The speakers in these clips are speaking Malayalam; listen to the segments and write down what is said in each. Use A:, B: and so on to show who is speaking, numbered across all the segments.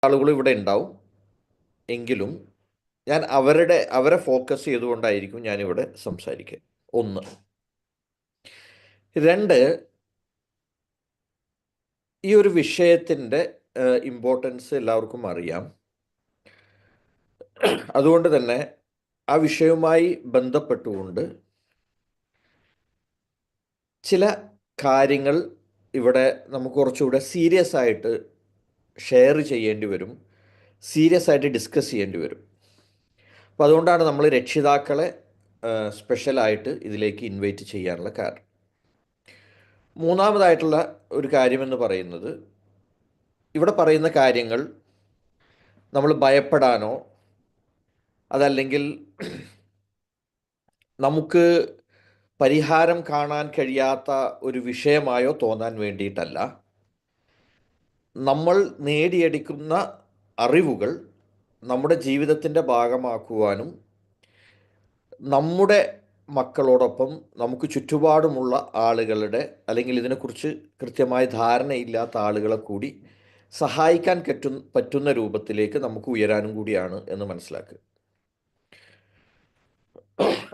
A: ആളുകളും ഇവിടെ ഉണ്ടാവും. എങ്കിലും ഞാൻ അവരെ ഫോക്കസ് ചെയ്തുകൊണ്ടായിരിക്കും ഞാനിവിടെ സംസാരിക്കുക. ഒന്ന്. രണ്ട്, ഈ ഒരു വിഷയത്തിൻ്റെ ഇമ്പോർട്ടൻസ് എല്ലാവർക്കും അറിയാം. അതുകൊണ്ട് തന്നെ ആ വിഷയവുമായി ബന്ധപ്പെട്ടുകൊണ്ട് ചില കാര്യങ്ങൾ ഇവിടെ നമുക്ക് കുറച്ചുകൂടെ സീരിയസ് ആയിട്ട് ഷെയർ ചെയ്യേണ്ടി വരും, സീരിയസ് ആയിട്ട് ഡിസ്കസ് ചെയ്യേണ്ടി വരും. അപ്പോൾ അതുകൊണ്ടാണ് നമ്മൾ രക്ഷിതാക്കളെ സ്പെഷ്യലായിട്ട് ഇതിലേക്ക് ഇൻവൈറ്റ് ചെയ്യാനുള്ള കാരണം. മൂന്നാമതായിട്ടുള്ള ഒരു കാര്യമെന്ന് പറയുന്നത്, ഇവിടെ പറയുന്ന കാര്യങ്ങൾ നമ്മൾ ഭയപ്പെടാനോ അതല്ലെങ്കിൽ നമുക്ക് പരിഹാരം കാണാൻ കഴിയാത്ത ഒരു വിഷയമായോ തോന്നാൻ വേണ്ടിയിട്ടല്ല. നമ്മൾ നേടിയെടുക്കുന്ന അറിവുകൾ നമ്മുടെ ജീവിതത്തിൻ്റെ ഭാഗമാക്കുവാനും നമ്മുടെ മക്കളോടൊപ്പം നമുക്ക് ചുറ്റുപാടുമുള്ള ആളുകളുടെ അല്ലെങ്കിൽ ഇതിനെക്കുറിച്ച് കൃത്യമായ ധാരണയില്ലാത്ത ആളുകളെ കൂടി സഹായിക്കാൻ പറ്റുന്ന രൂപത്തിലേക്ക് നമുക്ക് ഉയരാനും കൂടിയാണ് എന്ന് മനസ്സിലാക്കുക.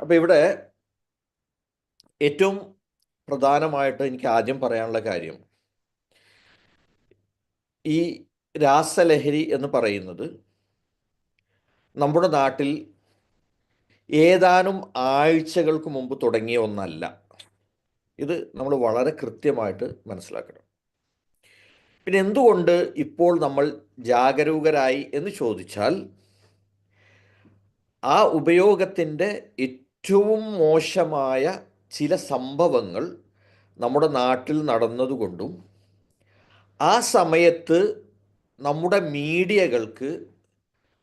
A: അപ്പോൾ ഇവിടെ ഏറ്റവും പ്രധാനമായിട്ട് എനിക്ക് ആദ്യം പറയാനുള്ള കാര്യം, ഈ രാസലഹരി എന്ന് പറയുന്നത് നമ്മുടെ നാട്ടിൽ ഏതാനും ആഴ്ചകൾക്ക് മുമ്പ് തുടങ്ങിയ ഒന്നല്ല. ഇത് നമ്മൾ വളരെ കൃത്യമായിട്ട് മനസ്സിലാക്കണം. പിന്നെ എന്തുകൊണ്ട് ഇപ്പോൾ നമ്മൾ ജാഗരൂകരായി എന്ന് ചോദിച്ചാൽ, ആ ഉപയോഗത്തിൻ്റെ ഏറ്റവും മോശമായ ചില സംഭവങ്ങൾ നമ്മുടെ നാട്ടിൽ നടന്നതുകൊണ്ടും ആ സമയത്ത് നമ്മുടെ മീഡിയകൾക്ക്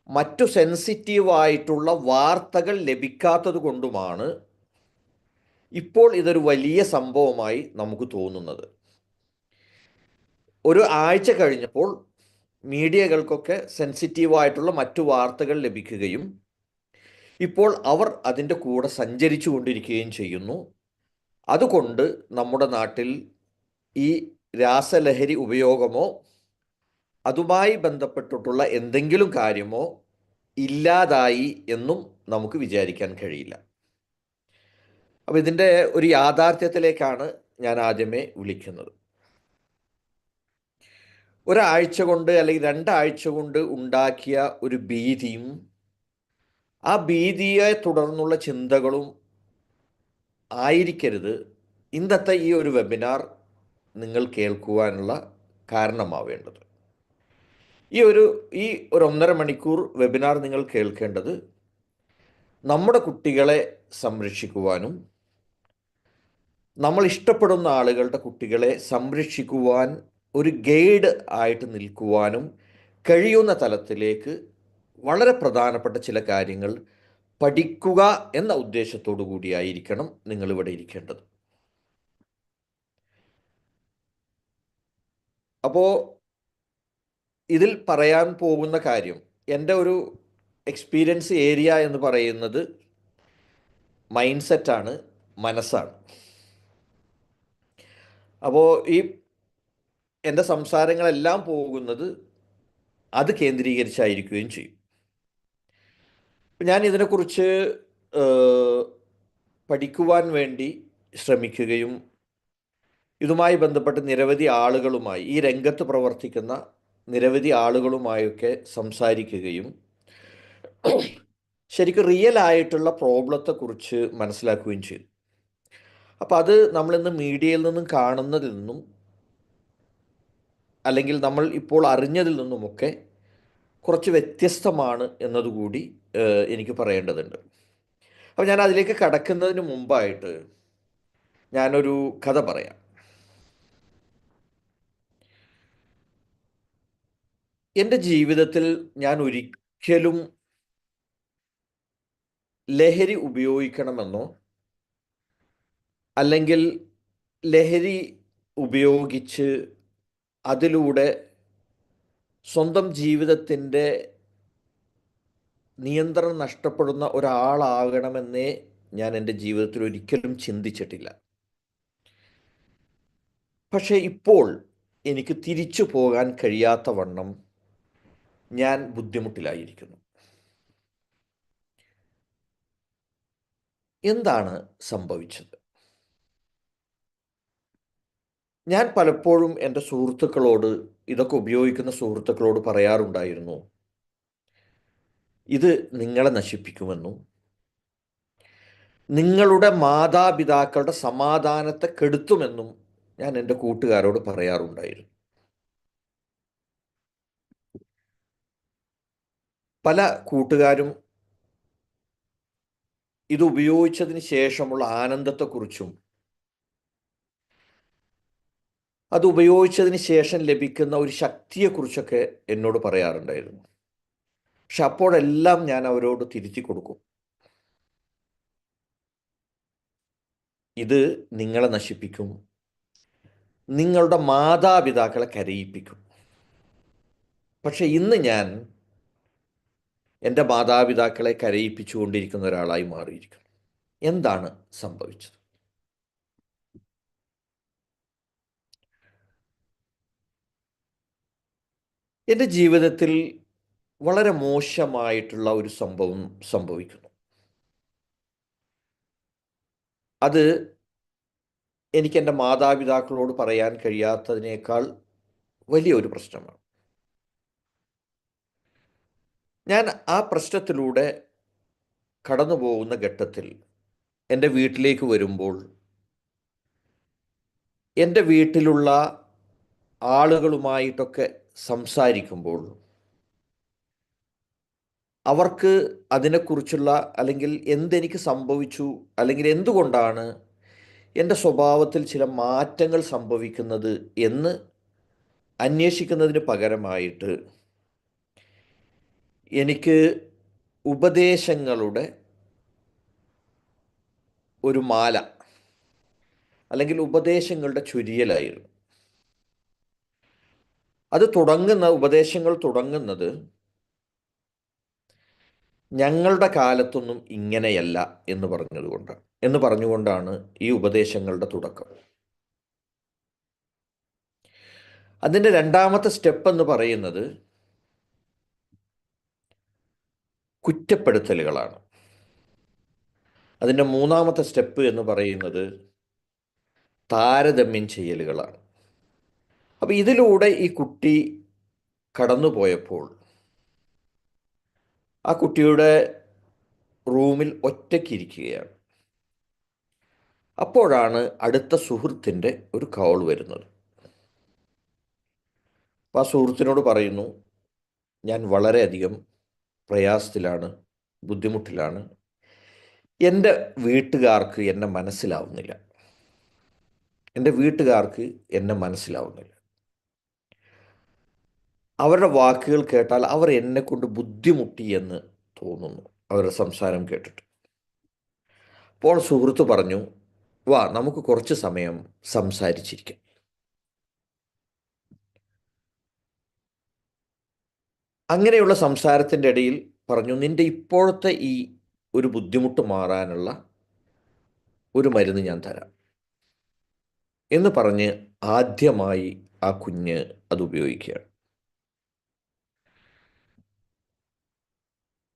A: മറ്റു സെൻസിറ്റീവായിട്ടുള്ള വാർത്തകൾ ലഭിക്കാത്തത് കൊണ്ടുമാണ് ഇപ്പോൾ ഇതൊരു വലിയ സംഭവമായി നമുക്ക് തോന്നുന്നത്. ഒരു ആഴ്ച കഴിഞ്ഞപ്പോൾ മീഡിയകൾക്കൊക്കെ സെൻസിറ്റീവായിട്ടുള്ള മറ്റു വാർത്തകൾ ലഭിക്കുകയും ഇപ്പോൾ അവർ അതിൻ്റെ കൂടെ സഞ്ചരിച്ചു കൊണ്ടിരിക്കുകയും ചെയ്യുന്നു. അതുകൊണ്ട് നമ്മുടെ നാട്ടിൽ ഈ രാസലഹരി ഉപയോഗമോ അതുമായി ബന്ധപ്പെട്ടിട്ടുള്ള എന്തെങ്കിലും കാര്യമോ ഇല്ലാതായി എന്നും നമുക്ക് വിചാരിക്കാൻ കഴിയില്ല. അപ്പോൾ ഇതിൻ്റെ ഒരു യാഥാർത്ഥ്യത്തിലേക്കാണ് ഞാൻ ആദ്യമേ വിളിക്കുന്നത്. ഒരാഴ്ച കൊണ്ട് അല്ലെങ്കിൽ 2 ആഴ്ച കൊണ്ട് ഉണ്ടാക്കിയ ഒരു ഭീതിയും ആ ഭീതിയെ തുടർന്നുള്ള ചിന്തകളും ആയിരിക്കരുത് ഇന്നത്തെ ഈ ഒരു വെബിനാർ നിങ്ങൾ കേൾക്കുവാനുള്ള കാരണമാവേണ്ടത്. ഈ ഒരു 1.5 മണിക്കൂർ വെബിനാർ നിങ്ങൾ കേൾക്കേണ്ടത് നമ്മുടെ കുട്ടികളെ സംരക്ഷിക്കുവാനും നമ്മൾ ഇഷ്ടപ്പെടുന്ന ആളുകളുടെ കുട്ടികളെ സംരക്ഷിക്കുവാൻ ഒരു ഗൈഡ് ആയിട്ട് നിൽക്കുവാനും കഴിയുന്ന തലത്തിലേക്ക് വളരെ പ്രധാനപ്പെട്ട ചില കാര്യങ്ങൾ പഠിക്കുക എന്ന ഉദ്ദേശത്തോടു കൂടിയായിരിക്കണം നിങ്ങളിവിടെ ഇരിക്കേണ്ടത്. അപ്പോൾ ഇതിൽ പറയാൻ പോകുന്ന കാര്യം, എൻ്റെ ഒരു എക്സ്പീരിയൻസ് ഏരിയ എന്ന് പറയുന്നത് മൈൻഡ് സെറ്റാണ്, മനസ്സാണ്. അപ്പോൾ എൻ്റെ സംസാരങ്ങളെല്ലാം പോകുന്നത് അത് കേന്ദ്രീകരിച്ചായിരിക്കുകയും ചെയ്യും. ഞാൻ ഇതിനെക്കുറിച്ച് പഠിക്കുവാൻ വേണ്ടി ശ്രമിക്കുകയും ഇതുമായി ബന്ധപ്പെട്ട് നിരവധി ആളുകളുമായി, ഈ രംഗത്ത് പ്രവർത്തിക്കുന്ന നിരവധി ആളുകളുമായൊക്കെ സംസാരിക്കുകയും ശരിക്കും റിയൽ ആയിട്ടുള്ള പ്രോബ്ലത്തെക്കുറിച്ച് മനസ്സിലാക്കുകയും ചെയ്തു. അപ്പോൾ അത് നമ്മളിന്ന് മീഡിയയിൽ നിന്നും കാണുന്നതിൽ നിന്നും അല്ലെങ്കിൽ നമ്മൾ ഇപ്പോൾ അറിഞ്ഞതിൽ നിന്നുമൊക്കെ കുറച്ച് വ്യത്യസ്തമാണ് എന്നതുകൂടി എനിക്ക് പറയേണ്ടതുണ്ട്. അപ്പോൾ ഞാൻ അതിലേക്ക് കടക്കുന്നതിന് മുമ്പായിട്ട് ഞാനൊരു കഥ പറയാം. എൻ്റെ ജീവിതത്തിൽ ഞാൻ ഒരിക്കലും ലഹരി ഉപയോഗിക്കണമെന്നോ അല്ലെങ്കിൽ ലഹരി ഉപയോഗിച്ച് അതിലൂടെ സ്വന്തം ജീവിതത്തിൻ്റെ നിയന്ത്രണം നഷ്ടപ്പെടുന്ന ഒരാളാകണമെന്നേ ഞാൻ എൻ്റെ ജീവിതത്തിൽ ഒരിക്കലും ചിന്തിച്ചിട്ടില്ല. പക്ഷേ ഇപ്പോൾ എനിക്ക് തിരിച്ചു പോകാൻ കഴിയാത്ത വണ്ണം ഞാൻ ബുദ്ധിമുട്ടിലായിരിക്കുന്നു. എന്താണ് സംഭവിച്ചത്? ഞാൻ പലപ്പോഴും എൻ്റെ സുഹൃത്തുക്കളോട്, ഇതൊക്കെ ഉപയോഗിക്കുന്ന സുഹൃത്തുക്കളോട് പറയാറുണ്ടായിരുന്നു, ഇത് നിങ്ങളെ നശിപ്പിക്കുമെന്നും നിങ്ങളുടെ മാതാപിതാക്കളുടെ സമാധാനത്തെ കെടുത്തുമെന്നും ഞാൻ എൻ്റെ കൂട്ടുകാരോട് പറയാറുണ്ടായിരുന്നു. പല കൂട്ടുകാരും ഇത് ഉപയോഗിച്ചതിന് ശേഷമുള്ള ആനന്ദത്തെക്കുറിച്ചും അത് ഉപയോഗിച്ചതിന് ശേഷം ലഭിക്കുന്ന ഒരു ശക്തിയെക്കുറിച്ചൊക്കെ എന്നോട് പറയാറുണ്ടായിരുന്നു. പക്ഷെ അപ്പോഴെല്ലാം ഞാൻ അവരോട് തിരുത്തി കൊടുക്കും, ഇത് നിങ്ങളെ നശിപ്പിക്കും, നിങ്ങളുടെ മാതാപിതാക്കളെ കരയിപ്പിക്കും. പക്ഷെ ഇന്ന് ഞാൻ എൻ്റെ മാതാപിതാക്കളെ കരയിപ്പിച്ചുകൊണ്ടിരിക്കുന്ന ഒരാളായി മാറിയിരിക്കുന്നു. എന്താണ് സംഭവിച്ചത്? എൻ്റെ ജീവിതത്തിൽ വളരെ മോശമായിട്ടുള്ള ഒരു സംഭവം സംഭവിക്കുന്നു. അത് എനിക്ക് എൻ്റെ മാതാപിതാക്കളോട് പറയാൻ കഴിയാത്തതിനേക്കാൾ വലിയൊരു പ്രശ്നമാണ്. ഞാൻ ആ പ്രശ്നത്തിലൂടെ കടന്നു പോകുന്ന ഘട്ടത്തിൽ എൻ്റെ വീട്ടിലേക്ക് വരുമ്പോൾ എൻ്റെ വീട്ടിലുള്ള ആളുകളുമായിട്ടൊക്കെ സംസാരിക്കുമ്പോൾ അവർക്ക് അതിനെക്കുറിച്ചുള്ള, അല്ലെങ്കിൽ എന്തെനിക്ക് സംഭവിച്ചു, അല്ലെങ്കിൽ എന്തുകൊണ്ടാണ് എൻ്റെ സ്വഭാവത്തിൽ ചില മാറ്റങ്ങൾ സംഭവിക്കുന്നത് എന്ന് അന്വേഷിക്കുന്നതിന് പകരമായിട്ട് എനിക്ക് ഉപദേശങ്ങളുടെ ഒരു മാല, അല്ലെങ്കിൽ ഉപദേശങ്ങളുടെ ചുരിയലായിരുന്നു. ഉപദേശങ്ങൾ തുടങ്ങുന്നത്, ഞങ്ങളുടെ കാലത്തൊന്നും ഇങ്ങനെയല്ല എന്ന് പറഞ്ഞുകൊണ്ടാണ് ഈ ഉപദേശങ്ങളുടെ തുടക്കം. അതിൻ്റെ രണ്ടാമത്തെ സ്റ്റെപ്പ് എന്ന് പറയുന്നത് കുറ്റപ്പെടുത്തലുകളാണ്. അതിൻ്റെ മൂന്നാമത്തെ സ്റ്റെപ്പ് എന്ന് പറയുന്നത് താരതമ്യം ചെയ്യലുകളാണ്. അപ്പം ഇതിലൂടെ ഈ കുട്ടി കടന്നുപോയപ്പോൾ ആ കുട്ടിയുടെ റൂമിൽ ഒറ്റയ്ക്കിരിക്കുകയാണ്. അപ്പോഴാണ് അടുത്ത സുഹൃത്തിൻ്റെ ഒരു കോൾ വരുന്നത്. അപ്പോൾ ആ സുഹൃത്തിനോട് പറയുന്നു, ഞാൻ വളരെയധികം പ്രയാസത്തിലാണ്, ബുദ്ധിമുട്ടിലാണ്, എൻ്റെ വീട്ടുകാർക്ക് എന്നെ മനസ്സിലാവുന്നില്ല, എൻ്റെ വീട്ടുകാർക്ക് എന്നെ മനസ്സിലാവുന്നില്ല, അവരുടെ വാക്കുകൾ കേട്ടാൽ അവർ എന്നെ കൊണ്ട് ബുദ്ധിമുട്ടി എന്ന് തോന്നുന്നു, അവരുടെ സംസാരം കേട്ടിട്ട്. അപ്പോൾ സുഹൃത്ത് പറഞ്ഞു, വാ നമുക്ക് കുറച്ച് സമയം സംസാരിച്ചിരിക്കാം. അങ്ങനെയുള്ള സംസാരത്തിൻ്റെ ഇടയിൽ പറഞ്ഞു, നിൻ്റെ ഇപ്പോഴത്തെ ഈ ഒരു ബുദ്ധിമുട്ട് മാറാനുള്ള ഒരു മരുന്ന് ഞാൻ തരാം എന്ന് പറഞ്ഞ് ആദ്യമായി ആ കുഞ്ഞ് അത് ഉപയോഗിക്കുകയാണ്.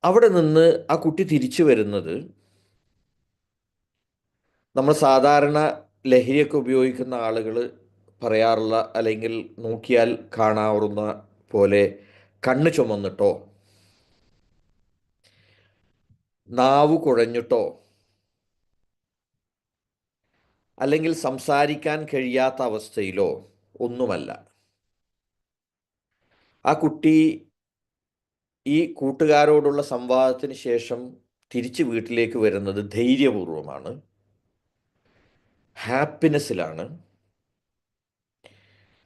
A: അവിടെ നിന്ന് ആ കുട്ടി തിരിച്ചു വരുന്നത്, നമ്മൾ സാധാരണ ലഹരിയൊക്കെ ഉപയോഗിക്കുന്ന ആളുകൾ പറയാറുള്ള, അല്ലെങ്കിൽ നോക്കിയാൽ കാണാവുന്ന പോലെ, കണ്ണ് ചുമന്നിട്ടോ, നാവ് കുഴഞ്ഞിട്ടോ, അല്ലെങ്കിൽ സംസാരിക്കാൻ കഴിയാത്ത അവസ്ഥയിലോ ഒന്നുമല്ല. ആ കുട്ടി ഈ കൂട്ടുകാരോടുള്ള സംവാദത്തിന് ശേഷം തിരിച്ച് വീട്ടിലേക്ക് വരുന്നത് ധൈര്യപൂർവമാണ്, ഹാപ്പിനെസ്സിലാണ്.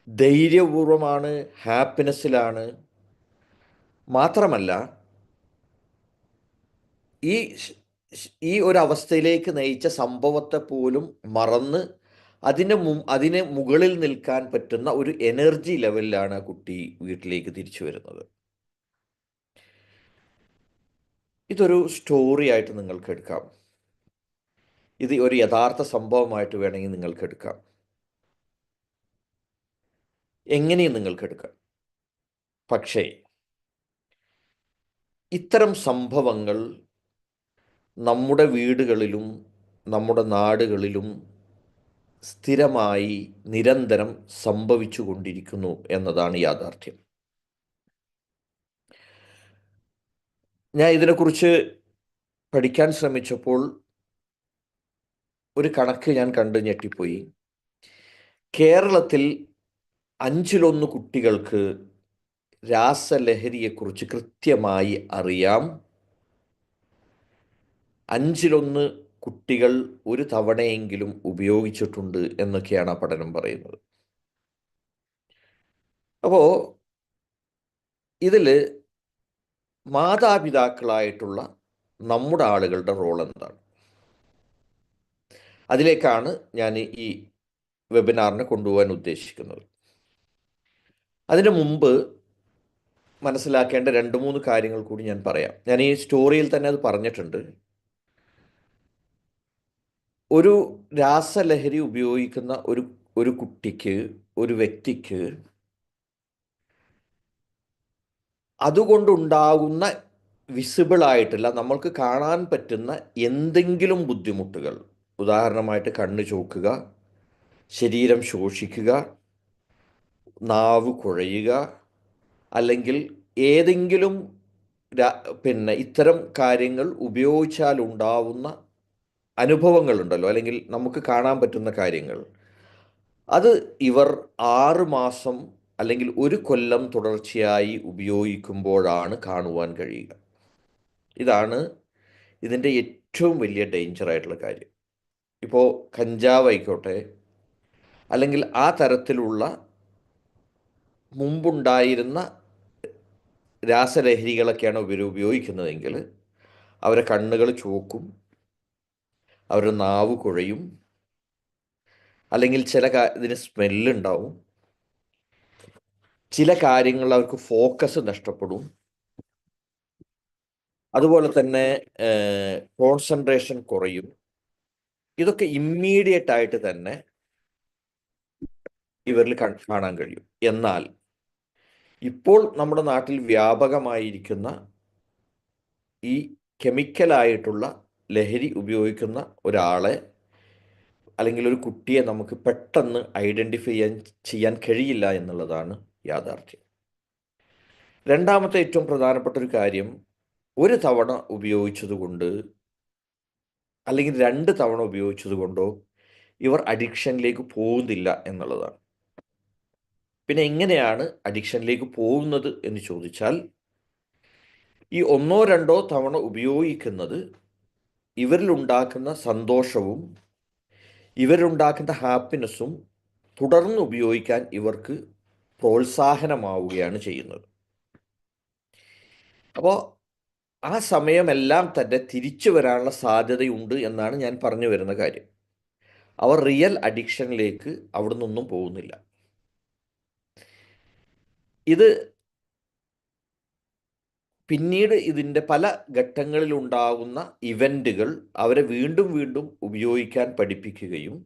A: ധൈര്യപൂർവമാണ്, ഹാപ്പിനെസ്സിലാണ്. മാത്രമല്ല, ഈ ഈ ഒരു അവസ്ഥയിലേക്ക് നയിച്ച സംഭവത്തെ പോലും മറന്ന് അതിന് മുകളിൽ നിൽക്കാൻ പറ്റുന്ന ഒരു എനർജി ലെവലിലാണ് ആ കുട്ടി വീട്ടിലേക്ക് തിരിച്ചു വരുന്നത്. ഇതൊരു സ്റ്റോറി ആയിട്ട് നിങ്ങൾക്ക് എടുക്കാം, ഇത് ഒരു യഥാർത്ഥ സംഭവമായിട്ട് വേണമെങ്കിൽ നിങ്ങൾക്ക് എടുക്കാം, എങ്ങനെയും നിങ്ങൾക്ക് എടുക്കാം. പക്ഷേ ഇത്തരം സംഭവങ്ങൾ നമ്മുടെ വീടുകളിലും നമ്മുടെ നാടുകളിലും സ്ഥിരമായി നിരന്തരം സംഭവിച്ചു കൊണ്ടിരിക്കുന്നു എന്നതാണ് യാഥാർത്ഥ്യം. ഞാൻ ഇതിനെക്കുറിച്ച് പഠിക്കാൻ ശ്രമിച്ചപ്പോൾ ഒരു കണക്ക് ഞാൻ കണ്ട് ഞെട്ടിപ്പോയി. കേരളത്തിൽ 1/5 കുട്ടികൾക്ക് രാസലഹരിയെക്കുറിച്ച് കൃത്യമായി അറിയാം. 1/5 കുട്ടികൾ ഒരു തവണയെങ്കിലും ഉപയോഗിച്ചിട്ടുണ്ട് എന്നൊക്കെയാണ് ആ പഠനം പറയുന്നത്. അപ്പോൾ ഇതിൽ മാതാപിതാക്കളായിട്ടുള്ള നമ്മുടെ ആളുകളുടെ റോൾ എന്താണ്? അതിലേക്കാണ് ഞാൻ ഈ വെബിനാറിനെ കൊണ്ടുപോകാൻ ഉദ്ദേശിക്കുന്നത്. അതിനു മുമ്പ് മനസ്സിലാക്കേണ്ട 2-3 കാര്യങ്ങൾ കൂടി ഞാൻ പറയാം. ഞാൻ ഈ സ്റ്റോറിയിൽ തന്നെ അത് പറഞ്ഞിട്ടുണ്ട്. ഒരു രാസലഹരി ഉപയോഗിക്കുന്ന ഒരു കുട്ടിക്ക്, ഒരു വ്യക്തിക്ക് അതുകൊണ്ടുണ്ടാകുന്ന വിസിബിൾ ആയിട്ടില്ല, നമ്മൾക്ക് കാണാൻ പറ്റുന്ന എന്തെങ്കിലും ബുദ്ധിമുട്ടുകൾ, ഉദാഹരണമായിട്ട് കണ്ണ് ചോക്കുക, ശരീരം ശോഷിക്കുക, നാവ് കുഴയുക, അല്ലെങ്കിൽ ഏതെങ്കിലും ഇത്തരം കാര്യങ്ങൾ ഉപയോഗിച്ചാൽ ഉണ്ടാവുന്ന അനുഭവങ്ങളുണ്ടല്ലോ, അല്ലെങ്കിൽ നമുക്ക് കാണാൻ പറ്റുന്ന കാര്യങ്ങൾ, അത് ഇവർ 6 മാസം അല്ലെങ്കിൽ 1 കൊല്ലം തുടർച്ചയായി ഉപയോഗിക്കുമ്പോഴാണ് കാണുവാൻ കഴിയുക. ഇതാണ് ഇതിൻ്റെ ഏറ്റവും വലിയ ഡേഞ്ചർ ആയിട്ടുള്ള കാര്യം. ഇപ്പോൾ കഞ്ചാവ് ആയിക്കോട്ടെ, അല്ലെങ്കിൽ ആ തരത്തിലുള്ള മുമ്പുണ്ടായിരുന്ന രാസലഹരികളൊക്കെയാണ് ഇവർ ഉപയോഗിക്കുന്നതെങ്കിൽ അവരെ കണ്ണുകൾ ചുവക്കും, അവരുടെ നാവ് കുഴയും, അല്ലെങ്കിൽ ഇതിന് സ്മെല്ലുണ്ടാവും, ചില കാര്യങ്ങൾ അവർക്ക് ഫോക്കസ് നഷ്ടപ്പെടും, അതുപോലെ തന്നെ കോൺസെൻട്രേഷൻ കുറയും. ഇതൊക്കെ ഇമ്മീഡിയറ്റ് ആയിട്ട് തന്നെ ഇവരിൽ കാണാൻ കഴിയും. എന്നാൽ ഇപ്പോൾ നമ്മുടെ നാട്ടിൽ വ്യാപകമായിരിക്കുന്ന ഈ കെമിക്കലായിട്ടുള്ള ലഹരി ഉപയോഗിക്കുന്ന ഒരാളെ അല്ലെങ്കിൽ ഒരു കുട്ടിയെ നമുക്ക് പെട്ടെന്ന് ഐഡൻറ്റിഫൈ ചെയ്യാൻ കഴിയില്ല എന്നുള്ളതാണ് യാഥാർത്ഥ്യം. രണ്ടാമത്തെ ഏറ്റവും പ്രധാനപ്പെട്ട ഒരു കാര്യം, ഒരു തവണ ഉപയോഗിച്ചതുകൊണ്ട് അല്ലെങ്കിൽ 2 തവണ ഉപയോഗിച്ചതുകൊണ്ടോ ഇവർ അഡിക്ഷനിലേക്ക് പോകുന്നില്ല എന്നുള്ളതാണ്. പിന്നെ എങ്ങനെയാണ് അഡിക്ഷനിലേക്ക് പോകുന്നത് എന്ന് ചോദിച്ചാൽ, ഈ 1-2 തവണ ഉപയോഗിക്കുന്നത് ഇവരിലുണ്ടാക്കുന്ന സന്തോഷവും ഇവരുണ്ടാക്കുന്ന ഹാപ്പിനെസ്സും തുടർന്ന് ഉപയോഗിക്കാൻ ഇവർക്ക് പ്രോത്സാഹനമാവുകയാണ് ചെയ്യുന്നത്. അപ്പോൾ ആ സമയമെല്ലാം തന്നെ തിരിച്ചു വരാനുള്ള സാധ്യതയുണ്ട് എന്നാണ് ഞാൻ പറഞ്ഞു വരുന്ന കാര്യം. അവർ റിയൽ അഡിക്ഷനിലേക്ക് അവിടെ നിന്നൊന്നും പോകുന്നില്ല. ഇത് പിന്നീട് ഇതിൻ്റെ പല ഘട്ടങ്ങളിലുണ്ടാകുന്ന ഇവൻറ്റുകൾ അവരെ വീണ്ടും വീണ്ടും ഉപയോഗിക്കാൻ പഠിപ്പിക്കുകയും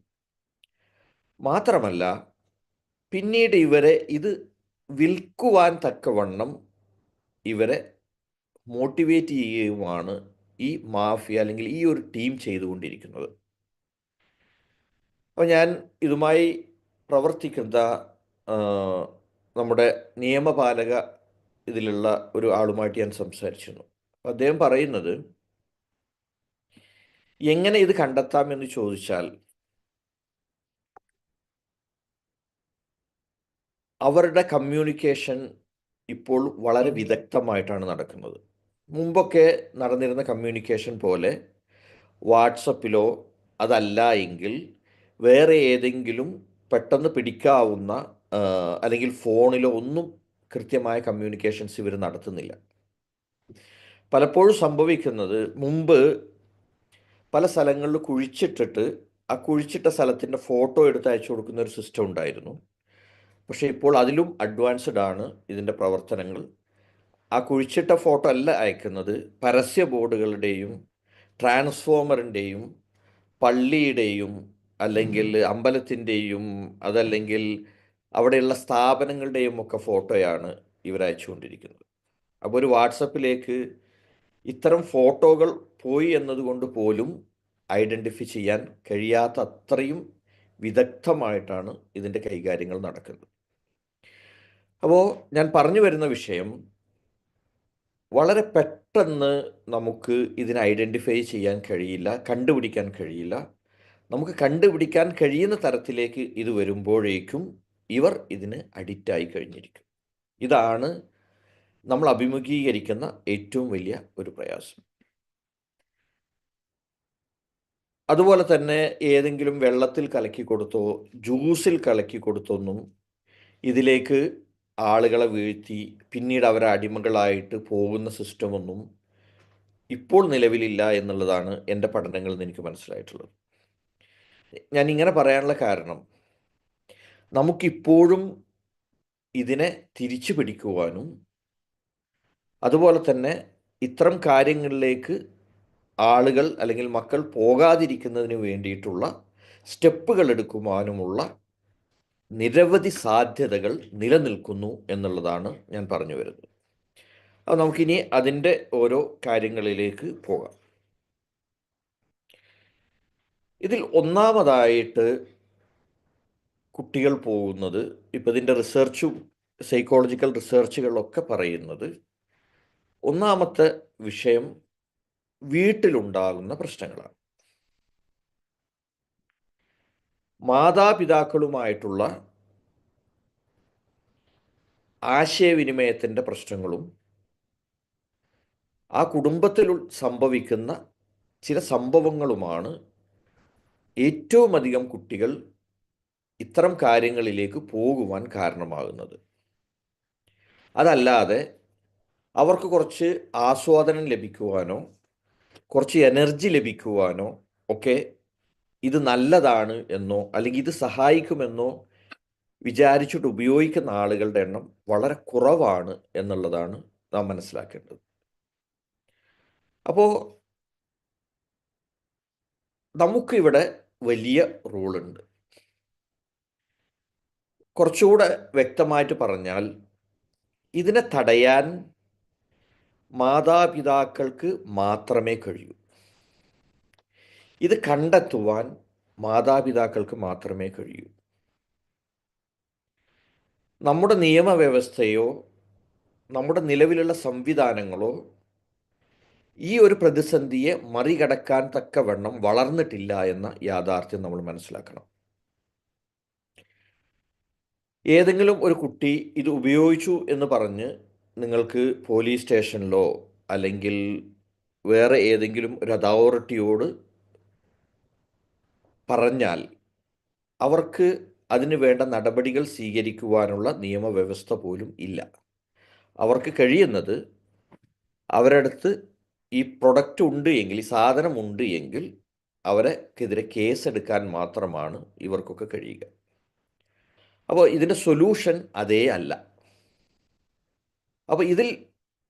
A: മാത്രമല്ല പിന്നീട് ഇവരെ ഇത് വിൽക്കുവാൻ തക്കവണ്ണം ഇവരെ മോട്ടിവേറ്റ് ചെയ്യുകയുമാണ് ഈ മാഫിയ അല്ലെങ്കിൽ ഈ ഒരു ടീം ചെയ്തുകൊണ്ടിരിക്കുന്നത്. അപ്പോൾ ഞാൻ ഇതുമായി പ്രവർത്തിക്കുന്ന നമ്മുടെ നിയമപാലക ഇതിലുള്ള ഒരു ആളുമായിട്ട് ഞാൻ സംസാരിച്ചിരുന്നു. അദ്ദേഹം പറയുന്നത്, എങ്ങനെ ഇത് കണ്ടെത്താമെന്ന് ചോദിച്ചാൽ അവരുടെ കമ്മ്യൂണിക്കേഷൻ ഇപ്പോൾ വളരെ വിദഗ്ധമായിട്ടാണ് നടക്കുന്നത്. മുമ്പൊക്കെ നടന്നിരുന്ന കമ്മ്യൂണിക്കേഷൻ പോലെ വാട്സപ്പിലോ അതല്ല എങ്കിൽ വേറെ ഏതെങ്കിലും പെട്ടെന്ന് പിടിക്കാവുന്ന അല്ലെങ്കിൽ ഫോണിലോ ഒന്നും കൃത്യമായ കമ്മ്യൂണിക്കേഷൻസ് ഇവർ നടത്തുന്നില്ല. പലപ്പോഴും സംഭവിക്കുന്നത്, മുമ്പ് പല സ്ഥലങ്ങളിൽ കുഴിച്ചിട്ടിട്ട് ആ കുഴിച്ചിട്ട സ്ഥലത്തിൻ്റെ ഫോട്ടോ എടുത്ത് അയച്ചു കൊടുക്കുന്ന ഒരു സിസ്റ്റം ഉണ്ടായിരുന്നു. പക്ഷേ ഇപ്പോൾ അതിലും അഡ്വാൻസ്ഡ് ആണ് ഇതിൻ്റെ പ്രവർത്തനങ്ങൾ. ആ കുഴിച്ചിട്ട ഫോട്ടോ അല്ല അയക്കുന്നത്, പരസ്യ ബോർഡുകളുടെയും ട്രാൻസ്ഫോമറിൻ്റെയും പള്ളിയുടെയും അല്ലെങ്കിൽ അമ്പലത്തിൻ്റെയും അതല്ലെങ്കിൽ അവിടെയുള്ള സ്ഥാപനങ്ങളുടെയും ഒക്കെ ഫോട്ടോയാണ് ഇവർ അയച്ചുകൊണ്ടിരിക്കുന്നത്. അപ്പോൾ ഒരു വാട്സപ്പിലേക്ക് ഇത്തരം ഫോട്ടോകൾ പോയി എന്നതുകൊണ്ട് പോലും ഐഡൻറ്റിഫൈ ചെയ്യാൻ കഴിയാത്ത അത്രയും വിദഗ്ധമായിട്ടാണ് ഇതിൻ്റെ കൈകാര്യങ്ങൾ നടക്കുന്നത്. അപ്പോൾ ഞാൻ പറഞ്ഞു വരുന്ന വിഷയം, വളരെ പെട്ടെന്ന് നമുക്ക് ഇതിനെ ഐഡൻറ്റിഫൈ ചെയ്യാൻ കഴിയില്ല, കണ്ടുപിടിക്കാൻ കഴിയില്ല. നമുക്ക് കണ്ടുപിടിക്കാൻ കഴിയുന്ന തരത്തിലേക്ക് ഇത് വരുമ്പോഴേക്കും ഇവർ ഇതിന് അഡിക്റ്റായി കഴിഞ്ഞിരിക്കും. ഇതാണ് നമ്മൾ അഭിമുഖീകരിക്കുന്ന ഏറ്റവും വലിയ ഒരു പ്രയാസം. അതുപോലെ തന്നെ ഏതെങ്കിലും വെള്ളത്തിൽ കലക്കി കൊടുത്തോ ജ്യൂസിൽ കലക്കി കൊടുത്തൊന്നും ഇതിലേക്ക് ആളുകളെ വീഴ്ത്തി പിന്നീട് അവരെ അടിമകളായിട്ട് പോകുന്ന സിസ്റ്റമൊന്നും ഇപ്പോൾ നിലവിലില്ല എന്നുള്ളതാണ് എൻ്റെ പഠനങ്ങളിൽ നിന്ന് എനിക്ക് മനസ്സിലായിട്ടുള്ളത്. ഞാൻ ഇങ്ങനെ പറയാനുള്ള കാരണം, നമുക്കിപ്പോഴും ഇതിനെ തിരിച്ചു പിടിക്കുവാനും അതുപോലെ തന്നെ ഇത്തരം കാര്യങ്ങളിലേക്ക് ആളുകൾ അല്ലെങ്കിൽ മക്കൾ പോകാതിരിക്കുന്നതിന് വേണ്ടിയിട്ടുള്ള സ്റ്റെപ്പുകൾ എടുക്കുവാനുമുള്ള നിരവധി സാധ്യതകൾ നിലനിൽക്കുന്നു എന്നുള്ളതാണ് ഞാൻ പറഞ്ഞു വരുന്നത്. അപ്പോൾ നമുക്കിനി അതിൻ്റെ ഓരോ കാര്യങ്ങളിലേക്ക് പോകാം. ഇതിൽ ഒന്നാമതായിട്ട് കുട്ടികൾ പോകുന്നത്, ഇപ്പോൾ ഇതിൻ്റെ റിസർച്ചും സൈക്കോളജിക്കൽ റിസർച്ചുകളിലൊക്കെ പറയുന്നത്, ഒന്നാമത്തെ വിഷയം വീട്ടിലുണ്ടാകുന്ന പ്രശ്നങ്ങളാണ്. മാതാപിതാക്കളുമായിട്ടുള്ള ആശയവിനിമയത്തിൻ്റെ പ്രശ്നങ്ങളും ആ കുടുംബത്തിൽ സംഭവിക്കുന്ന ചില സംഭവങ്ങളുമാണ് ഏറ്റവും അധികം കുട്ടികൾ ഇത്തരം കാര്യങ്ങളിലേക്ക് പോകുവാൻ കാരണമാകുന്നത്. അതല്ലാതെ അവർക്ക് കുറച്ച് ആസ്വാദനം ലഭിക്കുവാനോ കുറച്ച് എനർജി ലഭിക്കുവാനോ ഒക്കെ ഇത് നല്ലതാണ് എന്നോ അല്ലെങ്കിൽ ഇത് സഹായിക്കുമെന്നോ വിചാരിച്ചിട്ട് ഉപയോഗിക്കുന്ന ആളുകളുടെ എണ്ണം വളരെ കുറവാണ് എന്നുള്ളതാണ് നാം മനസ്സിലാക്കേണ്ടത്. അപ്പോൾ നമുക്കിവിടെ വലിയ റോളുണ്ട്. കുറച്ചുകൂടെ വ്യക്തമായിട്ട് പറഞ്ഞാൽ, ഇതിനെ തടയാൻ മാതാപിതാക്കൾക്ക് മാത്രമേ കഴിയൂ. ഇത് കണ്ടെത്തുവാൻ മാതാപിതാക്കൾക്ക് മാത്രമേ കഴിയൂ. നമ്മുടെ നിയമവ്യവസ്ഥയോ നമ്മുടെ നിലവിലുള്ള സംവിധാനങ്ങളോ ഈ ഒരു പ്രതിസന്ധിയെ മറികടക്കാൻ തക്കവണ്ണം വളർന്നിട്ടില്ല എന്ന യാഥാർത്ഥ്യം നമ്മൾ മനസ്സിലാക്കണം. ഏതെങ്കിലും ഒരു കുട്ടി ഇത് ഉപയോഗിച്ചു എന്ന് പറഞ്ഞ് നിങ്ങൾക്ക് പോലീസ് സ്റ്റേഷനിലോ അല്ലെങ്കിൽ വേറെ ഏതെങ്കിലും ഒരു അതോറിറ്റിയോട് പറഞ്ഞാൽ അവർക്ക് അതിന് വേണ്ട നടപടികൾ സ്വീകരിക്കുവാനുള്ള നിയമവ്യവസ്ഥ പോലും ഇല്ല. അവർക്ക് കഴിയുന്നത് അവരുടെ അടുത്ത് ഈ പ്രൊഡക്റ്റ് ഉണ്ട് എങ്കിൽ, ഈ സാധനം ഉണ്ട് എങ്കിൽ അവർക്കെതിരെ കേസെടുക്കാൻ മാത്രമാണ് ഇവർക്കൊക്കെ കഴിയുക. അപ്പോൾ ഇതിൻ്റെ സൊല്യൂഷൻ അതേ അല്ല. അപ്പോൾ ഇതിൽ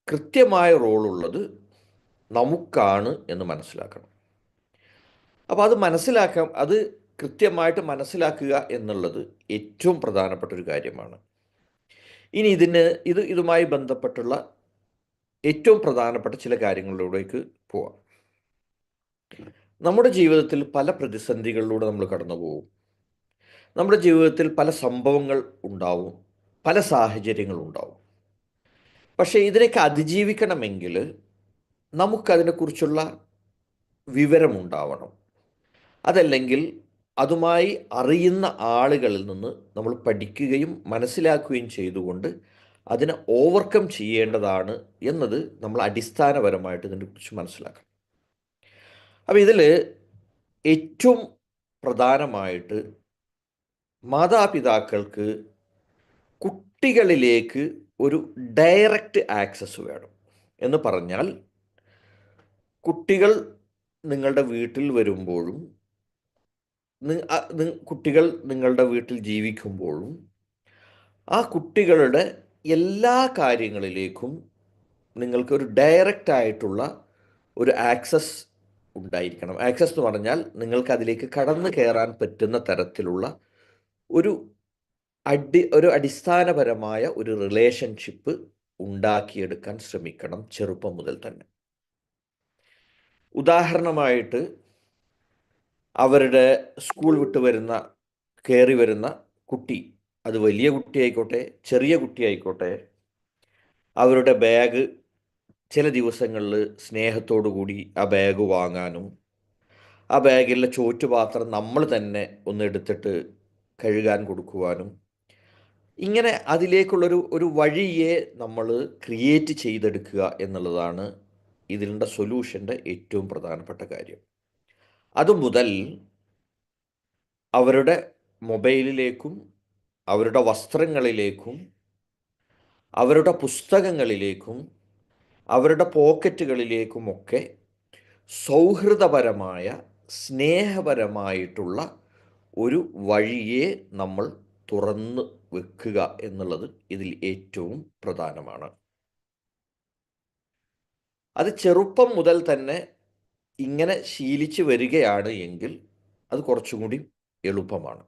A: കൃത്യമായ റോളുള്ളത് നമുക്കാണ് എന്ന് മനസ്സിലാക്കണം. അപ്പോൾ അത് കൃത്യമായിട്ട് മനസ്സിലാക്കുക എന്നുള്ളത് ഏറ്റവും പ്രധാനപ്പെട്ട ഒരു കാര്യമാണ്. ഇനി ഇതുമായി ബന്ധപ്പെട്ടുള്ള ഏറ്റവും പ്രധാനപ്പെട്ട ചില കാര്യങ്ങളിലൂടേക്ക് പോവാം. നമ്മുടെ ജീവിതത്തിൽ പല പ്രതിസന്ധികളിലൂടെ നമ്മൾ കടന്നു പോകും. നമ്മുടെ ജീവിതത്തിൽ പല സംഭവങ്ങൾ ഉണ്ടാവും, പല സാഹചര്യങ്ങളുണ്ടാവും. പക്ഷേ ഇതിനൊക്കെ അതിജീവിക്കണമെങ്കിൽ നമുക്കതിനെക്കുറിച്ചുള്ള വിവരമുണ്ടാവണം. അതല്ലെങ്കിൽ അതുമായി അറിയുന്ന ആളുകളിൽ നിന്ന് നമ്മൾ പഠിക്കുകയും മനസ്സിലാക്കുകയും ചെയ്തുകൊണ്ട് അതിനെ ഓവർകം ചെയ്യേണ്ടതാണ് എന്നത് നമ്മൾ അടിസ്ഥാനപരമായിട്ട് ഇതിനെക്കുറിച്ച് മനസ്സിലാക്കണം. അപ്പോൾ ഇതിൽ ഏറ്റവും പ്രധാനമായിട്ട് മാതാപിതാക്കൾക്ക് കുട്ടികളിലേക്ക് ഒരു ഡയറക്റ്റ് ആക്സസ് വേണം. എന്ന് പറഞ്ഞാൽ, കുട്ടികൾ നിങ്ങളുടെ വീട്ടിൽ വരുമ്പോഴും കുട്ടികൾ നിങ്ങളുടെ വീട്ടിൽ ജീവിക്കുമ്പോഴും ആ കുട്ടികളുടെ എല്ലാ കാര്യങ്ങളിലേക്കും നിങ്ങൾക്കൊരു ഡയറക്റ്റ് ആയിട്ടുള്ള ഒരു ആക്സസ് ഉണ്ടായിരിക്കണം. ആക്സസ് എന്ന് പറഞ്ഞാൽ നിങ്ങൾക്ക് അതിലേക്ക് കടന്നു കയറാൻ പറ്റുന്ന തരത്തിലുള്ള ഒരു അടിസ്ഥാനപരമായ ഒരു റിലേഷൻഷിപ്പ് ഉണ്ടാക്കിയെടുക്കാൻ ശ്രമിക്കണം ചെറുപ്പം മുതൽ തന്നെ. ഉദാഹരണമായിട്ട് അവരുടെ സ്കൂൾ വിട്ട് കയറി വരുന്ന കുട്ടി, അത് വലിയ കുട്ടിയായിക്കോട്ടെ ചെറിയ കുട്ടിയായിക്കോട്ടെ, അവരുടെ ബാഗ് ചില ദിവസങ്ങളിൽ സ്നേഹത്തോടു കൂടി ആ ബാഗ് വാങ്ങാനും ആ ബാഗിലെ ചോറ്റുപാത്രം നമ്മൾ തന്നെ ഒന്ന് എടുത്തിട്ട് കഴുകാൻ കൊടുക്കുവാനും, ഇങ്ങനെ അതിലേക്കുള്ളൊരു ഒരു വഴിയെ നമ്മൾ ക്രിയേറ്റ് ചെയ്തെടുക്കുക എന്നുള്ളതാണ് ഇതിൻ്റെ സൊല്യൂഷൻ്റെ ഏറ്റവും പ്രധാനപ്പെട്ട കാര്യം. അതുമുതൽ അവരുടെ മൊബൈലിലേക്കും അവരുടെ വസ്ത്രങ്ങളിലേക്കും അവരുടെ പുസ്തകങ്ങളിലേക്കും അവരുടെ പോക്കറ്റുകളിലേക്കുമൊക്കെ സൗഹൃദപരമായ സ്നേഹപരമായിട്ടുള്ള ഒരു വഴിയെ നമ്മൾ തുറന്ന് വെക്കുക എന്നുള്ളത് ഇതിൽ ഏറ്റവും പ്രധാനമാണ്. അത് ചെറുപ്പം മുതൽ തന്നെ ഇങ്ങനെ ശീലിച്ചു വരികയാണ് എങ്കിൽ അത് കുറച്ചും കൂടി എളുപ്പമാണ്.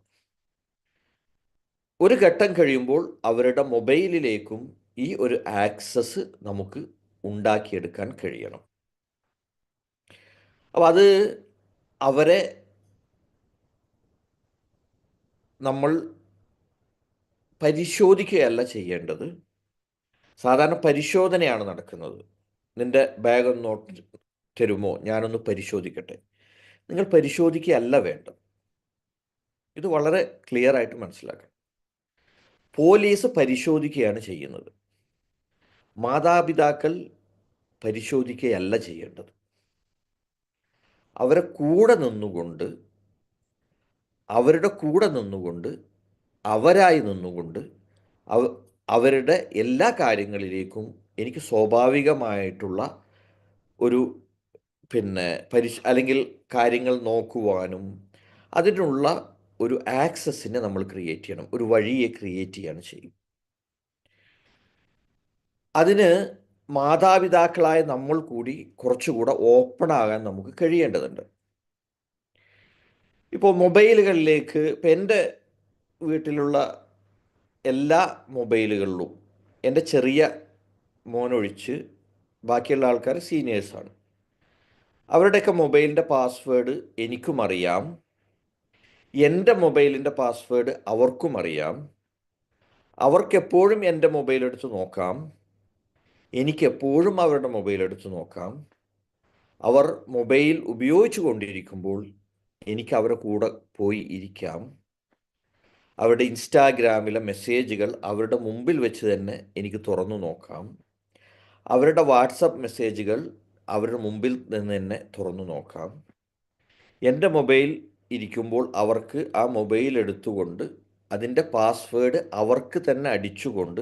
A: ഒരു ഘട്ടം കഴിയുമ്പോൾ അവരുടെ മൊബൈലിലേക്കും ഈ ഒരു ആക്സസ് നമുക്ക് ഉണ്ടാക്കിയെടുക്കാൻ കഴിയണം. അപ്പോൾ അത് അവരെ നമ്മൾ പരിശോധിക്കുകയല്ല ചെയ്യേണ്ടത്. സാധാരണ പരിശോധനയാണ് നടക്കുന്നത്. നിൻ്റെ ബാഗ് ഒന്ന് തരുമോ, ഞാനൊന്ന് പരിശോധിക്കട്ടെ. നിങ്ങൾ പരിശോധിക്കുകയല്ല വേണ്ടത്. ഇത് വളരെ ക്ലിയർ ആയിട്ട് മനസ്സിലാക്കണം. പോലീസ് പരിശോധിക്കുകയാണ് ചെയ്യുന്നത്. മാതാപിതാക്കൾ പരിശോധിക്കുകയല്ല ചെയ്യേണ്ടത്. അവരുടെ കൂടെ നിന്നുകൊണ്ട് അവരായി നിന്നുകൊണ്ട് അവരുടെ എല്ലാ കാര്യങ്ങളിലേക്കും എനിക്ക് സ്വാഭാവികമായിട്ടുള്ള ഒരു അല്ലെങ്കിൽ കാര്യങ്ങൾ നോക്കുവാനും അതിനുള്ള ഒരു ആക്സസിനെ നമ്മൾ ക്രിയേറ്റ് ചെയ്യണം, ഒരു വഴിയെ ക്രിയേറ്റ് ചെയ്യാണ് ചെയ്യും. അതിന് മാതാപിതാക്കളായ നമ്മൾ കൂടി കുറച്ചുകൂടെ ഓപ്പൺ ആകാൻ നമുക്ക് കഴിയേണ്ടതുണ്ട്. ഇപ്പോൾ മൊബൈലുകളിലേക്ക്, ഇപ്പം എൻ്റെ വീട്ടിലുള്ള എല്ലാ മൊബൈലുകളിലും എൻ്റെ ചെറിയ മോനൊഴിച്ച് ബാക്കിയുള്ള ആൾക്കാർ സീനിയേഴ്സാണ്. അവരുടെയൊക്കെ മൊബൈലിൻ്റെ പാസ്വേഡ് എനിക്കും അറിയാം, എൻ്റെ മൊബൈലിൻ്റെ പാസ്വേഡ് അവർക്കും അറിയാം. അവർക്കെപ്പോഴും എൻ്റെ മൊബൈൽ എടുത്ത് നോക്കാം, എനിക്കെപ്പോഴും അവരുടെ മൊബൈൽ എടുത്ത് നോക്കാം. അവർ മൊബൈൽ ഉപയോഗിച്ചു കൊണ്ടിരിക്കുമ്പോൾ എനിക്ക് അവരുടെ കൂടെ പോയി ഇരിക്കാം. അവരുടെ ഇൻസ്റ്റാഗ്രാമിലെ മെസ്സേജുകൾ അവരുടെ മുമ്പിൽ വെച്ച് തന്നെ എനിക്ക് തുറന്നു നോക്കാം. അവരുടെ വാട്സപ്പ് മെസ്സേജുകൾ അവരുടെ മുമ്പിൽ നിന്ന് തന്നെ തുറന്നു നോക്കാം. എൻ്റെ മൊബൈൽ ഇരിക്കുമ്പോൾ അവർക്ക് ആ മൊബൈൽ എടുത്തുകൊണ്ട് അതിൻ്റെ പാസ്വേഡ് അവർക്ക് തന്നെ അടിച്ചുകൊണ്ട്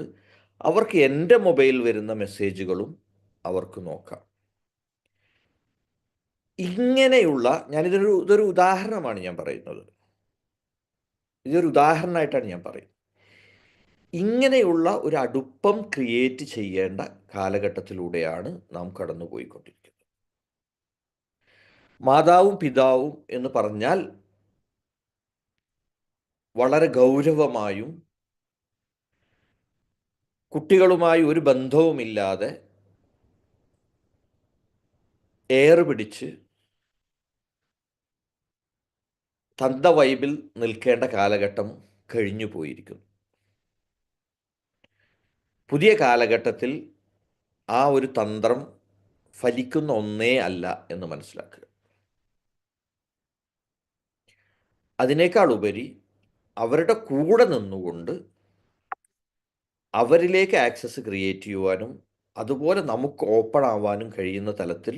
A: അവർക്ക് എൻ്റെ മൊബൈൽ വരുന്ന മെസ്സേജുകളും അവർക്ക് നോക്കാം. ഇങ്ങനെയുള്ള ഇതൊരു ഉദാഹരണമാണ് ഞാൻ പറയുന്നത്. ഇതൊരു ഉദാഹരണമായിട്ടാണ് ഞാൻ പറയുന്നത്. ഇങ്ങനെയുള്ള ഒരു അടുപ്പം ക്രിയേറ്റ് ചെയ്യേണ്ട കാലഘട്ടത്തിലൂടെയാണ് നാം കടന്നുപോയിക്കൊണ്ടിരിക്കുന്നത്. മാതാവും പിതാവും എന്ന് പറഞ്ഞാൽ വളരെ ഗൗരവമായും കുട്ടികളുമായി ഒരു ബന്ധവുമില്ലാതെ പിടിച്ച് തന്ത വൈബിൽ നിൽക്കേണ്ട കാലഘട്ടം കഴിഞ്ഞു പോയിരിക്കുന്നു. പുതിയ കാലഘട്ടത്തിൽ ആ ഒരു തന്ത്രം ഫലിക്കുന്ന ഒന്നേ അല്ല എന്ന് മനസ്സിലാക്കുക. അതിനേക്കാൾ ഉപരി അവരുടെ കൂടെ നിന്നുകൊണ്ട് അവരിലേക്ക് ആക്സസ് ക്രിയേറ്റ് ചെയ്യുവാനും അതുപോലെ നമുക്ക് ഓപ്പൺ ആവാനും കഴിയുന്ന തലത്തിൽ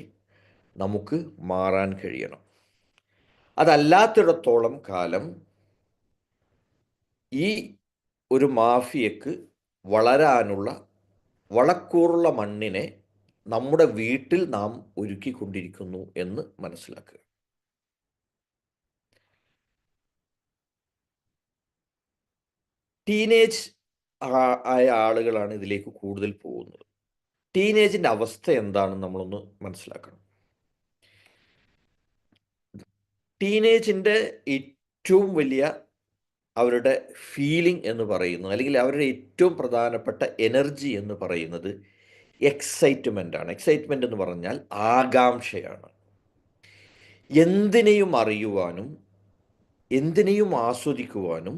A: നമുക്ക് മാറാൻ കഴിയണം. അതല്ലാത്തിടത്തോളം കാലം ഈ ഒരു മാഫിയക്ക് വളരാനുള്ള വളക്കൂറുള്ള മണ്ണിനെ നമ്മുടെ വീട്ടിൽ നാം ഒരുക്കിക്കൊണ്ടിരിക്കുന്നു എന്ന് മനസ്സിലാക്കുക. ടീനേജ് ആയ ആളുകളാണ് ഇതിലേക്ക് കൂടുതൽ പോകുന്നത്. ടീനേജിൻ്റെ അവസ്ഥ എന്താണെന്ന് നമ്മളൊന്ന് മനസ്സിലാക്കണം. ടീനേജിൻ്റെ ഏറ്റവും വലിയ അവരുടെ ഫീലിംഗ് എന്ന് പറയുന്നത്, അല്ലെങ്കിൽ അവരുടെ ഏറ്റവും പ്രധാനപ്പെട്ട എനർജി എന്ന് പറയുന്നത് എക്സൈറ്റ്മെൻ്റ് ആണ്. എക്സൈറ്റ്മെൻ്റ് എന്ന് പറഞ്ഞാൽ ആകാംക്ഷയാണ്. എന്തിനേയും അറിയുവാനും എന്തിനേയും ആസ്വദിക്കുവാനും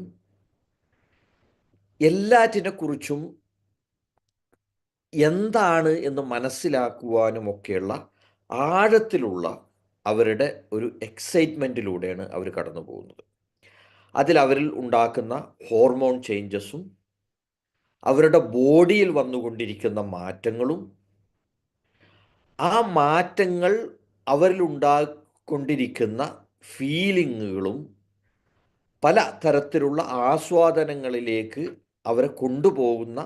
A: എല്ലാറ്റിനെക്കുറിച്ചും എന്താണ് എന്ന് മനസ്സിലാക്കുവാനുമൊക്കെയുള്ള ആഴത്തിലുള്ള അവരുടെ ഒരു എക്സൈറ്റ്മെൻറ്റിലൂടെയാണ് അവർ കടന്നു പോകുന്നത്. അതിൽ അവരിൽ ഉണ്ടാക്കുന്ന ഹോർമോൺ ചേഞ്ചസും അവരുടെ ബോഡിയിൽ വന്നുകൊണ്ടിരിക്കുന്ന മാറ്റങ്ങളും ആ മാറ്റങ്ങൾ അവരിലുണ്ടാക്കൊണ്ടിരിക്കുന്ന ഫീലിങ്ങുകളും പല തരത്തിലുള്ള ആസ്വാദനങ്ങളിലേക്ക് അവരെ കൊണ്ടുപോകുന്ന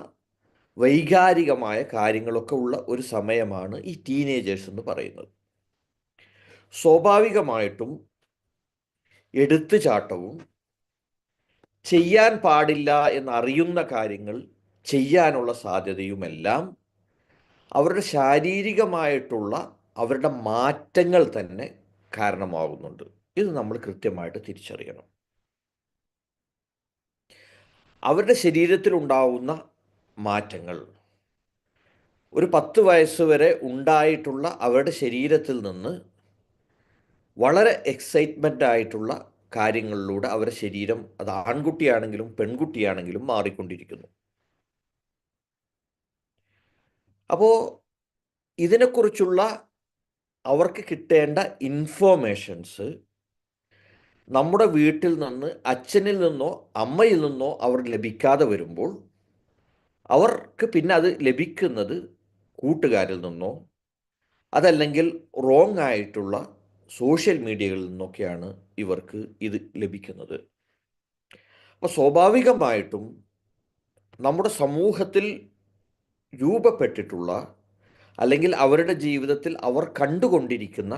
A: വൈകാരികമായ കാര്യങ്ങളൊക്കെ ഉള്ള ഒരു സമയമാണ് ഈ ടീനേജേഴ്സ് എന്ന് പറയുന്നത്. സ്വാഭാവികമായിട്ടും എടുത്തുചാട്ടവും ചെയ്യാൻ പാടില്ല എന്നറിയുന്ന കാര്യങ്ങൾ ചെയ്യാനുള്ള സാധ്യതയുമെല്ലാം അവരുടെ ശാരീരികമായിട്ടുള്ള അവരുടെ മാറ്റങ്ങൾ തന്നെ കാരണമാകുന്നുണ്ട്. ഇത് നമ്മൾ കൃത്യമായിട്ട് തിരിച്ചറിയണം. അവരുടെ ശരീരത്തിലുണ്ടാവുന്ന മാറ്റങ്ങൾ ഒരു 10 വയസ്സ് വരെ ഉണ്ടായിട്ടുള്ള അവരുടെ ശരീരത്തിൽ നിന്ന് വളരെ എക്സൈറ്റ്മെൻ്റ് ആയിട്ടുള്ള കാര്യങ്ങളിലൂടെ അവരുടെ ശരീരം, അത് ആൺകുട്ടിയാണെങ്കിലും പെൺകുട്ടിയാണെങ്കിലും, മാറിക്കൊണ്ടിരിക്കുന്നു. അപ്പോൾ ഇതിനെക്കുറിച്ചുള്ള അവർക്ക് കിട്ടേണ്ട ഇൻഫോർമേഷൻസ് നമ്മുടെ വീട്ടിൽ നിന്ന്, അച്ഛനിൽ നിന്നോ അമ്മയിൽ നിന്നോ അവർ ലഭിക്കാതെ വരുമ്പോൾ അവർക്ക് പിന്നെ അത് ലഭിക്കുന്നത് കൂട്ടുകാരിൽ നിന്നോ അതല്ലെങ്കിൽ റോങ് ആയിട്ടുള്ള സോഷ്യൽ മീഡിയകളിൽ നിന്നൊക്കെയാണ് ഇവർക്ക് ഇത് ലഭിക്കുന്നത്. അപ്പോൾ സ്വാഭാവികമായിട്ടും നമ്മുടെ സമൂഹത്തിൽ രൂപപ്പെട്ടിട്ടുള്ള അല്ലെങ്കിൽ അവരുടെ ജീവിതത്തിൽ അവർ കണ്ടുകൊണ്ടിരിക്കുന്ന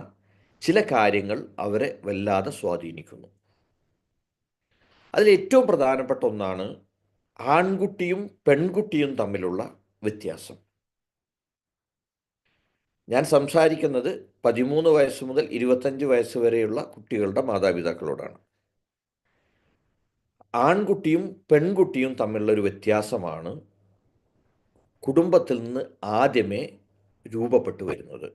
A: ചില കാര്യങ്ങൾ അവരെ വല്ലാതെ സ്വാധീനിക്കുന്നു. അതിൽ ഏറ്റവും പ്രധാനപ്പെട്ട ഒന്നാണ് ആൺകുട്ടിയും പെൺകുട്ടിയും തമ്മിലുള്ള വ്യത്യാസം. ഞാൻ സംസാരിക്കുന്നത് 13 വയസ്സ് മുതൽ 25 വയസ്സ് വരെയുള്ള കുട്ടികളുടെ മാതാപിതാക്കളോടാണ്. ആൺകുട്ടിയും പെൺകുട്ടിയും തമ്മിലുള്ള ഒരു വ്യത്യാസമാണ് കുടുംബത്തിൽ നിന്ന് ആദ്യമേ രൂപപ്പെട്ടു വരുന്നത്.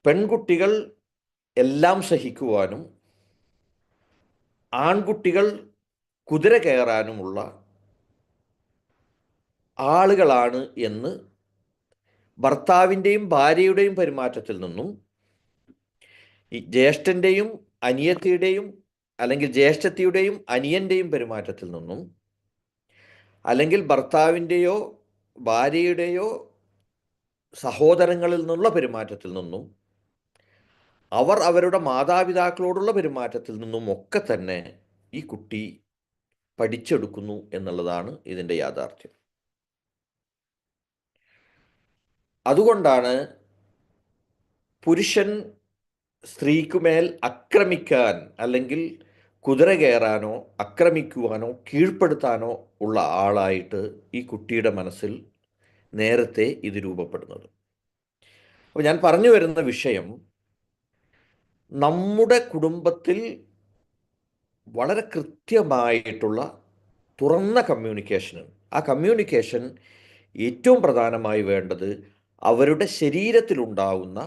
A: പെൺകുട്ടികൾ എല്ലാം സഹിക്കുവാനും ആൺകുട്ടികൾ കുതിര കയറാനുമുള്ള ആളുകളാണ് എന്ന് ഭർത്താവിൻ്റെയും ഭാര്യയുടെയും പെരുമാറ്റത്തിൽ നിന്നും, ഈ ജ്യേഷ്ഠൻ്റെയും അനിയത്തിയുടെയും അല്ലെങ്കിൽ ജ്യേഷ്ഠത്തിയുടെയും അനിയൻ്റെയും പെരുമാറ്റത്തിൽ നിന്നും, അല്ലെങ്കിൽ ഭർത്താവിൻ്റെയോ ഭാര്യയുടെയോ സഹോദരങ്ങളിൽ നിന്നുള്ള പെരുമാറ്റത്തിൽ നിന്നും, അവർ അവരുടെ മാതാപിതാക്കളോടുള്ള പെരുമാറ്റത്തിൽ നിന്നും ഒക്കെ തന്നെ ഈ കുട്ടി പഠിച്ചെടുക്കുന്നു എന്നുള്ളതാണ് ഇതിൻ്റെ യാഥാർത്ഥ്യം. അതുകൊണ്ടാണ് പുരുഷൻ സ്ത്രീക്കുമേൽ ആക്രമിക്കാൻ അല്ലെങ്കിൽ കുതിര കയറാനോ ആക്രമിക്കുവാനോ കീഴ്പ്പെടുത്താനോ ഉള്ള ആളായിട്ട് ഈ കുട്ടിയുടെ മനസ്സിൽ നേരത്തെ ഇത് രൂപപ്പെടുന്നത്. അപ്പോൾ ഞാൻ പറഞ്ഞു വരുന്ന വിഷയം, നമ്മുടെ കുടുംബത്തിൽ വളരെ കൃത്യമായിട്ടുള്ള തുറന്ന കമ്മ്യൂണിക്കേഷനാണ്. ആ കമ്മ്യൂണിക്കേഷൻ ഏറ്റവും പ്രധാനമായി വേണ്ടത് അവരുടെ ശരീരത്തിലുണ്ടാവുന്ന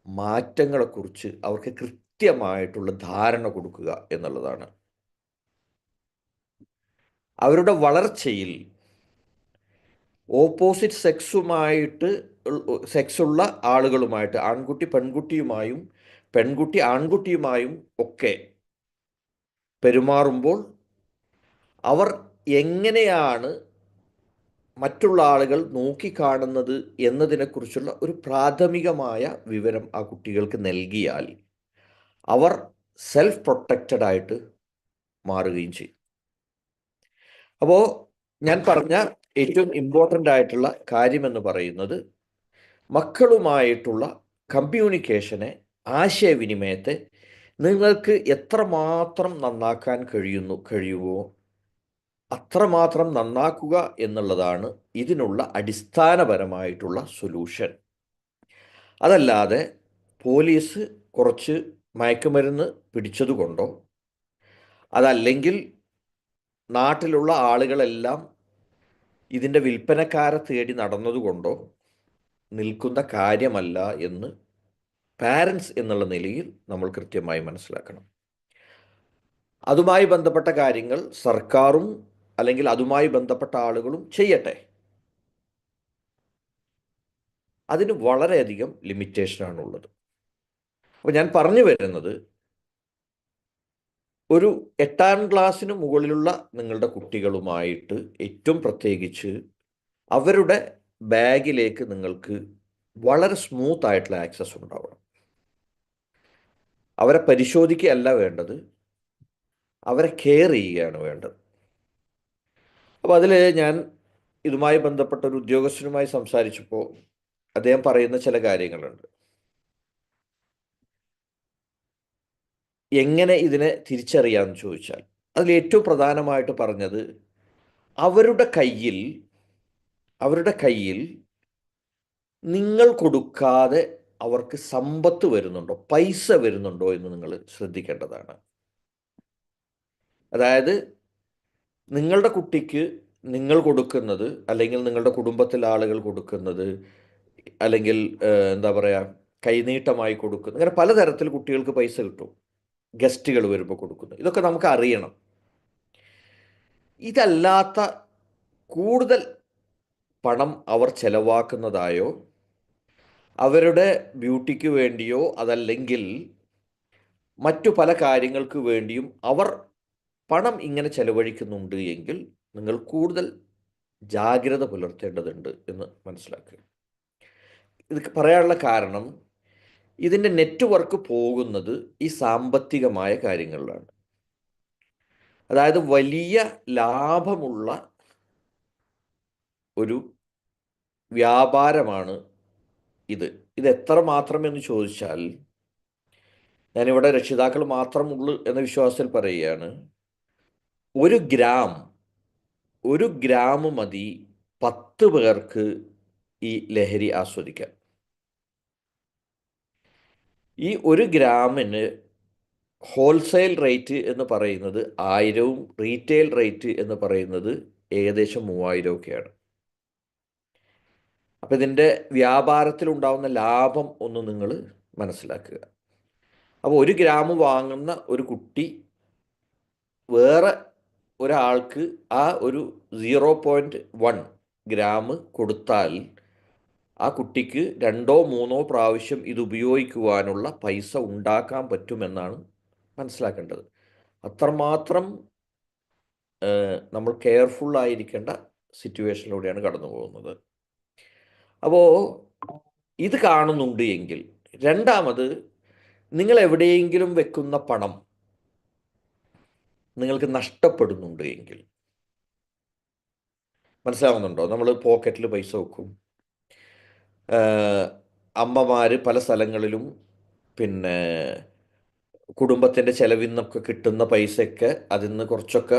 A: മാറ്റങ്ങളെക്കുറിച്ച് അവർക്ക് കൃത്യമായിട്ടുള്ള ധാരണ കൊടുക്കുക എന്നുള്ളതാണ്. അവരുടെ വളർച്ചയിൽ ഓപ്പോസിറ്റ് സെക്സുള്ള ആളുകളുമായിട്ട്, ആൺകുട്ടി പെൺകുട്ടിയുമായും പെൺകുട്ടി ആൺകുട്ടിയുമായും ഒക്കെ പെരുമാറുമ്പോൾ അവർ എങ്ങനെയാണ് മറ്റുള്ള ആളുകൾ നോക്കിക്കാണുന്നത് എന്നതിനെക്കുറിച്ചുള്ള ഒരു പ്രാഥമികമായ വിവരം ആ കുട്ടികൾക്ക് നൽകിയാൽ അവർ സെൽഫ് പ്രൊട്ടക്റ്റഡ് ആയിട്ട് മാറുകയും ചെയ്യും. അപ്പോൾ ഞാൻ പറഞ്ഞ ഏറ്റവും ഇമ്പോർട്ടൻ്റ് ആയിട്ടുള്ള കാര്യമെന്ന് പറയുന്നത്, മക്കളുമായിട്ടുള്ള കമ്മ്യൂണിക്കേഷനെ, ആശയവിനിമയത്തെ നിങ്ങൾക്ക് എത്രമാത്രം നന്നാക്കാൻ കഴിയുമോ അത്രമാത്രം നന്നാക്കുക എന്നുള്ളതാണ് ഇതിനുള്ള അടിസ്ഥാനപരമായിട്ടുള്ള സൊല്യൂഷൻ. അതല്ലാതെ പോലീസ് കുറച്ച് മയക്കുമരുന്ന് പിടിച്ചതുകൊണ്ടോ അതല്ലെങ്കിൽ നാട്ടിലുള്ള ആളുകളെല്ലാം ഇതിൻ്റെ വിൽപ്പനക്കാരെ തേടി നടന്നതുകൊണ്ടോ നിൽക്കുന്ന കാര്യമല്ല എന്ന് പാരൻസ് എന്നുള്ള നിലയിൽ നമ്മൾ കൃത്യമായി മനസ്സിലാക്കണം. അതുമായി ബന്ധപ്പെട്ട കാര്യങ്ങൾ സർക്കാരും അല്ലെങ്കിൽ അതുമായി ബന്ധപ്പെട്ട ആളുകളും ചെയ്യട്ടെ. അതിന് വളരെയധികം ലിമിറ്റേഷനാണുള്ളത്. അപ്പോൾ ഞാൻ പറഞ്ഞു വരുന്നത്, ഒരു 8ാം ക്ലാസ്സിന് മുകളിലുള്ള നിങ്ങളുടെ കുട്ടികളുമായിട്ട് ഏറ്റവും പ്രത്യേകിച്ച് അവരുടെ ബാഗിലേക്ക് നിങ്ങൾക്ക് വളരെ സ്മൂത്ത് ആയിട്ടുള്ള ആക്സസ് ഉണ്ടാവണം. അവരെ പരിശോധിക്കുകയല്ല വേണ്ടത്, അവരെ കെയർ ചെയ്യുകയാണ് വേണ്ടത്. അപ്പോൾ അതിൽ ഞാൻ ഇതുമായി ബന്ധപ്പെട്ട ഒരു ഉദ്യോഗസ്ഥനുമായി സംസാരിച്ചപ്പോൾ അദ്ദേഹം പറയുന്ന ചില കാര്യങ്ങളുണ്ട്. എങ്ങനെ ഇതിനെ തിരിച്ചറിയാമെന്ന് ചോദിച്ചാൽ അതിൽ ഏറ്റവും പ്രധാനമായിട്ട് പറഞ്ഞത്, അവരുടെ കയ്യിൽ അവരുടെ കയ്യിൽ നിങ്ങൾ കൊടുക്കാതെ അവർക്ക് സമ്പത്ത് വരുന്നുണ്ടോ, പൈസ വരുന്നുണ്ടോ എന്ന് നിങ്ങൾ ശ്രദ്ധിക്കേണ്ടതാണ്. അതായത് നിങ്ങളുടെ കുട്ടിക്ക് നിങ്ങൾ കൊടുക്കുന്നത്, അല്ലെങ്കിൽ നിങ്ങളുടെ കുടുംബത്തിലെ ആളുകൾ കൊടുക്കുന്നത്, അല്ലെങ്കിൽ എന്താ പറയുക, കൈനീട്ടമായി കൊടുക്കുന്നത്, അങ്ങനെ പലതരത്തിൽ കുട്ടികൾക്ക് പൈസ കിട്ടും. ഗസ്റ്റുകൾ വരുമ്പോൾ കൊടുക്കുന്നു, ഇതൊക്കെ നമുക്ക് അറിയണം. ഇതല്ലാത്ത കൂടുതൽ പണം അവർ ചെലവാക്കുന്നതായോ അവരുടെ ബ്യൂട്ടിക്ക് വേണ്ടിയോ അതല്ലെങ്കിൽ മറ്റു പല കാര്യങ്ങൾക്ക് വേണ്ടിയും അവർ പണം ഇങ്ങനെ ചെലവഴിക്കുന്നുണ്ട് എങ്കിൽ നിങ്ങൾ കൂടുതൽ ജാഗ്രത പുലർത്തേണ്ടതുണ്ട് എന്ന് മനസ്സിലാക്കുക. ഇത് പറയാനുള്ള കാരണം, ഇതിൻ്റെ നെറ്റ്വർക്ക് പോകുന്നത് ഈ സാമ്പത്തികമായ കാര്യങ്ങളിലാണ്. അതായത് വലിയ ലാഭമുള്ള ഒരു വ്യാപാരമാണ് ഇത്. ഇത് എത്ര മാത്രമെന്ന് ചോദിച്ചാൽ, ഞാനിവിടെ രക്ഷിതാക്കൾ മാത്രമുള്ളൂ എന്ന വിശ്വാസത്തിൽ പറയുകയാണ്, ഒരു ഗ്രാം ഒരു ഗ്രാം മതി 10 പേർക്ക് ഈ ലഹരി ആസ്വദിക്കാൻ. ഈ ഒരു ഗ്രാമിന് ഹോൾസെയിൽ റേറ്റ് എന്ന് പറയുന്നത് 1000-ഉം റീറ്റെയിൽ റേറ്റ് എന്ന് പറയുന്നത് ഏകദേശം 3000 ഒക്കെയാണ്. അപ്പം ഇതിൻ്റെ വ്യാപാരത്തിലുണ്ടാവുന്ന ലാഭം ഒന്ന് നിങ്ങൾ മനസ്സിലാക്കുക. അപ്പോൾ 1 ഗ്രാം വാങ്ങുന്ന ഒരു കുട്ടി വേറെ ഒരാൾക്ക് ആ ഒരു 0.1 ഗ്രാം കൊടുത്താൽ ആ കുട്ടിക്ക് 2-3 പ്രാവശ്യം ഇത് ഉപയോഗിക്കുവാനുള്ള പൈസ ഉണ്ടാക്കാൻ പറ്റുമെന്നാണ് മനസ്സിലാക്കേണ്ടത്. അത്രമാത്രം നമ്മൾ കെയർഫുള്ളായിരിക്കേണ്ട സിറ്റുവേഷനിലൂടെയാണ് കടന്നു പോകുന്നത്. അപ്പോൾ ഇത് കാണുന്നുണ്ട് എങ്കിൽ, രണ്ടാമത്, നിങ്ങൾ എവിടെയെങ്കിലും വെക്കുന്ന പണം നിങ്ങൾക്ക് നഷ്ടപ്പെടുന്നുണ്ട് എങ്കിൽ, മനസ്സിലാവുന്നുണ്ടോ? നമ്മൾ പോക്കറ്റിൽ പൈസ വെക്കും. അമ്മമാർ പല സ്ഥലങ്ങളിലും പിന്നെ കുടുംബത്തിൻ്റെ ചെലവിൽ നിന്നൊക്കെ കിട്ടുന്ന പൈസയൊക്കെ അതിൽ നിന്ന് കുറച്ചൊക്കെ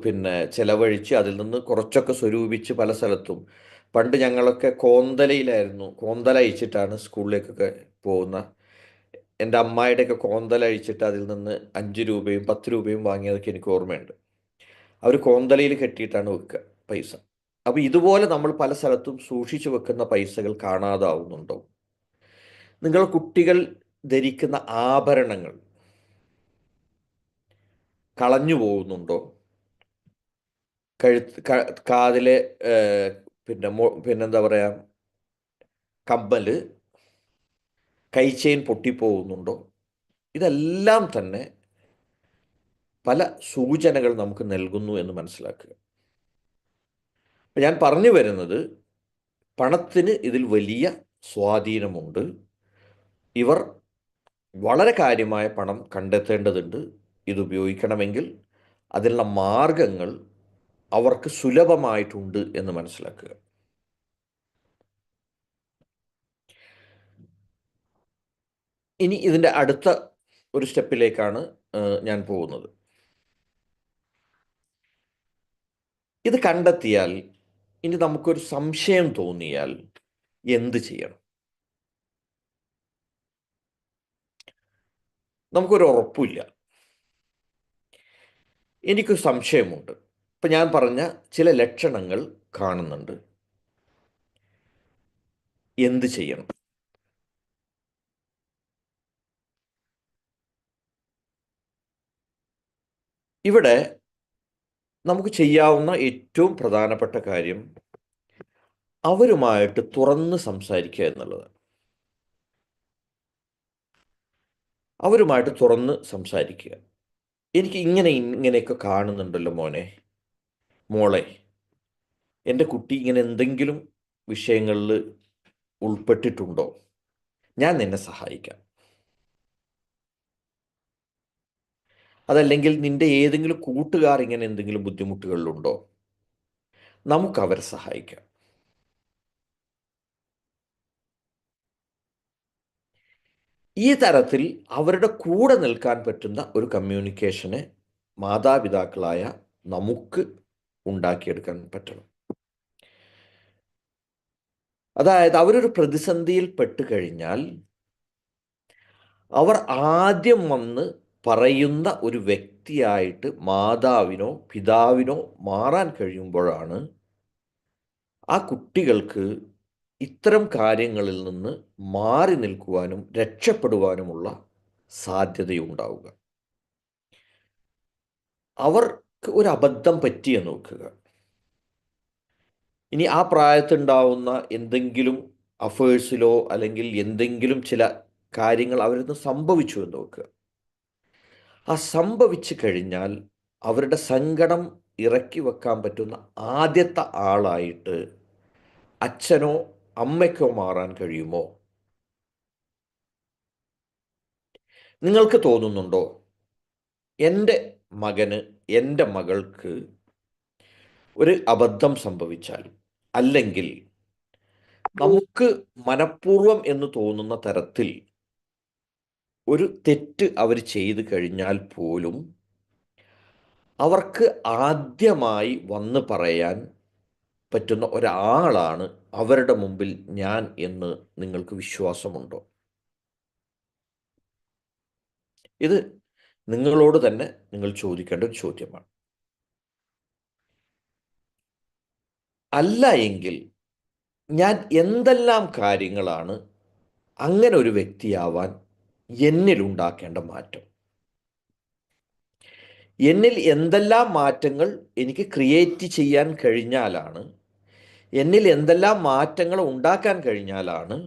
A: പിന്നെ ചെലവഴിച്ച് അതിൽ നിന്ന് കുറച്ചൊക്കെ സ്വരൂപിച്ച് പല സ്ഥലത്തും. പണ്ട് ഞങ്ങളൊക്കെ കോന്തലയിലായിരുന്നു, കോന്തല അയച്ചിട്ടാണ് സ്കൂളിലേക്കൊക്കെ പോകുന്ന. എൻ്റെ അമ്മായിയുടെയൊക്കെ കോന്തല അഴിച്ചിട്ട് അതിൽ നിന്ന് 5 രൂപയും 10 രൂപയും വാങ്ങിയതൊക്കെ എനിക്ക് ഓർമ്മയുണ്ട്. അവർ കോന്തലയിൽ കെട്ടിയിട്ടാണ് വെക്കുക പൈസ. അപ്പോൾ ഇതുപോലെ നമ്മൾ പല സ്ഥലത്തും സൂക്ഷിച്ചു വെക്കുന്ന പൈസകൾ കാണാതാവുന്നുണ്ടോ? നിങ്ങൾ കുട്ടികൾ ധരിക്കുന്ന ആഭരണങ്ങൾ കളഞ്ഞു പോകുന്നുണ്ടോ? കാതിലെ പിന്നെന്താ പറയുക, കമ്മൽ, കൈ ചെയിൻ പൊട്ടിപ്പോകുന്നുണ്ടോ? ഇതെല്ലാം തന്നെ പല സൂചനകൾ നമുക്ക് നൽകുന്നു എന്ന് മനസ്സിലാക്കുക. അപ്പം ഞാൻ പറഞ്ഞു വരുന്നത്, പണത്തിന് ഇതിൽ വലിയ സ്വാധീനമുണ്ട്. ഇവർ വളരെ കാര്യമായ പണം കണ്ടെത്തേണ്ടതുണ്ട്. ഇത് ഉപയോഗിക്കണമെങ്കിൽ അതിനുള്ള മാർഗങ്ങൾ അവർക്ക് സുലഭമായിട്ടുണ്ട് എന്ന് മനസ്സിലാക്കുക. ഇനി ഇതിൻ്റെ അടുത്ത ഒരു സ്റ്റെപ്പിലേക്കാണ് ഞാൻ പോകുന്നത്. ഇത് കണ്ടെത്തിയാൽ, ഇനി നമുക്കൊരു സംശയം തോന്നിയാൽ എന്ത് ചെയ്യണം? നമുക്കൊരു ഉറപ്പില്ല, എനിക്കൊരു സംശയമുണ്ട്, ഇപ്പം ഞാൻ പറഞ്ഞ ചില ലക്ഷണങ്ങൾ കാണുന്നുണ്ട്, എന്ത് ചെയ്യണം? ഇവിടെ നമുക്ക് ചെയ്യാവുന്ന ഏറ്റവും പ്രധാനപ്പെട്ട കാര്യം അവരുമായിട്ട് തുറന്ന് സംസാരിക്കുക എന്നുള്ളതാണ്. അവരുമായിട്ട് തുറന്ന് സംസാരിക്കുക. എനിക്ക് ഇങ്ങനെയൊക്കെ കാണുന്നുണ്ടല്ലോ മോനെ, മോളെ, എൻ്റെ കുട്ടി ഇങ്ങനെ എന്തെങ്കിലും വിഷയങ്ങളിൽ ഉൾപ്പെട്ടിട്ടുണ്ടോ? ഞാൻ നിന്നെ സഹായിക്കാം. അതല്ലെങ്കിൽ നിന്റെ ഏതെങ്കിലും കൂട്ടുകാർ ഇങ്ങനെ എന്തെങ്കിലും ബുദ്ധിമുട്ടുകളിലുണ്ടോ? നമുക്ക് അവരെ സഹായിക്കാം. ഈ തരത്തിൽ അവരുടെ കൂടെ നിൽക്കാൻ പറ്റുന്ന ഒരു കമ്മ്യൂണിക്കേഷനെ മാതാപിതാക്കളായ നമുക്ക് ഉണ്ടാക്കിയെടുക്കാൻ പറ്റണം. അതായത് അവരൊരു പ്രതിസന്ധിയിൽ പെട്ട് കഴിഞ്ഞാൽ അവർ ആദ്യം വന്ന് പറയുന്ന ഒരു വ്യക്തിയായിട്ട് മാതാവിനോ പിതാവിനോ മാറാൻ കഴിയുമ്പോഴാണ് ആ കുട്ടികൾക്ക് ഇത്തരം കാര്യങ്ങളിൽ നിന്ന് മാറി നിൽക്കുവാനും രക്ഷപ്പെടുവാനുമുള്ള സാധ്യതയുണ്ടാവുക. അവർക്ക് ഒരു അബദ്ധം പറ്റിയെന്ന് നോക്കുക. ഇനി ആ പ്രായത്തുണ്ടാവുന്ന എന്തെങ്കിലും അഫേഴ്സിലോ അല്ലെങ്കിൽ എന്തെങ്കിലും ചില കാര്യങ്ങൾ അവരിൽ നിന്ന് സംഭവിച്ചു എന്ന് നോക്കുക. ആ സംഭവിച്ചു കഴിഞ്ഞാൽ അവരുടെ സങ്കടം ഇറക്കി വെക്കാൻ പറ്റുന്ന ആദ്യത്തെ ആളായിട്ട് അച്ഛനോ അമ്മയ്ക്കോ മാറാൻ കഴിയുമോ? നിങ്ങൾക്ക് തോന്നുന്നുണ്ടോ എൻ്റെ മകന്, എൻ്റെ മകൾക്ക് ഒരു അബദ്ധം സംഭവിച്ചാൽ, അല്ലെങ്കിൽ നമുക്ക് മനഃപൂർവ്വം എന്ന് തോന്നുന്ന തരത്തിൽ ഒരു തെറ്റ് അവർ ചെയ്തു കഴിഞ്ഞാൽ പോലും അവർക്ക് ആദ്യമായി വന്ന് പറയാൻ പറ്റുന്ന ഒരാളാണ് അവരുടെ മുമ്പിൽ ഞാൻ എന്ന് നിങ്ങൾക്ക് വിശ്വാസമുണ്ടോ? ഇത് നിങ്ങളോട് തന്നെ നിങ്ങൾ ചോദിക്കേണ്ട ഒരു ചോദ്യമാണ്. അല്ല എങ്കിൽ ഞാൻ എന്തെല്ലാം കാര്യങ്ങളാണ് അങ്ങനെ ഒരു വ്യക്തിയാവാൻ എന്നിൽ ഉണ്ടാക്കേണ്ട മാറ്റം? എന്നിൽ എന്തെല്ലാം മാറ്റങ്ങൾ എനിക്ക് ക്രിയേറ്റ് ചെയ്യാൻ കഴിഞ്ഞാലാണ്, എന്നിൽ എന്തെല്ലാം മാറ്റങ്ങൾ ഉണ്ടാക്കാൻ കഴിഞ്ഞാലാണ്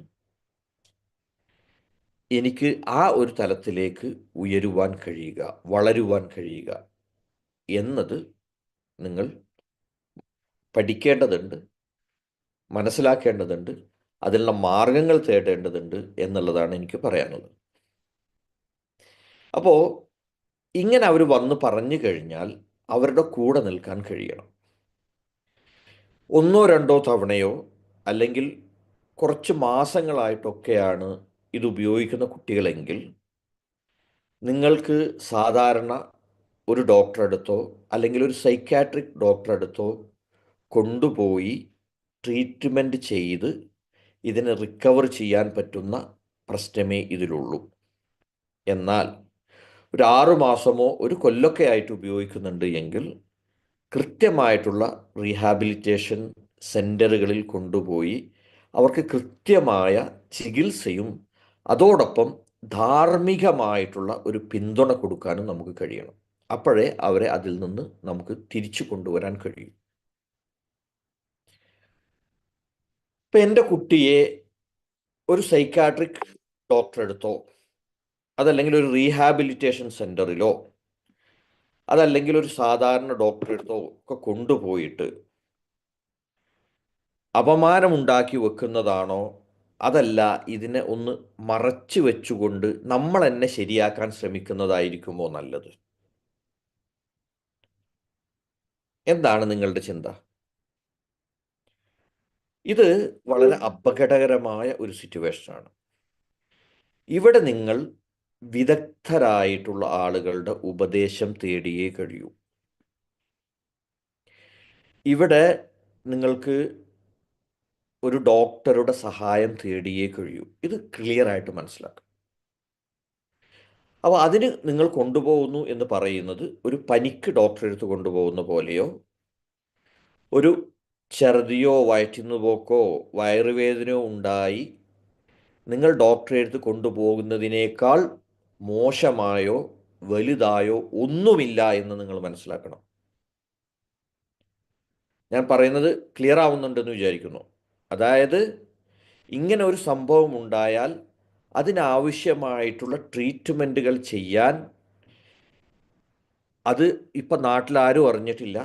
A: എനിക്ക് ആ ഒരു തലത്തിലേക്ക് ഉയരുവാൻ കഴിയുക, വളരുവാൻ കഴിയുക എന്നത് നിങ്ങൾ പഠിക്കേണ്ടതുണ്ട്, മനസ്സിലാക്കേണ്ടതുണ്ട്, അതിനുള്ള മാർഗങ്ങൾ തേടേണ്ടതുണ്ട് എന്നുള്ളതാണ് എനിക്ക് പറയാനുള്ളത്. അപ്പോൾ ഇങ്ങനെ അവർ വന്ന് പറഞ്ഞു കഴിഞ്ഞാൽ അവരുടെ കൂടെ നിൽക്കാൻ കഴിയണം. ഒന്നോ രണ്ടോ തവണയോ അല്ലെങ്കിൽ കുറച്ച് മാസങ്ങളായിട്ടൊക്കെയാണ് ഇത് ഉപയോഗിക്കുന്ന കുട്ടികളെങ്കിൽ നിങ്ങൾക്ക് സാധാരണ ഒരു ഡോക്ടറെ അടുത്തോ അല്ലെങ്കിൽ ഒരു സൈക്കാട്രിക് ഡോക്ടറെ അടുത്തോ കൊണ്ടുപോയി ട്രീറ്റ്മെൻറ്റ് ചെയ്ത് ഇതിനെ റിക്കവർ ചെയ്യാൻ പറ്റുന്ന പ്രശ്നമേ ഇതിലുള്ളൂ. എന്നാൽ ഒരു 6 മാസമോ ഒരു കൊല്ലമൊക്കെ ആയിട്ട് ഉപയോഗിക്കുന്നുണ്ട് എങ്കിൽ കൃത്യമായിട്ടുള്ള റീഹാബിലിറ്റേഷൻ സെൻ്ററുകളിൽ കൊണ്ടുപോയി അവർക്ക് കൃത്യമായ ചികിത്സയും അതോടൊപ്പം ധാർമ്മികമായിട്ടുള്ള ഒരു പിന്തുണ കൊടുക്കാനും നമുക്ക് കഴിയണം. അപ്പോഴേ അവരെ അതിൽ നിന്ന് നമുക്ക് തിരിച്ചു കൊണ്ടുവരാൻ കഴിയും. ഇപ്പം എൻ്റെ കുട്ടിയെ ഒരു സൈക്കാട്രിക് ഡോക്ടറെ അടുത്തോ അതല്ലെങ്കിൽ ഒരു റീഹാബിലിറ്റേഷൻ സെൻ്ററിലോ അതല്ലെങ്കിൽ ഒരു സാധാരണ ഡോക്ടറെ അടുത്തോ ഒക്കെ കൊണ്ടുപോയിട്ട് അപമാനമുണ്ടാക്കി വെക്കുന്നതാണോ, അതല്ല ഇതിനെ ഒന്ന് മറച്ചു വെച്ചുകൊണ്ട് നമ്മൾ എന്നെ ശരിയാക്കാൻ ശ്രമിക്കുന്നതായിരിക്കുമോ നല്ലത്? എന്താണ് നിങ്ങളുടെ ചിന്ത? ഇത് വളരെ അപകടകരമായ ഒരു സിറ്റുവേഷനാണ്. ഇവിടെ നിങ്ങൾ വിദഗ്ധരായിട്ടുള്ള ആളുകളുടെ ഉപദേശം തേടിയേ കഴിയൂ. ഇവിടെ നിങ്ങൾക്ക് ഒരു ഡോക്ടറുടെ സഹായം തേടിയേ കഴിയൂ. ഇത് ക്ലിയറായിട്ട് മനസ്സിലാക്കുക. അപ്പോൾ അതിന് നിങ്ങൾ കൊണ്ടുപോകുന്നു എന്ന് പറയുന്നത് ഒരു പനിക്ക് ഡോക്ടറെ അടുത്ത് കൊണ്ടുപോകുന്ന പോലെയോ ഒരു ഛർദിയോ വയറ്റിന്ന് പോക്കോ വയറുവേദനയോ ഉണ്ടായി നിങ്ങൾ ഡോക്ടറെ അടുത്ത് കൊണ്ടുപോകുന്നതിനേക്കാൾ മോശമായോ വലുതായോ ഒന്നുമില്ല എന്ന് നിങ്ങൾ മനസ്സിലാക്കണം. ഞാൻ പറയുന്നത് ക്ലിയർ ആവുന്നുണ്ടെന്ന് വിചാരിക്കുന്നു. അതായത് ഇങ്ങനെ ഒരു സംഭവം ഉണ്ടായാൽ അതിനാവശ്യമായിട്ടുള്ള ട്രീറ്റ്മെൻറ്റുകൾ ചെയ്യാൻ, അത് ഇപ്പം നാട്ടിലാരും അറിഞ്ഞിട്ടില്ല,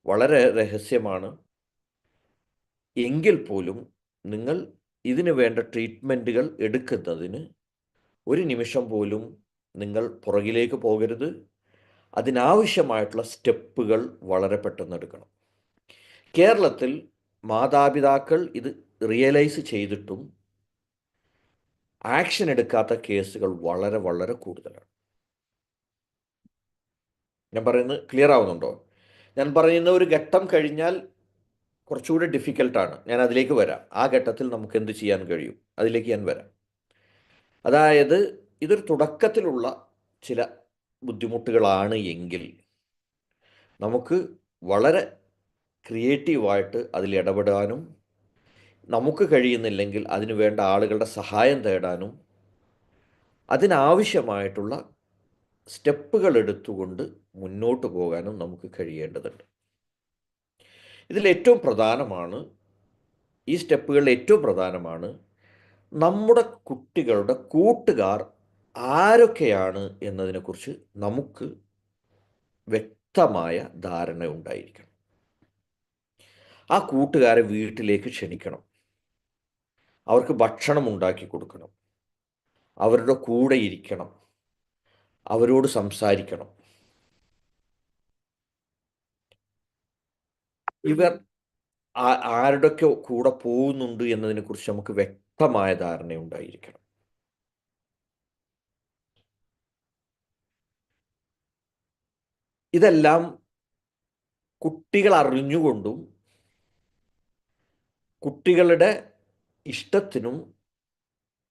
A: വളരെ രഹസ്യമാണ്. എങ്കിൽ പോലും നിങ്ങൾ ഇതിന് വേണ്ട ട്രീറ്റ്മെൻറ്റുകൾ എടുക്കുന്നതിന് ഒരു നിമിഷം പോലും നിങ്ങൾ പുറകിലേക്ക് പോകരുത്. അതിനാവശ്യമായിട്ടുള്ള സ്റ്റെപ്പുകൾ വളരെ പെട്ടെന്ന് എടുക്കണം. കേരളത്തിൽ മാതാപിതാക്കൾ ഇത് റിയലൈസ് ചെയ്തിട്ടും ആക്ഷൻ എടുക്കാത്ത കേസുകൾ വളരെ വളരെ കൂടുതലാണ്. ഞാൻ പറയുന്നത് ക്ലിയർ ആവുന്നുണ്ടോ? ഞാൻ പറയുന്ന ഒരു ഘട്ടം കഴിഞ്ഞാൽ കുറച്ചുകൂടി ഡിഫിക്കൽട്ടാണ്. ഞാൻ അതിലേക്ക് വരാം. ആ ഘട്ടത്തിൽ നമുക്ക് എന്ത് ചെയ്യാൻ കഴിയും, അതിലേക്ക് ഞാൻ വരാം. അതായത് ഇതൊരു തുടക്കത്തിലുള്ള ചില ബുദ്ധിമുട്ടുകളാണ് എങ്കിൽ നമുക്ക് വളരെ ക്രിയേറ്റീവായിട്ട് അതിൽ ഇടപെടാനും, നമുക്ക് കഴിയുന്നില്ലെങ്കിൽ അതിനു വേണ്ട ആളുകളുടെ സഹായം തേടാനും, അതിനാവശ്യമായിട്ടുള്ള സ്റ്റെപ്പുകൾ എടുത്തുകൊണ്ട് മുന്നോട്ട് പോകാനും നമുക്ക് കഴിയേണ്ടതുണ്ട്. ഇതിലേറ്റവും പ്രധാനമാണ്, ഈ സ്റ്റെപ്പുകളിൽ ഏറ്റവും പ്രധാനമാണ് നമ്മുടെ കുട്ടികളുടെ കൂട്ടുകാർ ആരൊക്കെയാണ് എന്നതിനെക്കുറിച്ച് നമുക്ക് വ്യക്തമായ ധാരണ ഉണ്ടായിരിക്കണം. ആ കൂട്ടുകാരെ വീട്ടിലേക്ക് ക്ഷണിക്കണം. അവർക്ക് ഭക്ഷണം ഉണ്ടാക്കി കൊടുക്കണം. അവരുടെ കൂടെ ഇരിക്കണം. അവരോട് സംസാരിക്കണം. ഇവർ ആരുടെയൊക്കെ കൂടെ പോകുന്നുണ്ട് എന്നതിനെക്കുറിച്ച് നമുക്ക് വ്യക്തമായ ധാരണയുണ്ടായിരിക്കണം. ഇതെല്ലാം കുട്ടികൾ അറിഞ്ഞുകൊണ്ടും കുട്ടികളുടെ ഇഷ്ടത്തിനും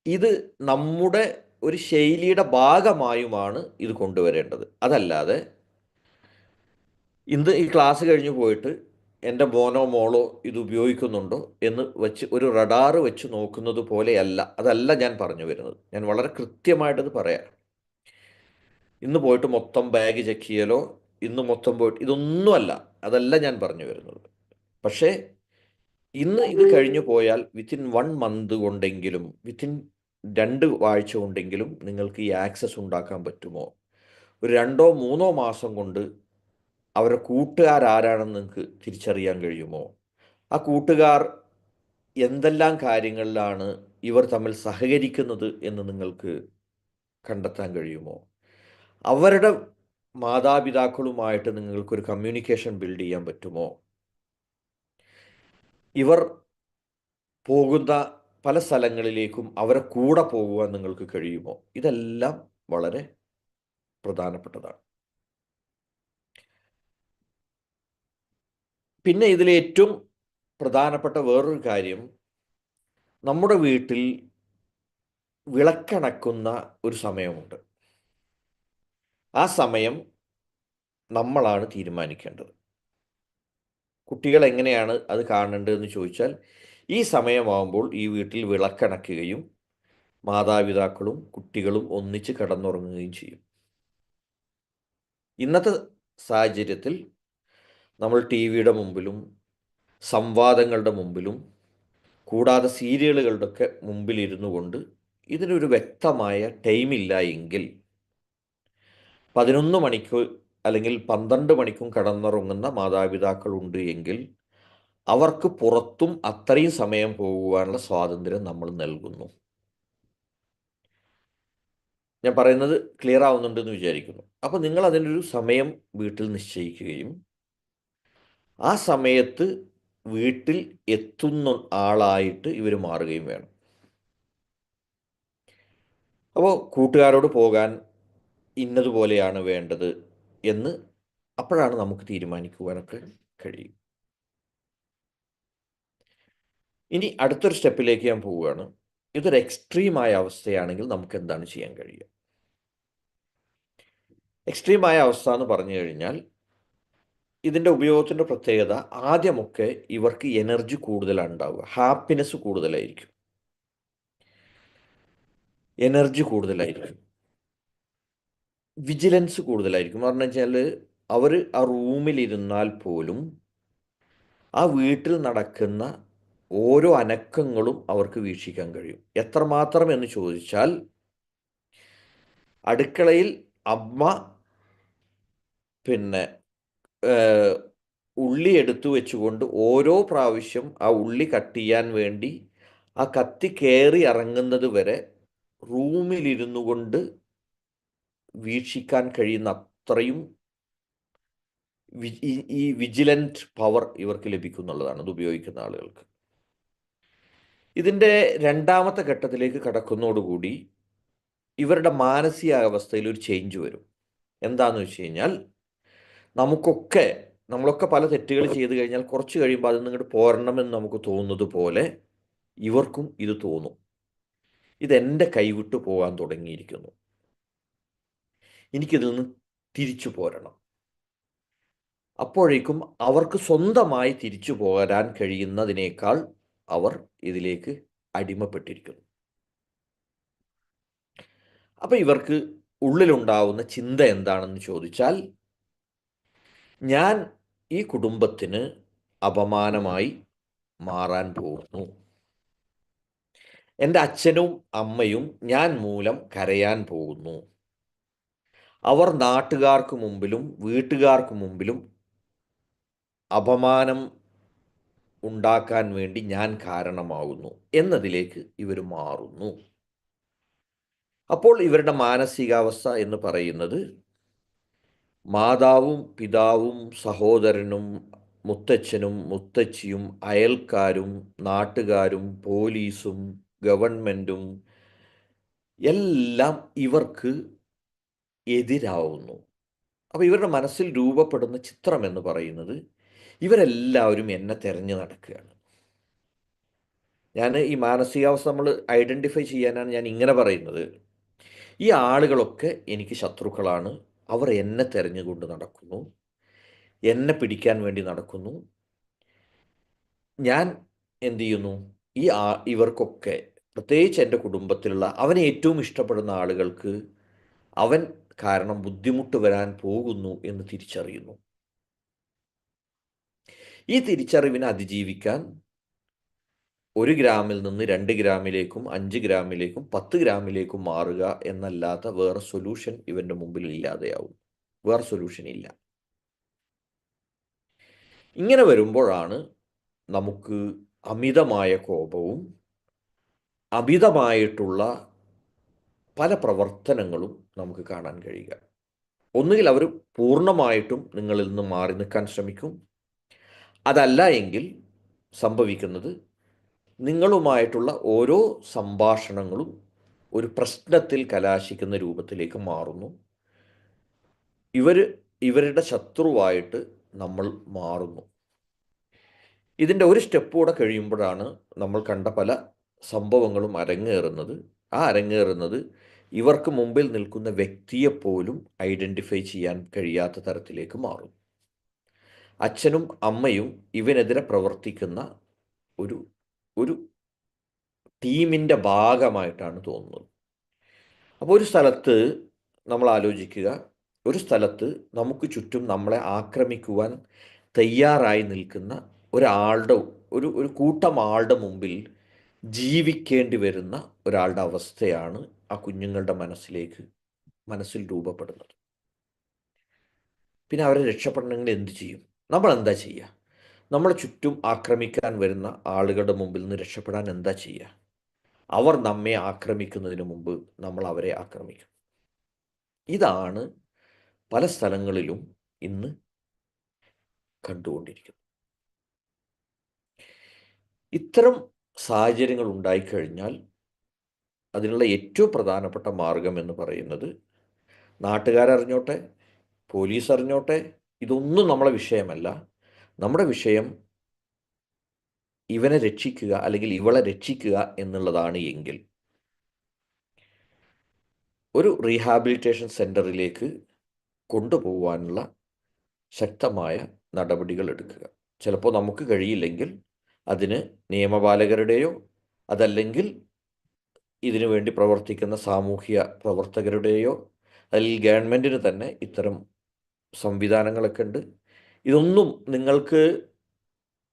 A: ഇത് നമ്മുടെ ഒരു ശൈലിയുടെ ഭാഗമായുമാണ് ഇത് കൊണ്ടുവരേണ്ടത്. അതല്ലാതെ ഇന്ന് ഈ ക്ലാസ് കഴിഞ്ഞ് പോയിട്ട് എൻ്റെ മോനോ മോളോ ഇത് ഉപയോഗിക്കുന്നുണ്ടോ എന്ന് വെച്ച് ഒരു റഡാറ് വെച്ച് നോക്കുന്നത് പോലെയല്ല, അതല്ല ഞാൻ പറഞ്ഞു വരുന്നത്. ഞാൻ വളരെ കൃത്യമായിട്ടത് പറയാം. ഇന്ന് പോയിട്ട് മൊത്തം ബാഗ് ചെക്ക് ചെയ്യലോ, ഇന്ന് മൊത്തം പോയിട്ട് ഇതൊന്നുമല്ല, അതല്ല ഞാൻ പറഞ്ഞു വരുന്നത്. പക്ഷേ ഇന്ന് ഇത് കഴിഞ്ഞു പോയാൽ വിത്തിൻ 1 മന്ത് കൊണ്ടെങ്കിലും, വിത്തിൻ 2 ആഴ്ച കൊണ്ടെങ്കിലും നിങ്ങൾക്ക് ഈ ആക്സസ് ഉണ്ടാക്കാൻ പറ്റുമോ? ഒരു 2 3 മാസം കൊണ്ട് അവരുടെ കൂട്ടുകാരാരാണെന്ന് നിങ്ങൾക്ക് തിരിച്ചറിയാൻ കഴിയുമോ? ആ കൂട്ടുകാർ എന്തെല്ലാം കാര്യങ്ങളിലാണ് ഇവർ തമ്മിൽ സഹകരിക്കുന്നത് എന്ന് നിങ്ങൾക്ക് കണ്ടെത്താൻ കഴിയുമോ? അവരുടെ മാതാപിതാക്കളുമായിട്ട് നിങ്ങൾക്കൊരു കമ്മ്യൂണിക്കേഷൻ ബിൽഡ് ചെയ്യാൻ പറ്റുമോ? ഇവർ പോകുന്ന പല സ്ഥലങ്ങളിലേക്കും അവരെ കൂടെ പോകുവാൻ നിങ്ങൾക്ക് കഴിയുമോ? ഇതെല്ലാം വളരെ പ്രധാനപ്പെട്ടതാണ്. പിന്നെ ഇതിലേറ്റവും പ്രധാനപ്പെട്ട വേറൊരു കാര്യം, നമ്മുടെ വീട്ടിൽ വിളക്കണക്കുന്ന ഒരു സമയമുണ്ട്. ആ സമയം നമ്മളാണ് തീരുമാനിക്കേണ്ടത്. കുട്ടികൾ എങ്ങനെയാണ് അത് കാണേണ്ടതെന്ന് ചോദിച്ചാൽ, ഈ സമയമാകുമ്പോൾ ഈ വീട്ടിൽ വിളക്കണക്കുകയും മാതാപിതാക്കളും കുട്ടികളും ഒന്നിച്ച് കിടന്നുറങ്ങുകയും ചെയ്യും. ഇന്നത്തെ സാഹചര്യത്തിൽ നമ്മൾ ടി വിയുടെ മുമ്പിലും സംവാദങ്ങളുടെ മുമ്പിലും കൂടാതെ സീരിയലുകളുടെയൊക്കെ മുമ്പിലിരുന്നു കൊണ്ട് ഇതിനൊരു വ്യക്തമായ ടൈമില്ല എങ്കിൽ 11 മണിക്ക് അല്ലെങ്കിൽ 12 മണിക്കും കിടന്നുറങ്ങുന്ന മാതാപിതാക്കളുണ്ട് എങ്കിൽ അവർക്ക് പുറത്തും അത്രയും സമയം പോകുവാനുള്ള സ്വാതന്ത്ര്യം നമ്മൾ നൽകുന്നു. ഞാൻ പറയുന്നത് ക്ലിയർ ആവുന്നുണ്ടെന്ന് വിചാരിക്കുന്നു. അപ്പോൾ നിങ്ങൾ അതിനൊരു സമയം വീട്ടിൽ നിശ്ചയിക്കുകയും ആ സമയത്ത് വീട്ടിൽ എത്തുന്ന ആളായിട്ട് ഇവർ മാറുകയും വേണം. അപ്പോൾ കൂട്ടുകാരോട് പോകാൻ ഇന്നതുപോലെയാണ് വേണ്ടത് എന്ന് അപ്പോഴാണ് നമുക്ക് തീരുമാനിക്കുവാനൊക്കെ കഴിയും. ഇനി അടുത്തൊരു സ്റ്റെപ്പിലേക്ക് ഞാൻ പോവുകയാണ്. ഇതൊരു എക്സ്ട്രീമായ അവസ്ഥയാണെങ്കിൽ നമുക്ക് എന്താണ് ചെയ്യാൻ കഴിയുക? എക്സ്ട്രീമായ അവസ്ഥ എന്ന് പറഞ്ഞു കഴിഞ്ഞാൽ ഇതിൻ്റെ ഉപയോഗത്തിൻ്റെ പ്രത്യേകത, ആദ്യമൊക്കെ ഇവർക്ക് എനർജി കൂടുതലാണ് ഉണ്ടാവുക, ഹാപ്പിനെസ് കൂടുതലായിരിക്കും, എനർജി കൂടുതലായിരിക്കും. വിജിലൻസ് കൂടുതലായിരിക്കും. കാരണം വെച്ചാൽ അവർ ആ റൂമിലിരുന്നാൽ പോലും ആ വീട്ടിൽ നടക്കുന്ന ഓരോ അനക്കങ്ങളും അവർക്ക് വീക്ഷിക്കാൻ കഴിയും. എത്രമാത്രം എന്ന് ചോദിച്ചാൽ, അടുക്കളയിൽ അമ്മ പിന്നെ ഏഹ്, ഉള്ളി എടുത്തു വെച്ചുകൊണ്ട് ഓരോ പ്രാവശ്യം ആ ഉള്ളി കട്ട് ചെയ്യാൻ വേണ്ടി ആ കത്തി കയറി ഇറങ്ങുന്നത് വരെ റൂമിലിരുന്നു കൊണ്ട് വീക്ഷിക്കാൻ കഴിയുന്ന അത്രയും ഈ വിജിലൻറ്റ് പവർ ഇവർക്ക് ലഭിക്കും എന്നുള്ളതാണ് ഇത് ഉപയോഗിക്കുന്ന ആളുകൾക്ക്. ഇതിൻ്റെ രണ്ടാമത്തെ ഘട്ടത്തിലേക്ക് കടക്കുന്നതോടുകൂടി ഇവരുടെ മാനസികാവസ്ഥയിൽ ഒരു ചേഞ്ച് വരും. എന്താണെന്ന് വെച്ച് കഴിഞ്ഞാൽ, നമുക്കൊക്കെ നമ്മളൊക്കെ പല തെറ്റുകൾ ചെയ്തു കഴിഞ്ഞാൽ കുറച്ച് കഴിയുമ്പോൾ അതിൽ നിന്നിങ്ങോട്ട് പോരണമെന്ന് നമുക്ക് തോന്നുന്നത് പോലെ ഇവർക്കും ഇത് തോന്നും. ഇതെൻ്റെ കൈവിട്ടു പോകാൻ തുടങ്ങിയിരിക്കുന്നു, എനിക്കിതിൽ നിന്ന് തിരിച്ചു പോരണം. അപ്പോഴേക്കും അവർക്ക് സ്വന്തമായി തിരിച്ചു പോരാൻ കഴിയുന്നതിനേക്കാൾ അവർ ഇതിലേക്ക് അടിമപ്പെട്ടിരിക്കുന്നു. അപ്പം ഇവർക്ക് ഉള്ളിലുണ്ടാവുന്ന ചിന്ത എന്താണെന്ന് ചോദിച്ചാൽ, ഞാൻ ഈ കുടുംബത്തിന് അപമാനമായി മാറാൻ പോകുന്നു. എൻ്റെ അച്ഛനും അമ്മയും ഞാൻ മൂലം കരയാൻ പോകുന്നു. അവർ നാട്ടുകാർക്ക് മുമ്പിലും വീട്ടുകാർക്ക് മുമ്പിലും അപമാനം ഉണ്ടാക്കാൻ വേണ്ടി ഞാൻ കാരണമാകുന്നു എന്നതിലേക്ക് ഇവർ മാറുന്നു. അപ്പോൾ ഇവരുടെ മാനസികാവസ്ഥ എന്ന് പറയുന്നത്, മാതാവും പിതാവും സഹോദരനും മുത്തച്ഛനും മുത്തച്ഛിയും അയൽക്കാരും നാട്ടുകാരും പോലീസും ഗവൺമെൻറ്റും എല്ലാം ഇവർക്ക് എതിരാവുന്നു. അപ്പോൾ ഇവരുടെ മനസ്സിൽ രൂപപ്പെടുന്ന ചിത്രം എന്ന് പറയുന്നത്, ഇവരെല്ലാവരും എന്നെ തിരഞ്ഞു നടക്കുകയാണ്. ഞാൻ ഈ മാനസികാവസ്ഥ നമ്മൾ ഐഡൻറ്റിഫൈ ചെയ്യാനാണ് ഞാൻ ഇങ്ങനെ പറയുന്നത്. ഈ ആളുകളൊക്കെ എനിക്ക് ശത്രുക്കളാണ്, അവർ എന്നെ തിരഞ്ഞുകൊണ്ട് നടക്കുന്നു, എന്നെ പിടിക്കാൻ വേണ്ടി നടക്കുന്നു. ഞാൻ എന്ത് ചെയ്യുന്നു, ഇവർക്കൊക്കെ, പ്രത്യേകിച്ച് എൻ്റെ കുടുംബത്തിലുള്ള അവനെ ഏറ്റവും ഇഷ്ടപ്പെടുന്ന ആളുകൾക്ക് അവൻ കാരണം ബുദ്ധിമുട്ട് വരാൻ പോകുന്നു എന്ന് തിരിച്ചറിയുന്നു. ഈ തിരിച്ചറിവിനെ അതിജീവിക്കാൻ 1 ഗ്രാമിൽ നിന്ന് 2 ഗ്രാമിലേക്കും 5 ഗ്രാമിലേക്കും 10 ഗ്രാമിലേക്കും മാറുക എന്നല്ലാത്ത വേറെ സൊല്യൂഷൻ ഇവൻ്റെ മുമ്പിൽ ഇല്ലാതെയാവും. വേറെ സൊല്യൂഷൻ ഇല്ല. ഇങ്ങനെ വരുമ്പോഴാണ് നമുക്ക് അമിതമായ കോപവും അമിതമായിട്ടുള്ള പല പ്രവർത്തനങ്ങളും നമുക്ക് കാണാൻ കഴിയുക. ഒന്നുകിൽ അവർ പൂർണ്ണമായിട്ടും നിങ്ങളിൽ നിന്ന് മാറി നിൽക്കാൻ ശ്രമിക്കും. അതല്ല എങ്കിൽ സംഭവിക്കുന്നത്, നിങ്ങളുമായിട്ടുള്ള ഓരോ സംഭാഷണങ്ങളും ഒരു പ്രശ്നത്തിൽ കലാശിക്കുന്ന രൂപത്തിലേക്ക് മാറുന്നു. ഇവരുടെ ശത്രുവായിട്ട് നമ്മൾ മാറുന്നു. ഇതിൻ്റെ ഒരു സ്റ്റെപ്പ് കൂടെ കഴിയുമ്പോഴാണ് നമ്മൾ കണ്ട പല സംഭവങ്ങളും അരങ്ങേറുന്നത്. ആ അരങ്ങേറുന്നത് ഇവർക്ക് മുമ്പിൽ നിൽക്കുന്ന വ്യക്തിയെപ്പോലും ഐഡൻറ്റിഫൈ ചെയ്യാൻ കഴിയാത്ത തരത്തിലേക്ക് മാറും. അച്ഛനും അമ്മയും ഇവനെതിരെ പ്രവർത്തിക്കുന്ന ഒരു ഒരു ടീമിൻ്റെ ഭാഗമായിട്ടാണ് തോന്നുന്നത്. അപ്പോൾ ഒരു സ്ഥലത്ത് നമ്മൾ ആലോചിക്കുക, ഒരു സ്ഥലത്ത് നമുക്ക് ചുറ്റും നമ്മളെ ആക്രമിക്കുവാൻ തയ്യാറായി നിൽക്കുന്ന ഒരാളുടെ ഒരു കൂട്ടം ആളുടെ മുമ്പിൽ ജീവിക്കേണ്ടി വരുന്ന ഒരാളുടെ അവസ്ഥയാണ് ആ കുഞ്ഞുങ്ങളുടെ മനസ്സിൽ രൂപപ്പെടുന്നത്. പിന്നെ അവരെ രക്ഷപ്പെടണമെങ്കിൽ എന്ത് ചെയ്യും? നമ്മൾ എന്താ ചെയ്യുക? നമ്മളെ ചുറ്റും ആക്രമിക്കാൻ വരുന്ന ആളുകളുടെ മുമ്പിൽ നിന്ന് രക്ഷപ്പെടാൻ എന്താ ചെയ്യുക? അവർ നമ്മെ ആക്രമിക്കുന്നതിന് മുമ്പ് നമ്മൾ അവരെ ആക്രമിക്കും. ഇതാണ് പല സ്ഥലങ്ങളിലും ഇന്ന് കണ്ടുകൊണ്ടിരിക്കുന്നത്. ഇത്തരം സാഹചര്യങ്ങൾ ഉണ്ടായിക്കഴിഞ്ഞാൽ അതിനുള്ള ഏറ്റവും പ്രധാനപ്പെട്ട മാർഗം എന്ന് പറയുന്നത്, നാട്ടുകാരറിഞ്ഞോട്ടെ, പോലീസ് അറിഞ്ഞോട്ടെ, ഇതൊന്നും നമ്മളെ വിഷയമല്ല. നമ്മുടെ വിഷയം ഇവനെ രക്ഷിക്കുക അല്ലെങ്കിൽ ഇവളെ രക്ഷിക്കുക എന്നുള്ളതാണ് എങ്കിൽ, ഒരു റീഹാബിലിറ്റേഷൻ സെൻറ്ററിലേക്ക് കൊണ്ടുപോകാനുള്ള ശക്തമായ നടപടികൾ എടുക്കുക. ചിലപ്പോൾ നമുക്ക് കഴിയില്ലെങ്കിൽ അതിന് നിയമപാലകരുടെയോ അതല്ലെങ്കിൽ ഇതിനു വേണ്ടി പ്രവർത്തിക്കുന്ന സാമൂഹ്യ പ്രവർത്തകരുടെയോ അതിൽ ഗവൺമെൻറ്റിന് തന്നെ ഇത്തരം സംവിധാനങ്ങളൊക്കെ ഉണ്ട്. ഇതൊന്നും നിങ്ങൾക്ക്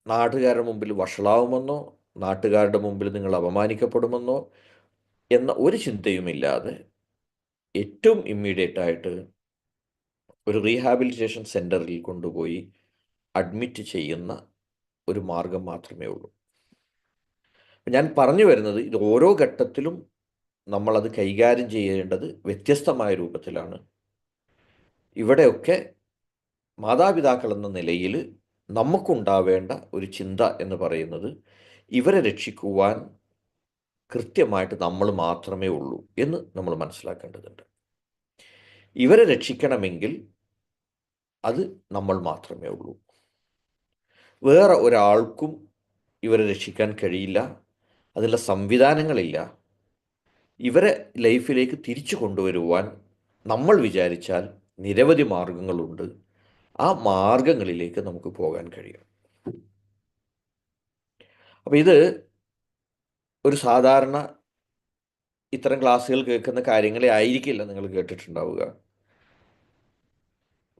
A: നാട്ടുകാരുടെ മുമ്പിൽ വഷളാവുമെന്നോ നാട്ടുകാരുടെ മുമ്പിൽ നിങ്ങൾ അപമാനിക്കപ്പെടുമെന്നോ എന്ന ഒരു ചിന്തയുമില്ലാതെ ഏറ്റവും ഇമ്മീഡിയറ്റായിട്ട് ഒരു റീഹാബിലിറ്റേഷൻ സെൻറ്ററിൽ കൊണ്ടുപോയി അഡ്മിറ്റ് ചെയ്യുന്ന ഒരു മാർഗം മാത്രമേ ഉള്ളൂ. ഞാൻ പറഞ്ഞു വരുന്നത്, ഇത് ഓരോ ഘട്ടത്തിലും നമ്മളത് കൈകാര്യം ചെയ്യേണ്ടത് വ്യത്യസ്തമായ രൂപത്തിലാണ്. ഇവിടെയൊക്കെ മാതാപിതാക്കൾ എന്ന നിലയിൽ നമുക്കുണ്ടാവേണ്ട ഒരു ചിന്ത എന്ന് പറയുന്നത്, ഇവരെ രക്ഷിക്കുവാൻ കൃത്യമായിട്ട് നമ്മൾ മാത്രമേ ഉള്ളൂ എന്ന് നമ്മൾ മനസ്സിലാക്കേണ്ടതുണ്ട്. ഇവരെ രക്ഷിക്കണമെങ്കിൽ അത് നമ്മൾ മാത്രമേ ഉള്ളൂ. വേറെ ഒരാൾക്കും ഇവരെ രക്ഷിക്കാൻ കഴിയില്ല. അതിനുള്ള സംവിധാനങ്ങളില്ല. ഇവരെ ലൈഫിലേക്ക് തിരിച്ചു കൊണ്ടുവരുവാൻ നമ്മൾ വിചാരിച്ചാൽ നിരവധി മാർഗങ്ങളുണ്ട്. ആ മാർഗങ്ങളിലേക്ക് നമുക്ക് പോകാൻ കഴിയും. അപ്പോൾ ഇത് ഒരു സാധാരണ ഇത്തരം ക്ലാസ്സുകൾ കേൾക്കുന്ന കാര്യങ്ങളെ ആയിരിക്കില്ല നിങ്ങൾ കേട്ടിട്ടുണ്ടാവുക.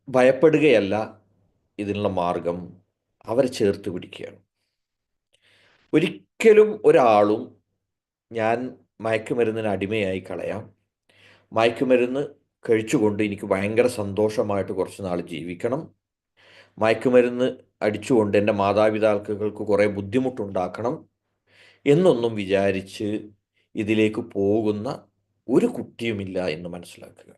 A: ഭയപ്പെടുകയല്ല ഇതിനുള്ള മാർഗം, അവരെ ചേർത്ത് പിടിക്കുകയാണ്. ഒരിക്കലും ഒരാളും ഞാൻ മയക്കുമരുന്നിന് അടിമയായി കളയാം, മയക്കുമരുന്ന് കഴിച്ചുകൊണ്ട് എനിക്ക് ഭയങ്കര സന്തോഷമായിട്ട് കുറച്ച് നാൾ ജീവിക്കണം, മയക്കുമരുന്ന് അടിച്ചുകൊണ്ട് എൻ്റെ മാതാപിതാക്കൾക്ക് കുറേ ബുദ്ധിമുട്ടുണ്ടാക്കണം എന്നൊന്നും വിചാരിച്ച് ഇതിലേക്ക് പോകുന്ന ഒരു കുട്ടിയുമില്ല എന്ന് മനസ്സിലാക്കുക.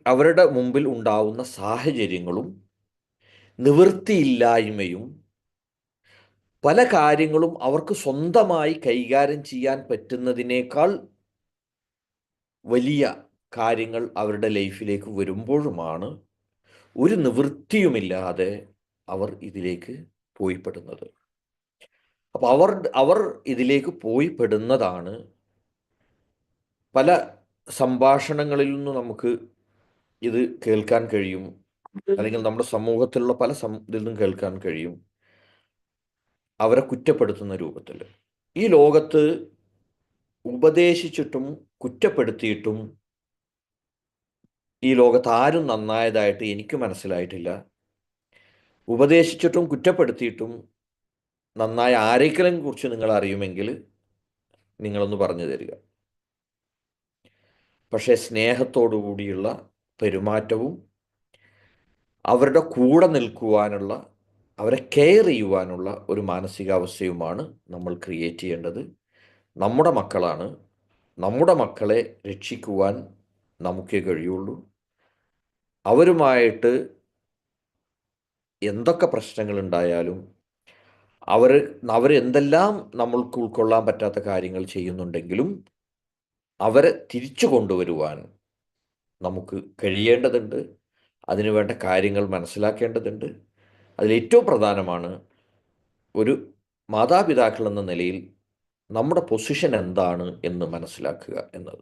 A: അവരുടെ മുമ്പിൽ ഉണ്ടാവുന്ന സാഹചര്യങ്ങളും നിവൃത്തിയില്ലായ്മയും പല കാര്യങ്ങളും അവർക്ക് സ്വന്തമായി കൈകാര്യം ചെയ്യാൻ പറ്റുന്നതിനേക്കാൾ വലിയ കാര്യങ്ങൾ അവരുടെ ലൈഫിലേക്ക് വരുമ്പോഴുമാണ് ഒരു നിവൃത്തിയുമില്ലാതെ അവർ ഇതിലേക്ക് പോയിപ്പെടുന്നത്. അപ്പോൾ അവർ ഇതിലേക്ക് പോയിപ്പെടുന്നതാണ് പല സംഭാഷണങ്ങളിൽ നിന്ന് നമുക്ക് ഇത് കേൾക്കാൻ കഴിയും, അല്ലെങ്കിൽ നമ്മുടെ സമൂഹത്തിലുള്ള പല ഇതിൽ നിന്നും കേൾക്കാൻ കഴിയും, അവരെ കുറ്റപ്പെടുത്തുന്ന രൂപത്തിൽ. ഈ ലോകത്ത് ഉപദേശിച്ചിട്ടും കുറ്റപ്പെടുത്തിയിട്ടും ഈ ലോകത്ത് ആരും നന്നായതായിട്ട് എനിക്ക് മനസ്സിലായിട്ടില്ല. ഉപദേശിച്ചിട്ടും കുറ്റപ്പെടുത്തിയിട്ടും നന്നായ ആരെങ്കിലും കുറിച്ച് നിങ്ങൾ അറിയുമെങ്കിൽ നിങ്ങളൊന്ന് പറഞ്ഞു തരിക. പക്ഷേ സ്നേഹത്തോടു കൂടിയുള്ള പെരുമാറ്റവും അവരുടെ കൂടെ നിൽക്കുവാനുള്ള, അവരെ കെയർ ചെയ്യുവാനുള്ള ഒരു മാനസികാവസ്ഥയുമാണ് നമ്മൾ ക്രിയേറ്റ് ചെയ്യേണ്ടത്. നമ്മുടെ മക്കളാണ്. നമ്മുടെ മക്കളെ രക്ഷിക്കുവാൻ നമുക്കേ കഴിയുള്ളൂ. അവരുമായിട്ട് എന്തൊക്കെ പ്രശ്നങ്ങളുണ്ടായാലും അവരെന്തെല്ലാം നമ്മൾക്ക് ഉൾക്കൊള്ളാൻ പറ്റാത്ത കാര്യങ്ങൾ ചെയ്യുന്നുണ്ടെങ്കിലും അവരെ തിരിച്ചു കൊണ്ടുവരുവാൻ നമുക്ക് കഴിയേണ്ടതുണ്ട്. അതിനുവേണ്ട കാര്യങ്ങൾ മനസ്സിലാക്കേണ്ടതുണ്ട്. അതിലേറ്റവും പ്രധാനമാണ് ഒരു മാതാപിതാക്കൾ എന്ന നിലയിൽ നമ്മുടെ പൊസിഷൻ എന്താണ് എന്ന് മനസ്സിലാക്കുക എന്നത്.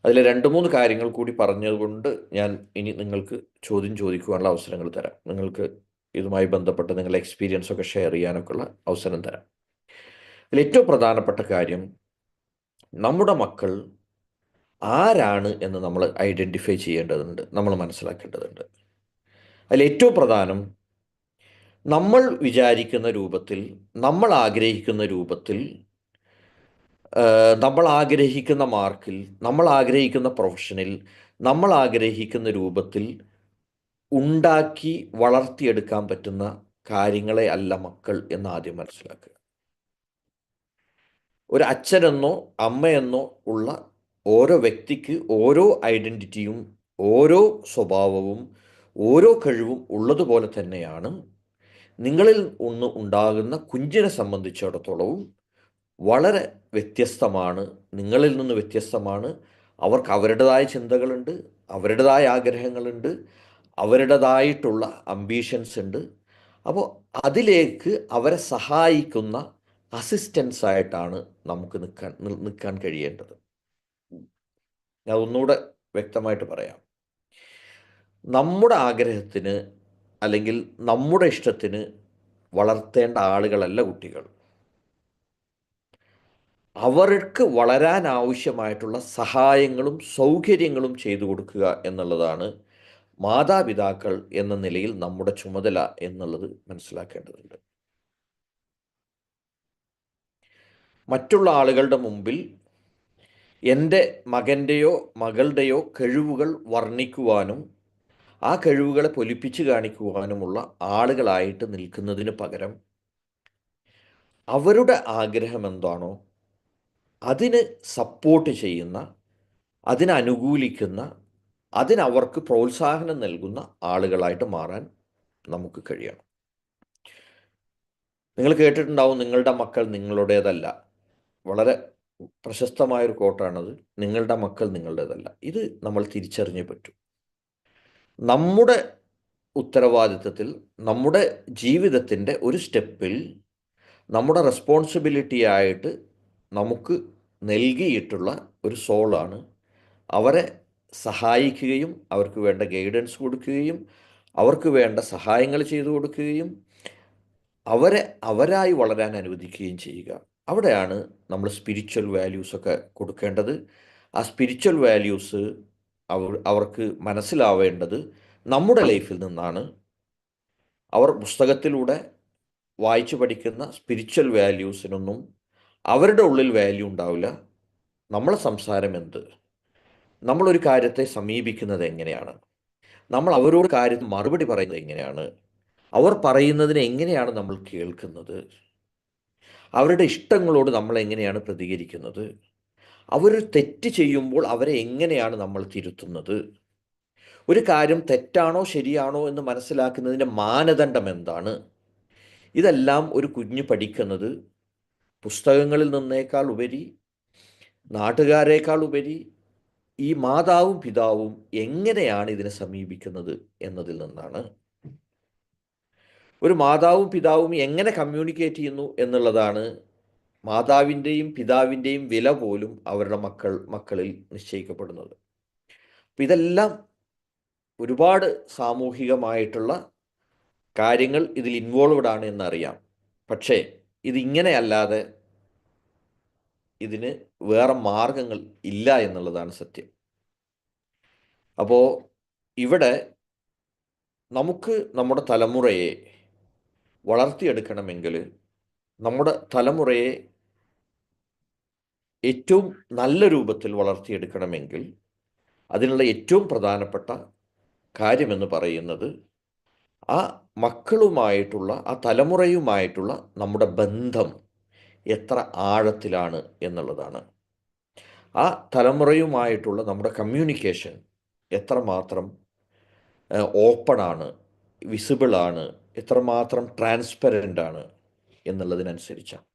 A: അതിൽ 2-3 കാര്യങ്ങൾ കൂടി പറഞ്ഞതുകൊണ്ട് ഞാൻ ഇനി നിങ്ങൾക്ക് ചോദ്യം ചോദിക്കുവാനുള്ള അവസരങ്ങൾ തരാം. നിങ്ങൾക്ക് ഇതുമായി ബന്ധപ്പെട്ട് നിങ്ങളുടെ എക്സ്പീരിയൻസ് ഒക്കെ ഷെയർ ചെയ്യാനൊക്കെ ഉള്ള അവസരം തരാം. അതിൽ ഏറ്റവും പ്രധാനപ്പെട്ട കാര്യം, നമ്മുടെ മക്കൾ ആരാണ് എന്ന് നമ്മൾ ഐഡൻറ്റിഫൈ ചെയ്യേണ്ടതുണ്ട്, നമ്മൾ മനസ്സിലാക്കേണ്ടതുണ്ട്. അതിൽ ഏറ്റവും പ്രധാനം, നമ്മൾ വിചാരിക്കുന്ന രൂപത്തിൽ, നമ്മൾ ആഗ്രഹിക്കുന്ന രൂപത്തിൽ, നമ്മൾ ആഗ്രഹിക്കുന്ന മാർക്കിൽ, നമ്മൾ ആഗ്രഹിക്കുന്ന പ്രൊഫഷനിൽ, നമ്മൾ ആഗ്രഹിക്കുന്ന രൂപത്തിൽ ഉണ്ടാക്കി വളർത്തിയെടുക്കാൻ പറ്റുന്ന കാര്യങ്ങളെ അല്ല മക്കൾ എന്ന് ആദ്യം മനസ്സിലാക്കുക. ഒരു അച്ഛനെന്നോ അമ്മയെന്നോ ഉള്ള ഓരോ വ്യക്തിക്ക് ഓരോ ഐഡൻറ്റിറ്റിയും ഓരോ സ്വഭാവവും ഓരോ കഴിവും ഉള്ളതുപോലെ തന്നെയാണ് നിങ്ങളിൽ ഒന്ന് ഉണ്ടാകുന്ന കുഞ്ഞിനെ സംബന്ധിച്ചിടത്തോളവും വളരെ വ്യത്യസ്തമാണ്, നിങ്ങളിൽ നിന്ന് വ്യത്യസ്തമാണ്. അവർക്ക് അവരുടേതായ ചിന്തകളുണ്ട്, അവരുടേതായ ആഗ്രഹങ്ങളുണ്ട്, അവരുടേതായിട്ടുള്ള അംബീഷൻസ് ഉണ്ട്. അപ്പോൾ അതിലേക്ക് അവരെ സഹായിക്കുന്ന അസിസ്റ്റൻസ് ആയിട്ടാണ് നമുക്ക് നിൽക്കാൻ കഴിയേണ്ടത്. ഞാൻ ഒന്നുകൂടെ വ്യക്തമായിട്ട് പറയാം. നമ്മുടെ ആഗ്രഹത്തിന് അല്ലെങ്കിൽ നമ്മുടെ ഇഷ്ടത്തിന് വളർത്തേണ്ട ആളുകളല്ല കുട്ടികൾ. അവർക്ക് വളരാൻ ആവശ്യമായിട്ടുള്ള സഹായങ്ങളും സൗകര്യങ്ങളും ചെയ്തു കൊടുക്കുക എന്നുള്ളതാണ് മാതാപിതാക്കൾ എന്ന നിലയിൽ നമ്മുടെ ചുമതല എന്നുള്ളത് മനസ്സിലാക്കേണ്ടതുണ്ട്. മറ്റുള്ള ആളുകളുടെ മുമ്പിൽ എൻ്റെ മകൻ്റെയോ മകളുടെയോ കഴിവുകൾ വർണ്ണിക്കുവാനും ആ കഴിവുകളെ പൊലിപ്പിച്ച് കാണിക്കുവാനുമുള്ള ആളുകളായിട്ട് നിൽക്കുന്നതിന് പകരം അവരുടെ ആഗ്രഹം എന്താണോ അതിന് സപ്പോർട്ട് ചെയ്യുന്ന, അതിനനുകൂലിക്കുന്ന, അതിനവർക്ക് പ്രോത്സാഹനം നൽകുന്ന ആളുകളായിട്ട് മാറാൻ നമുക്ക് കഴിയണം. നിങ്ങൾ കേട്ടിട്ടുണ്ടാവും, നിങ്ങളുടെ മക്കൾ നിങ്ങളുടേതല്ല. വളരെ പ്രശസ്തമായൊരു കോട്ടാണത്. നിങ്ങളുടെ മക്കൾ നിങ്ങളുടേതല്ല. ഇത് നമ്മൾ തിരിച്ചറിഞ്ഞേ പറ്റൂ. നമ്മുടെ ഉത്തരവാദിത്തത്തിൽ, നമ്മുടെ ജീവിതത്തിൻ്റെ ഒരു സ്റ്റെപ്പിൽ നമ്മുടെ റെസ്പോൺസിബിലിറ്റി ആയിട്ട് നമുക്ക് നൽകിയിട്ടുള്ള ഒരു സോളാണ് അവരെ സഹായിക്കുകയും അവർക്ക് വേണ്ട ഗൈഡൻസ് കൊടുക്കുകയും അവർക്ക് വേണ്ട സഹായങ്ങൾ ചെയ്തു കൊടുക്കുകയും അവരെ അവരായി വളരാൻ അനുവദിക്കുകയും ചെയ്യുക. അവിടെയാണ് നമ്മൾ സ്പിരിച്വൽ വാല്യൂസൊക്കെ കൊടുക്കേണ്ടത്. ആ സ്പിരിച്വൽ വാല്യൂസ് അവർക്ക് മനസ്സിലാവേണ്ടത് നമ്മുടെ ലൈഫിൽ നിന്നാണ്. അവർ പുസ്തകത്തിലൂടെ വായിച്ചു പഠിക്കുന്ന സ്പിരിച്വൽ വാല്യൂസിനൊന്നും അവരുടെ ഉള്ളിൽ വാല്യൂ ഉണ്ടാവില്ല. നമ്മളെ സംസാരം എന്ത്, നമ്മളൊരു കാര്യത്തെ സമീപിക്കുന്നത് എങ്ങനെയാണ്, നമ്മൾ അവരോട് കാര്യത്തിന് മറുപടി പറയുന്നത് എങ്ങനെയാണ്, അവർ പറയുന്നതിനെ എങ്ങനെയാണ് നമ്മൾ കേൾക്കുന്നത്, അവരുടെ ഇഷ്ടങ്ങളോട് നമ്മൾ എങ്ങനെയാണ് പ്രതികരിക്കുന്നത്, അവർ തെറ്റ് ചെയ്യുമ്പോൾ അവരെ എങ്ങനെയാണ് നമ്മൾ തിരുത്തുന്നത്, ഒരു കാര്യം തെറ്റാണോ ശരിയാണോ എന്ന് മനസ്സിലാക്കുന്നതിൻ്റെ മാനദണ്ഡം എന്താണ്, ഇതെല്ലാം ഒരു കുഞ്ഞ് പഠിക്കുന്നത് പുസ്തകങ്ങളിൽ നിന്നേക്കാൾ ഉപരി, നാട്ടുകാരേക്കാൾ ഉപരി, ഈ മാതാവും പിതാവും എങ്ങനെയാണ് ഇതിനെ സമീപിക്കുന്നത് എന്നതിൽ നിന്നാണ്. ഒരു മാതാവും പിതാവും എങ്ങനെ കമ്മ്യൂണിക്കേറ്റ് ചെയ്യുന്നു എന്നുള്ളതാണ് മാതാവിൻ്റെയും പിതാവിൻ്റെയും വില പോലും അവരുടെ മക്കളിൽ നിശ്ചയിക്കപ്പെടുന്നത്. അപ്പം ഇതെല്ലാം ഒരുപാട് സാമൂഹികമായിട്ടുള്ള കാര്യങ്ങൾ ഇതിൽ ഇൻവോൾവ്ഡ് ആണ് എന്നറിയാം. പക്ഷേ ഇതിങ്ങനെയല്ലാതെ ഇതിന് വേറെ മാർഗങ്ങൾ ഇല്ല എന്നുള്ളതാണ് സത്യം. അപ്പോൾ ഇവിടെ നമുക്ക് നമ്മുടെ തലമുറയെ വളർത്തിയെടുക്കണമെങ്കിൽ, നമ്മുടെ തലമുറയെ ഏറ്റവും നല്ല രൂപത്തിൽ വളർത്തിയെടുക്കണമെങ്കിൽ അതിനുള്ള ഏറ്റവും പ്രധാനപ്പെട്ട കാര്യമെന്ന് പറയുന്നത് ആ മക്കളുമായിട്ടുള്ള, ആ തലമുറയുമായിട്ടുള്ള നമ്മുടെ ബന്ധം എത്ര ആഴത്തിലാണ് എന്നുള്ളതാണ്. ആ തലമുറയുമായിട്ടുള്ള നമ്മുടെ കമ്മ്യൂണിക്കേഷൻ എത്രമാത്രം ഓപ്പണാണ്, വിസിബിളാണ്, എത്രമാത്രം ട്രാൻസ്പെറൻ്റ് ആണ് എന്നുള്ളതിനനുസരിച്ചാണ്.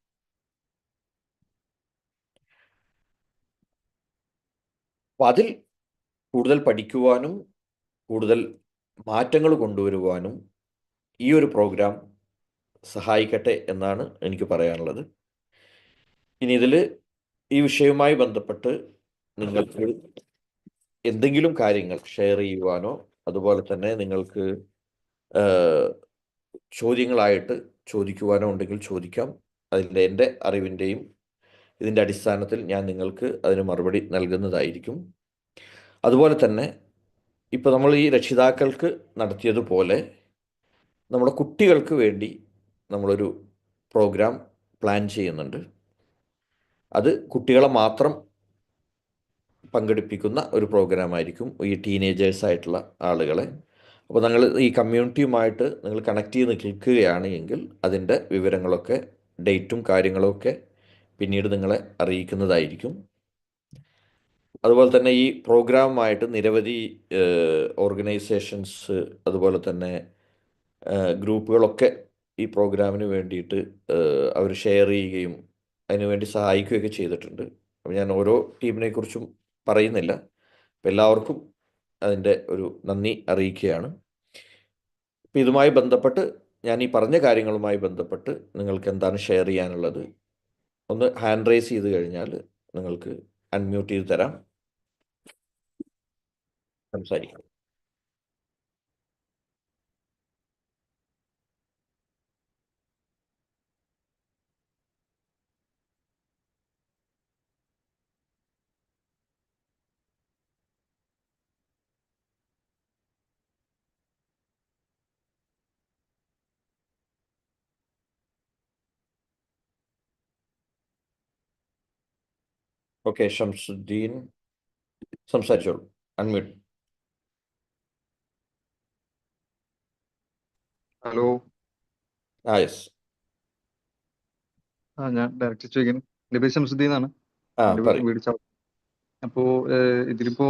A: അപ്പം അതിൽ കൂടുതൽ പഠിക്കുവാനും കൂടുതൽ മാറ്റങ്ങൾ കൊണ്ടുവരുവാനും ഈ ഒരു പ്രോഗ്രാം സഹായിക്കട്ടെ എന്നാണ് എനിക്ക് പറയാനുള്ളത്. ഇനി ഇതിൽ ഈ വിഷയവുമായി ബന്ധപ്പെട്ട് നിങ്ങൾക്ക് എന്തെങ്കിലും കാര്യങ്ങൾ ഷെയർ ചെയ്യുവാനോ അതുപോലെ തന്നെ നിങ്ങൾക്ക് ചോദ്യങ്ങളായിട്ട് ചോദിക്കുവാനോ ഉണ്ടെങ്കിൽ ചോദിക്കാം. എൻ്റെ അറിവിൻ്റെയും ഇതിൻ്റെ അടിസ്ഥാനത്തിൽ ഞാൻ നിങ്ങൾക്ക് അതിന് മറുപടി നൽകുന്നതായിരിക്കും. അതുപോലെ തന്നെ ഇപ്പോൾ നമ്മൾ ഈ രക്ഷിതാക്കൾക്ക് നടത്തിയതുപോലെ നമ്മുടെ കുട്ടികൾക്ക് വേണ്ടി നമ്മളൊരു പ്രോഗ്രാം പ്ലാൻ ചെയ്യുന്നുണ്ട്. അത് കുട്ടികളെ മാത്രം പങ്കെടുപ്പിക്കുന്ന ഒരു പ്രോഗ്രാമായിരിക്കും, ഈ ടീനേജേഴ്സായിട്ടുള്ള ആളുകളെ. അപ്പോൾ നിങ്ങൾ ഈ കമ്മ്യൂണിറ്റിയുമായിട്ട് നിങ്ങൾ കണക്ട് ചെയ്ത് നിൽക്കുകയാണ് എങ്കിൽ അതിൻ്റെ വിവരങ്ങളൊക്കെ, ഡേറ്റും കാര്യങ്ങളൊക്കെ പിന്നീട് നിങ്ങളെ അറിയിക്കുന്നതായിരിക്കും. അതുപോലെ തന്നെ ഈ പ്രോഗ്രാമുമായിട്ട് നിരവധി ഓർഗനൈസേഷൻസ് അതുപോലെ തന്നെ ഗ്രൂപ്പുകളൊക്കെ ഈ പ്രോഗ്രാമിന് വേണ്ടിയിട്ട് അവർ ഷെയർ ചെയ്യുകയും അതിനുവേണ്ടി സഹായിക്കുകയൊക്കെ ചെയ്തിട്ടുണ്ട്. അപ്പോൾ ഞാൻ ഓരോ ടീമിനെക്കുറിച്ചും പറയുന്നില്ല. അപ്പോൾ എല്ലാവർക്കും അതിൻ്റെ ഒരു നന്ദി അറിയിക്കുകയാണ്. അപ്പോൾ ഇതുമായി ബന്ധപ്പെട്ട്, ഞാൻ ഈ പറഞ്ഞ കാര്യങ്ങളുമായി ബന്ധപ്പെട്ട് നിങ്ങൾക്ക് എന്താണ് ഷെയർ ചെയ്യാനുള്ളത്, ഒന്ന് ഹാൻഡ് റൈസ് ചെയ്ത് കഴിഞ്ഞാൽ നിങ്ങൾക്ക് അൺമ്യൂട്ട് ചെയ്ത് തരാം, സംസാരിക്കാം. ഓക്കെ, ഷംസുദ്ദീൻ സംസാരിച്ചോളൂ. അൺമ്യൂട്ട്.
B: ഹലോ.
A: യെസ്.
B: ഞാൻ ഡയറക്ടർ ചോദിക്കുന്നു. എൻ്റെ പേര് ശംസുദ്ദീൻ എന്നാണ്. എൻ്റെ
A: പറയൂ.
B: വീട് ചാവ. അപ്പോ ഇതിലിപ്പോ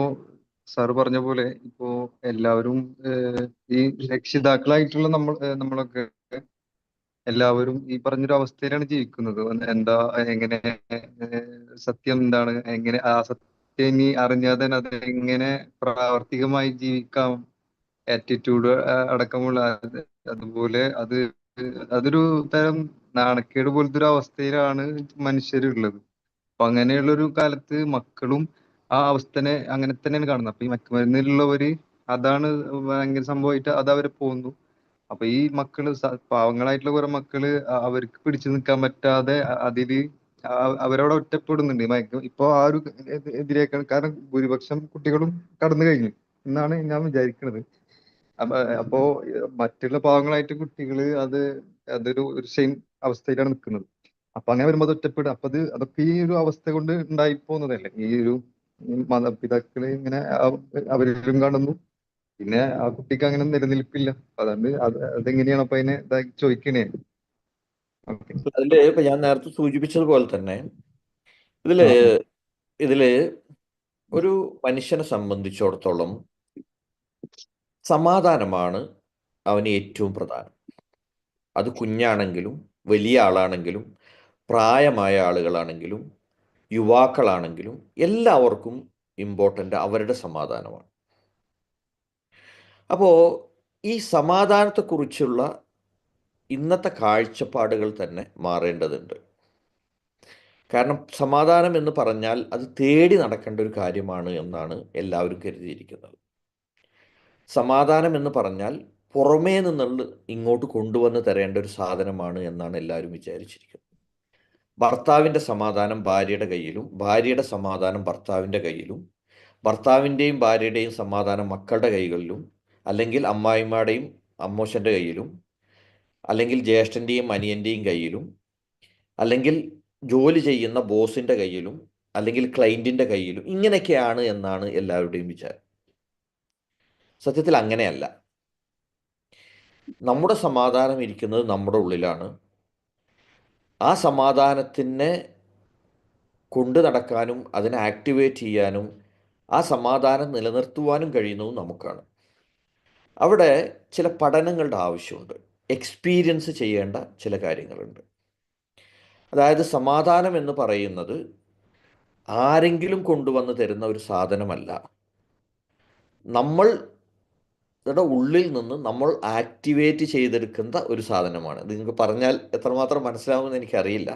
B: സാറ് പറഞ്ഞ പോലെ ഇപ്പോ എല്ലാവരും ഈ രക്ഷിതാക്കളായിട്ടുള്ള നമ്മളൊക്കെ എല്ലാവരും ഈ പറഞ്ഞൊരു അവസ്ഥയിലാണ് ജീവിക്കുന്നത്. എന്താ, എങ്ങനെ, സത്യം എന്താണ്, എങ്ങനെ ആ സത്യം ഇനി അറിഞ്ഞാൽ തന്നെ അത് എങ്ങനെ പ്രാവർത്തികമായി ജീവിക്കാം, ആറ്റിറ്റ്യൂഡ് അടക്കമുള്ള അതുപോലെ അതൊരു തരം നാണക്കേട് പോലത്തെ ഒരു അവസ്ഥയിലാണ് മനുഷ്യരുള്ളത്. അപ്പൊ അങ്ങനെയുള്ളൊരു കാലത്ത് മക്കളും ആ അവസ്ഥനെ അങ്ങനെ തന്നെയാണ് കാണുന്നത്. അപ്പൊ ഈ മയക്കുമരുന്നിലുള്ളവര് അതാണ് ഭയങ്കര സംഭവമായിട്ട് അത് അവരെ പോകുന്നു. അപ്പൊ ഈ മക്കള് പാവങ്ങളായിട്ടുള്ള കുറെ മക്കള് അവർക്ക് പിടിച്ചു നിൽക്കാൻ പറ്റാതെ അതില് അവരവിടെ ഒറ്റപ്പെടുന്നുണ്ട്. ഇപ്പൊ ആ ഒരു എതിരേക്കാൾ, കാരണം ഭൂരിപക്ഷം കുട്ടികളും കടന്നു കഴിഞ്ഞു എന്നാണ് ഞാൻ വിചാരിക്കുന്നത്. അപ്പോ മറ്റുള്ള പാവങ്ങളായിട്ട് കുട്ടികള് അതൊരു സെയിം അവസ്ഥയിലാണ് നിൽക്കുന്നത്. അപ്പൊ അങ്ങനെ വരുമ്പോൾ അത് ഒറ്റപ്പെടും. അതൊക്കെ ഈ ഒരു അവസ്ഥ കൊണ്ട് ഉണ്ടായി പോകുന്നതല്ലേ. ഈ ഒരു മാതാപിതാക്കള് ഇങ്ങനെ അവരിലും കാണുന്നു, പിന്നെ ആ കുട്ടിക്ക് അങ്ങനെ നിലനിൽപ്പില്ല. അതുകൊണ്ട് അതെങ്ങനെയാണ് അപ്പൊ അതിനെ ചോദിക്കണേ. ഓക്കെ.
A: അതില് ഇപ്പൊ ഞാൻ നേരത്തെ സൂചിപ്പിച്ചതുപോലെ തന്നെ ഇതില്
B: ആ
A: ഇതില് ഒരു മനുഷ്യനെ സംബന്ധിച്ചിടത്തോളം സമാധാനമാണ് അവന് ഏറ്റവും പ്രധാനം. അത് കുഞ്ഞാണെങ്കിലും വലിയ ആളാണെങ്കിലും പ്രായമായ ആളുകളാണെങ്കിലും യുവാക്കളാണെങ്കിലും എല്ലാവർക്കും ഇമ്പോർട്ടൻ്റ് അവരുടെ സമാധാനമാണ്. അപ്പോൾ ഈ സമാധാനത്തെക്കുറിച്ചുള്ള ഇന്നത്തെ കാഴ്ചപ്പാടുകൾ തന്നെ മാറേണ്ടതുണ്ട്. കാരണം സമാധാനം എന്ന് പറഞ്ഞാൽ അത് തേടി നടക്കേണ്ട ഒരു കാര്യമാണ് എന്നാണ് എല്ലാവരും കരുതിയിരിക്കുന്നത്. സമാധാനം എന്ന് പറഞ്ഞാൽ പുറമേ നിന്നുള്ള ഇങ്ങോട്ട് കൊണ്ടുവന്ന് തരേണ്ട ഒരു സാധനമാണ് എന്നാണ് എല്ലാവരും വിചാരിച്ചിരിക്കുന്നത്. ഭർത്താവിൻ്റെ സമാധാനം ഭാര്യയുടെ കയ്യിലും ഭാര്യയുടെ സമാധാനം ഭർത്താവിൻ്റെ കയ്യിലും ഭർത്താവിൻ്റെയും ഭാര്യയുടെയും സമാധാനം മക്കളുടെ കൈകളിലും, അല്ലെങ്കിൽ അമ്മായിമ്മയുടെയും അമ്മോശൻ്റെ കയ്യിലും, അല്ലെങ്കിൽ ജ്യേഷ്ഠൻ്റെയും അനിയൻ്റെയും കയ്യിലും, അല്ലെങ്കിൽ ജോലി ചെയ്യുന്ന ബോസിൻ്റെ കയ്യിലും, അല്ലെങ്കിൽ ക്ലയൻറ്റിൻ്റെ കയ്യിലും, ഇങ്ങനെയൊക്കെയാണ് എന്നാണ് എല്ലാവരുടെയും വിചാരം. സത്യത്തിൽ അങ്ങനെയല്ല. നമ്മുടെ സമാധാനം ഇരിക്കുന്നത് നമ്മുടെ ഉള്ളിലാണ്. ആ സമാധാനത്തിനെ കൊണ്ടു നടക്കാനും അതിനെ ആക്ടിവേറ്റ് ചെയ്യാനും ആ സമാധാനം നിലനിർത്തുവാനും കഴിയുന്നതും നമുക്കാണ്. അവിടെ ചില പഠനങ്ങളുടെ ആവശ്യമുണ്ട്. എക്സ്പീരിയൻസ് ചെയ്യേണ്ട ചില കാര്യങ്ങളുണ്ട്. അതായത് സമാധാനം എന്ന് പറയുന്നത് ആരെങ്കിലും കൊണ്ടുവന്ന് തരുന്ന ഒരു സാധനമല്ല. നമ്മളുടെ ഉള്ളിൽ നിന്ന് നമ്മൾ ആക്ടിവേറ്റ് ചെയ്തെടുക്കുന്ന ഒരു സാധനമാണ്. ഇത് നിങ്ങൾക്ക് പറഞ്ഞാൽ എത്രമാത്രം മനസ്സിലാവുമെന്ന് എനിക്കറിയില്ല.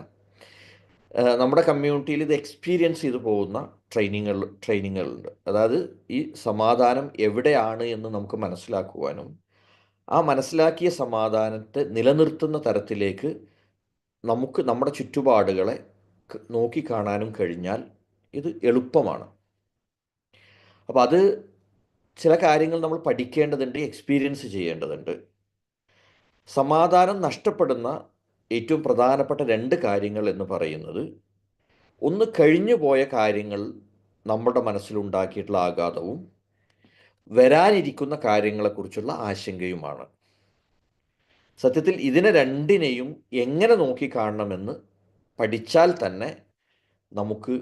A: നമ്മുടെ കമ്മ്യൂണിറ്റിയിൽ ഇത് എക്സ്പീരിയൻസ് ചെയ്തു പോകുന്ന ട്രെയിനിങ്ങുകളുണ്ട്. അതായത് ഈ സമാധാനം എവിടെയാണ് എന്ന് നമുക്ക് മനസ്സിലാക്കുവാനും ആ മനസ്സിലാക്കിയ സമാധാനത്തെ നിലനിർത്തുന്ന തരത്തിലേക്ക് നമുക്ക് നമ്മുടെ ചുറ്റുപാടുകളെ നോക്കിക്കാണാനും കഴിഞ്ഞാൽ ഇത് എളുപ്പമാണ്. അപ്പോൾ അത് ചില കാര്യങ്ങൾ നമ്മൾ പഠിക്കേണ്ടതുണ്ട്, എക്സ്പീരിയൻസ് ചെയ്യേണ്ടതുണ്ട്. സമാധാനം നഷ്ടപ്പെടുന്ന ഏറ്റവും പ്രധാനപ്പെട്ട രണ്ട് കാര്യങ്ങൾ എന്ന് പറയുന്നത്, ഒന്ന് കഴിഞ്ഞു പോയ കാര്യങ്ങൾ നമ്മുടെ മനസ്സിലുണ്ടാക്കിയിട്ടുള്ള ആഘാതവും വരാനിരിക്കുന്ന കാര്യങ്ങളെക്കുറിച്ചുള്ള ആശങ്കയുമാണ്. സത്യത്തിൽ ഇതിനെ രണ്ടിനെയും എങ്ങനെ നോക്കിക്കാണണമെന്ന് പഠിച്ചാൽ തന്നെ നമുക്ക്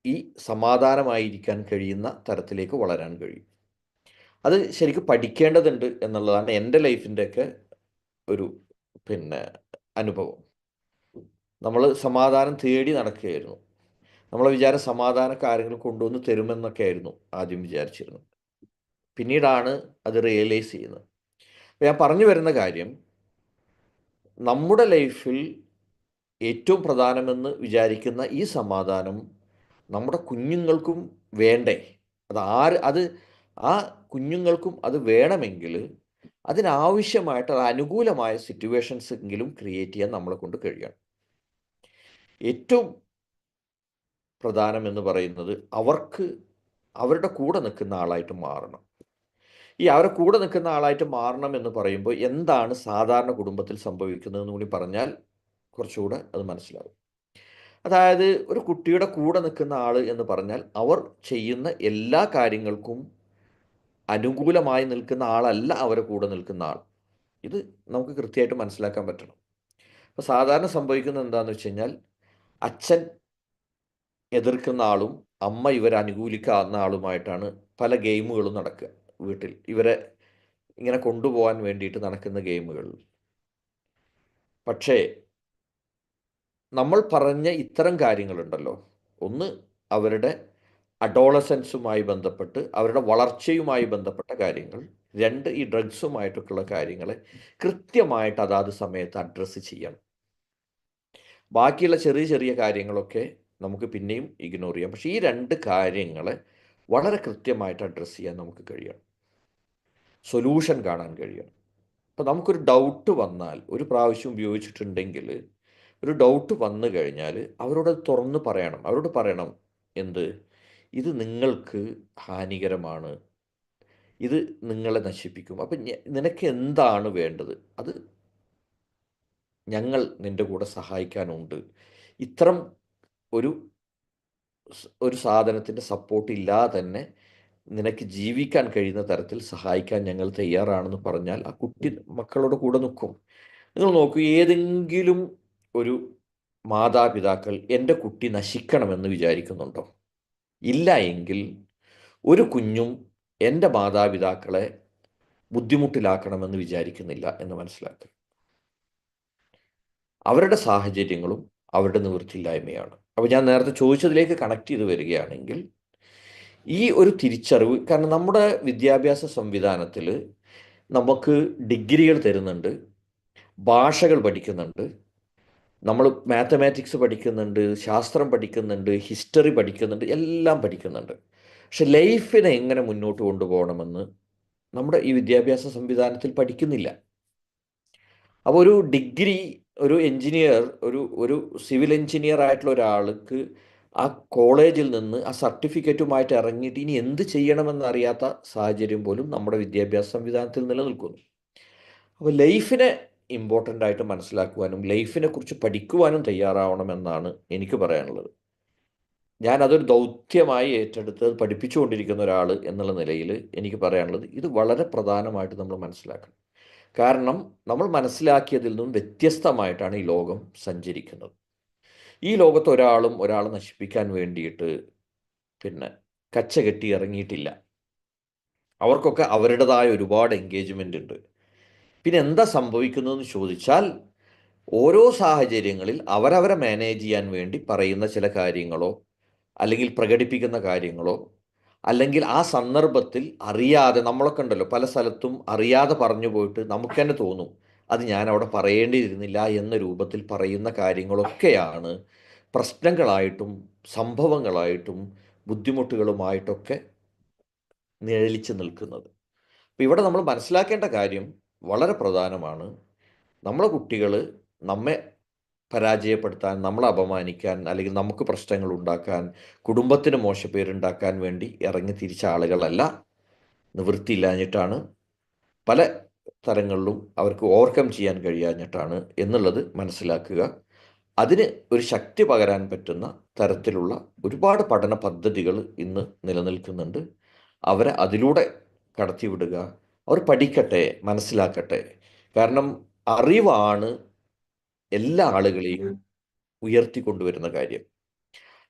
A: ഈ സമാധാനമായിരിക്കാൻ കഴിയുന്ന തരത്തിലേക്ക് വളരാൻ കഴിയും. അത് ശരിക്കും പഠിക്കേണ്ടതുണ്ട് എന്നുള്ളതാണ് എൻ്റെ ലൈഫിൻ്റെയൊക്കെ ഒരു പിന്നെ അനുഭവം. നമ്മൾ സമാധാനം തേടി നടക്കുകയായിരുന്നു. നമ്മളെ വിചാരം സമാധാനമൊക്കെ ആരെങ്കിലും കൊണ്ടുവന്ന് തരുമെന്നൊക്കെ ആയിരുന്നു ആദ്യം വിചാരിച്ചിരുന്നത്. പിന്നീടാണ് അത് റിയലൈസ് ചെയ്യുന്നത്. അപ്പോൾ ഞാൻ പറഞ്ഞു വരുന്ന കാര്യം, നമ്മുടെ ലൈഫിൽ ഏറ്റവും പ്രധാനമെന്ന് വിചാരിക്കുന്ന ഈ സമാധാനം നമ്മുടെ കുഞ്ഞുങ്ങൾക്കും വേണ്ടേ? അത് ആ കുഞ്ഞുങ്ങൾക്കും അത് വേണമെങ്കിൽ അതിനാവശ്യമായിട്ട് അത് അനുകൂലമായ സിറ്റുവേഷൻസ് എങ്കിലും ക്രിയേറ്റ് ചെയ്യാൻ നമ്മളെ കൊണ്ട് കഴിയണം. ഏറ്റവും പ്രധാനം എന്ന് പറയുന്നത് അവർക്ക് അവരുടെ കൂടെ നിൽക്കുന്ന ആളായിട്ട് മാറണം. ഈ അവരുടെ കൂടെ നിൽക്കുന്ന ആളായിട്ട് മാറണം എന്ന് പറയുമ്പോൾ എന്താണ് സാധാരണ കുടുംബത്തിൽ സംഭവിക്കുന്നതെന്ന് കൂടി പറഞ്ഞാൽ കുറച്ചുകൂടെ അത് മനസ്സിലാവും. അതായത് ഒരു കുട്ടിയുടെ കൂടെ നിൽക്കുന്ന ആൾ എന്ന് പറഞ്ഞാൽ അവർ ചെയ്യുന്ന എല്ലാ കാര്യങ്ങൾക്കും അനുകൂലമായി നിൽക്കുന്ന ആളല്ല അവരെ കൂടെ നിൽക്കുന്ന ആൾ. ഇത് നമുക്ക് കൃത്യമായിട്ട് മനസ്സിലാക്കാൻ പറ്റണം. അപ്പോൾ സാധാരണ സംഭവിക്കുന്നത് എന്താണെന്ന് വെച്ച് കഴിഞ്ഞാൽ അച്ഛൻ എതിർക്കുന്ന ആളും അമ്മ ഇവരെ അനുകൂലിക്കുന്ന ആളുമായിട്ടാണ് പല ഗെയിമുകളും നടക്കുക വീട്ടിൽ. ഇവരെ ഇങ്ങനെ കൊണ്ടുപോകാൻ വേണ്ടിയിട്ട് നടക്കുന്ന ഗെയിമുകൾ. പക്ഷേ നമ്മൾ പറഞ്ഞ ഇത്തരം കാര്യങ്ങളുണ്ടല്ലോ, ഒന്ന് അവരുടെ അഡോളസൻസുമായി ബന്ധപ്പെട്ട് അവരുടെ വളർച്ചയുമായി ബന്ധപ്പെട്ട കാര്യങ്ങൾ, രണ്ട് ഈ ഡ്രഗ്സുമായിട്ടൊക്കെയുള്ള കാര്യങ്ങളെ കൃത്യമായിട്ട് അതാത് സമയത്ത് അഡ്രസ്സ് ചെയ്യണം. ബാക്കിയുള്ള ചെറിയ ചെറിയ കാര്യങ്ങളൊക്കെ നമുക്ക് പിന്നെയും ഇഗ്നോർ ചെയ്യാം. പക്ഷേ ഈ രണ്ട് കാര്യങ്ങളെ വളരെ കൃത്യമായിട്ട് അഡ്രസ്സ് ചെയ്യാൻ നമുക്ക് കഴിയണം, സൊല്യൂഷൻ കാണാൻ കഴിയണം. അപ്പോൾ നമുക്കൊരു ഡൗട്ട് വന്നാൽ, ഒരു പ്രാവശ്യം ഉപയോഗിച്ചിട്ടുണ്ടെങ്കിൽ ഒരു ഡൗട്ട് വന്നു കഴിഞ്ഞാൽ അവരോട് തുറന്ന് പറയണം. അവരോട് പറയണം എന്ത്, ഇത് നിങ്ങൾക്ക് ഹാനികരമാണ്, ഇത് നിങ്ങളെ നശിപ്പിക്കും. അപ്പം നിനക്ക് എന്താണ് വേണ്ടത്, അത് ഞങ്ങൾ നിൻ്റെ കൂടെ സഹായിക്കാനുണ്ട്. ഇത്തരം ഒരു ഒരു സാധനത്തിൻ്റെ സപ്പോർട്ട് ഇല്ലാതെ തന്നെ നിനക്ക് ജീവിക്കാൻ കഴിയുന്ന തരത്തിൽ സഹായിക്കാൻ ഞങ്ങൾ തയ്യാറാണെന്ന് പറഞ്ഞാൽ ആ കുട്ടി മക്കളോട് കൂടെ നിൽക്കും. നിങ്ങൾ നോക്കൂ, ഏതെങ്കിലും ഒരു മാതാപിതാക്കൾ എൻ്റെ കുട്ടി നശിക്കണമെന്ന് വിചാരിക്കുന്നുണ്ടോ? ഇല്ല എങ്കിൽ ഒരു കുഞ്ഞും എൻ്റെ മാതാപിതാക്കളെ ബുദ്ധിമുട്ടിലാക്കണമെന്ന് വിചാരിക്കുന്നില്ല എന്ന് മനസ്സിലാക്കുക. അവരുടെ സാഹചര്യങ്ങളും അവരുടെ നിവൃത്തിയില്ലായ്മയാണ്. അപ്പോൾ ഞാൻ നേരത്തെ ചോദിച്ചതിലേക്ക് കണക്ട് ചെയ്ത് വരികയാണെങ്കിൽ ഈ ഒരു തിരിച്ചറിവ്, കാരണം നമ്മുടെ വിദ്യാഭ്യാസ സംവിധാനത്തിൽ നമുക്ക് ഡിഗ്രികൾ തരുന്നുണ്ട്, ഭാഷകൾ പഠിക്കുന്നുണ്ട്, നമ്മൾ മാത്തമാറ്റിക്സ് പഠിക്കുന്നുണ്ട്, ശാസ്ത്രം പഠിക്കുന്നുണ്ട്, ഹിസ്റ്ററി പഠിക്കുന്നുണ്ട്, എല്ലാം പഠിക്കുന്നുണ്ട്. പക്ഷെ ലൈഫിനെ എങ്ങനെ മുന്നോട്ട് കൊണ്ടുപോകണമെന്ന് നമ്മുടെ ഈ വിദ്യാഭ്യാസ സംവിധാനത്തിൽ പഠിക്കുന്നില്ല. അപ്പോൾ ഒരു ഡിഗ്രി, ഒരു എഞ്ചിനീയർ, ഒരു ഒരു സിവിൽ എഞ്ചിനീയർ ആയിട്ടുള്ള ഒരാൾക്ക് ആ കോളേജിൽ നിന്ന് ആ സർട്ടിഫിക്കറ്റുമായിട്ട് ഇറങ്ങിയിട്ട് ഇനി എന്ത് ചെയ്യണമെന്നറിയാത്ത സാഹചര്യം പോലും നമ്മുടെ വിദ്യാഭ്യാസ സംവിധാനത്തിൽ നിലനിൽക്കുന്നു. അപ്പോൾ ലൈഫിനെ ഇമ്പോർട്ടൻ്റ് ആയിട്ട് മനസ്സിലാക്കുവാനും ലൈഫിനെ കുറിച്ച് പഠിക്കുവാനും തയ്യാറാവണമെന്നാണ് എനിക്ക് പറയാനുള്ളത്. ഞാൻ അതൊരു ദൗത്യമായി ഏറ്റെടുത്ത് പഠിപ്പിച്ചുകൊണ്ടിരിക്കുന്ന ഒരാൾ എന്നുള്ള നിലയിൽ എനിക്ക് പറയാനുള്ളത്, ഇത് വളരെ പ്രധാനമായിട്ട് നമ്മൾ മനസ്സിലാക്കണം. കാരണം നമ്മൾ മനസ്സിലാക്കിയതിൽ നിന്നും വ്യത്യസ്തമായിട്ടാണ് ഈ ലോകം സഞ്ചരിക്കുന്നത്. ഈ ലോകത്ത് ഒരാളും ഒരാളെ നശിപ്പിക്കാൻ വേണ്ടിയിട്ട് പിന്നെ കച്ച കെട്ടി ഇറങ്ങിയിട്ടില്ല. അവർക്കൊക്കെ അവരുടേതായ ഒരുപാട് എൻഗേജ്മെൻ്റ് ഉണ്ട്. പിന്നെ എന്താ സംഭവിക്കുന്നതെന്ന് ചോദിച്ചാൽ, ഓരോ സാഹചര്യങ്ങളിൽ അവരവരെ മാനേജ് ചെയ്യാൻ വേണ്ടി പറയുന്ന ചില കാര്യങ്ങളോ അല്ലെങ്കിൽ പ്രകടിപ്പിക്കുന്ന കാര്യങ്ങളോ, അല്ലെങ്കിൽ ആ സന്ദർഭത്തിൽ അറിയാതെ, നമ്മളൊക്കെ ഉണ്ടല്ലോ പല സ്ഥലത്തും അറിയാതെ പറഞ്ഞു പോയിട്ട് നമുക്ക് തന്നെ തോന്നും അത് ഞാൻ അവിടെ പറയേണ്ടിയിരുന്നില്ല എന്ന രൂപത്തിൽ പറയുന്ന കാര്യങ്ങളൊക്കെയാണ് പ്രശ്നങ്ങളായിട്ടും സംഭവങ്ങളായിട്ടും ബുദ്ധിമുട്ടുകളുമായിട്ടൊക്കെ നിഴലിച്ച് നിൽക്കുന്നത്. അപ്പോൾ ഇവിടെ നമ്മൾ മനസ്സിലാക്കേണ്ട കാര്യം വളരെ പ്രധാനമാണ്. നമ്മളെ കുട്ടികൾ നമ്മെ പരാജയപ്പെടുത്താൻ, നമ്മളെ അപമാനിക്കാൻ, അല്ലെങ്കിൽ നമുക്ക് പ്രശ്നങ്ങൾ ഉണ്ടാക്കാൻ, കുടുംബത്തിന് മോശപ്പേരുണ്ടാക്കാൻ വേണ്ടി ഇറങ്ങി തിരിച്ച ആളുകളല്ല. നിവൃത്തിയില്ലാഞ്ഞിട്ടാണ്, പല തരങ്ങളിലും അവർക്ക് ഓവർകം ചെയ്യാൻ കഴിയാഞ്ഞിട്ടാണ് എന്നുള്ളത് മനസ്സിലാക്കുക. അതിന് ഒരു ശക്തി പകരാൻ പറ്റുന്ന തരത്തിലുള്ള ഒരുപാട് പഠന പദ്ധതികൾ ഇന്ന് നിലനിൽക്കുന്നുണ്ട്. അവരെ അതിലൂടെ കടത്തിവിടുക. അവർ പഠിക്കട്ടെ, മനസ്സിലാക്കട്ടെ. കാരണം അറിവാണ് എല്ലാ ആളുകളെയും ഉയർത്തിക്കൊണ്ടുവരുന്ന കാര്യം.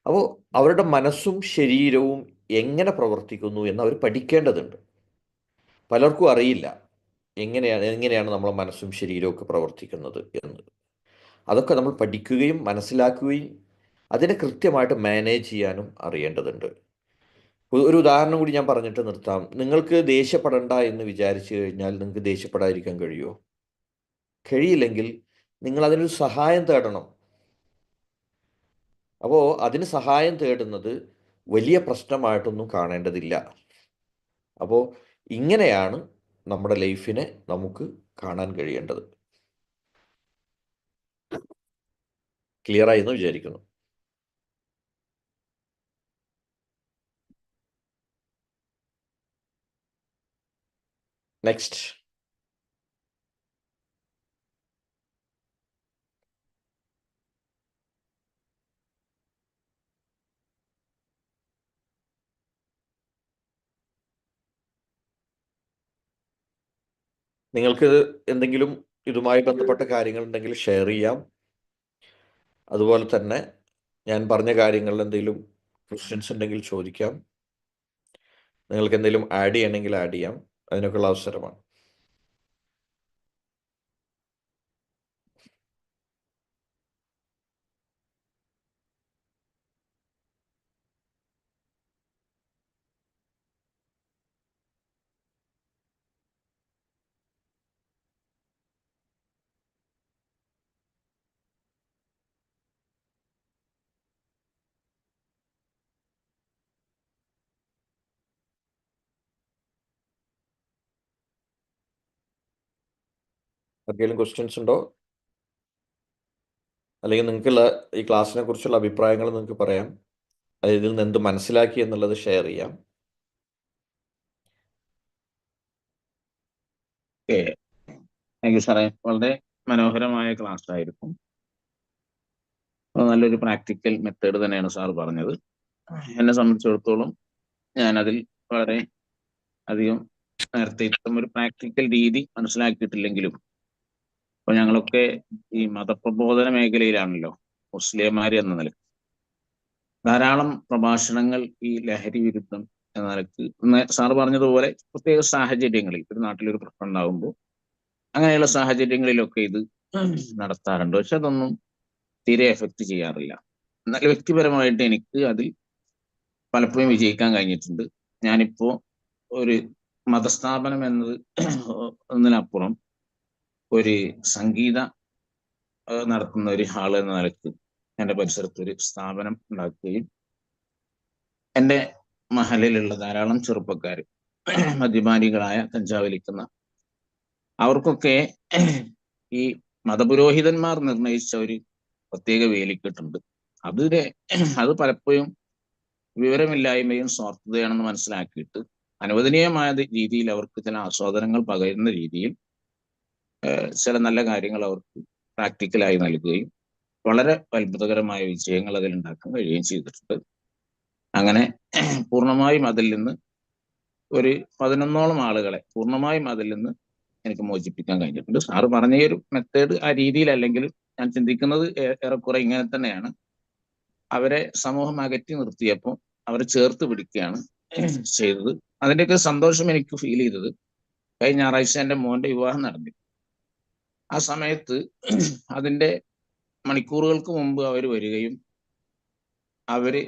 A: അപ്പോൾ അവരുടെ മനസ്സും ശരീരവും എങ്ങനെ പ്രവർത്തിക്കുന്നു എന്ന് അവർ പഠിക്കേണ്ടതുണ്ട്. പലർക്കും അറിയില്ല എങ്ങനെയാണ് നമ്മളെ മനസ്സും ശരീരവും ഒക്കെ പ്രവർത്തിക്കുന്നത് എന്ന്. അതൊക്കെ നമ്മൾ പഠിക്കുകയും മനസ്സിലാക്കുകയും അതിനെ കൃത്യമായിട്ട് മാനേജ് ചെയ്യാനും അറിയേണ്ടതുണ്ട്. ഒരു ഉദാഹരണം കൂടി ഞാൻ പറഞ്ഞിട്ട് നിർത്താം. നിങ്ങൾക്ക് ദേഷ്യപ്പെടണ്ട എന്ന് വിചാരിച്ചു കഴിഞ്ഞാൽ നിങ്ങൾക്ക് ദേഷ്യപ്പെടാതിരിക്കാൻ കഴിയുമോ? കഴിയില്ലെങ്കിൽ നിങ്ങൾ അതിനൊരു സഹായം തേടണം. അപ്പോൾ അതിന് സഹായം തേടുന്നത് വലിയ പ്രശ്നമായിട്ടൊന്നും കാണേണ്ടതില്ല. അപ്പോൾ ഇങ്ങനെയാണ് നമ്മുടെ ലൈഫിനെ നമുക്ക് കാണാൻ കഴിയേണ്ടത്. ക്ലിയറായി എന്ന് വിചാരിക്കുന്നു. നെക്സ്റ്റ്. നിങ്ങൾക്ക് എന്തെങ്കിലും ഇതുമായി ബന്ധപ്പെട്ട കാര്യങ്ങൾ ഉണ്ടെങ്കിൽ ഷെയർ ചെയ്യാം. അതുപോലെ തന്നെ ഞാൻ പറഞ്ഞ കാര്യങ്ങളിൽ എന്തെങ്കിലും ക്വസ്റ്റ്യൻസ് ഉണ്ടെങ്കിൽ ചോദിക്കാം. നിങ്ങൾക്ക് എന്തെങ്കിലും ആഡ് ചെയ്യണമെങ്കിൽ ആഡ് ചെയ്യാം. അതിനൊക്കെയുള്ള അവസരമാണ്. എന്തെങ്കിലും ക്വസ്റ്റ്യൻസ് ഉണ്ടോ? അല്ലെങ്കിൽ നിങ്ങൾക്കുള്ള ഈ ക്ലാസ്സിനെ കുറിച്ചുള്ള അഭിപ്രായങ്ങൾ നിങ്ങൾക്ക് പറയാം. ഇതിൽ നിന്ന് എന്ത് മനസ്സിലാക്കി എന്നുള്ളത് ഷെയർ ചെയ്യാം.
C: ഓക്കെ, താങ്ക് യു സാറേ. വളരെ മനോഹരമായ ക്ലാസ് ആയിരുന്നു. നല്ലൊരു പ്രാക്ടിക്കൽ മെത്തേഡ് തന്നെയാണ് സാർ പറഞ്ഞത്. എന്നെ സംബന്ധിച്ചിടത്തോളം ഞാനതിൽ വളരെ അധികം നേരത്തെ ഇത്തരം ഒരു പ്രാക്ടിക്കൽ രീതി മനസ്സിലാക്കിയിട്ടില്ലെങ്കിലും, ഇപ്പൊ ഞങ്ങളൊക്കെ ഈ മതപ്രബോധന മേഖലയിലാണല്ലോ, മുസ്ലിംമാര് എന്ന നിലയ്ക്ക് ധാരാളം പ്രഭാഷണങ്ങൾ ഈ ലഹരി വിരുദ്ധം എന്ന നിലയ്ക്ക് സാറ് പറഞ്ഞതുപോലെ പ്രത്യേക സാഹചര്യങ്ങളിൽ ഒരു നാട്ടിലൊരു പ്രശ്നം ഉണ്ടാകുമ്പോൾ അങ്ങനെയുള്ള സാഹചര്യങ്ങളിലൊക്കെ ഇത് നടത്താറുണ്ട്. പക്ഷെ അതൊന്നും തീരെ എഫക്റ്റ് ചെയ്യാറില്ല. എന്നാൽ വ്യക്തിപരമായിട്ട് എനിക്ക് അതിൽ പലപ്പോഴും വിജയിക്കാൻ കഴിഞ്ഞിട്ടുണ്ട്. ഞാനിപ്പോ ഒരു മതസ്ഥാപനം എന്നത് എന്നതിനപ്പുറം ഒരു സംഗീത നടത്തുന്ന ഒരു ഹാൾ എന്ന നിലയ്ക്ക് എൻ്റെ പരിസരത്ത് ഒരു സ്ഥാപനം ഉണ്ടാക്കുകയും എൻ്റെ മഹലിലുള്ള ധാരാളം ചെറുപ്പക്കാർ മദ്യപാനികളായ കഞ്ചാവ് വലിക്കുന്ന അവർക്കൊക്കെ ഈ മതപുരോഹിതന്മാർ നിർണയിച്ച ഒരു പ്രത്യേക വേലിക്കെട്ടുണ്ട്. അതിലെ അത് പലപ്പോഴും വിവരമില്ലായ്മയും സ്വാർത്ഥതയാണെന്ന് മനസ്സിലാക്കിയിട്ട് അനുവദനീയമായ രീതിയിൽ അവർക്ക് ചില ആസ്വാദനങ്ങൾ പകരുന്ന രീതിയിൽ ചില നല്ല കാര്യങ്ങൾ അവർക്ക് പ്രാക്ടിക്കലായി നൽകുകയും വളരെ അത്ഭുതകരമായ വിജയങ്ങൾ അതിൽ ഉണ്ടാക്കാൻ കഴിയുകയും ചെയ്തിട്ടുണ്ട്. അങ്ങനെ പൂർണ്ണമായും അതിൽ നിന്ന് ഒരു 11ഓളം ആളുകളെ പൂർണ്ണമായും അതിൽ നിന്ന് എനിക്ക് മോചിപ്പിക്കാൻ കഴിഞ്ഞിട്ടുണ്ട്. സാറ് പറഞ്ഞ ഒരു മെത്തേഡ് ആ രീതിയിൽ അല്ലെങ്കിൽ ഞാൻ ചിന്തിക്കുന്നത് ഏറെക്കുറെ ഇങ്ങനെ തന്നെയാണ്. അവരെ സമൂഹം അകറ്റി നിർത്തിയപ്പോൾ അവരെ ചേർത്ത് പിടിക്കുകയാണ് ചെയ്തത്. അതിൻ്റെയൊക്കെ സന്തോഷം എനിക്ക് ഫീൽ ചെയ്തത് കഴിഞ്ഞ ഞായറാഴ്ച എൻ്റെ മോന്റെ വിവാഹം നടന്നു. ആ സമയത്ത് അതിൻ്റെ മണിക്കൂറുകൾക്ക് മുമ്പ് അവർ വരികയും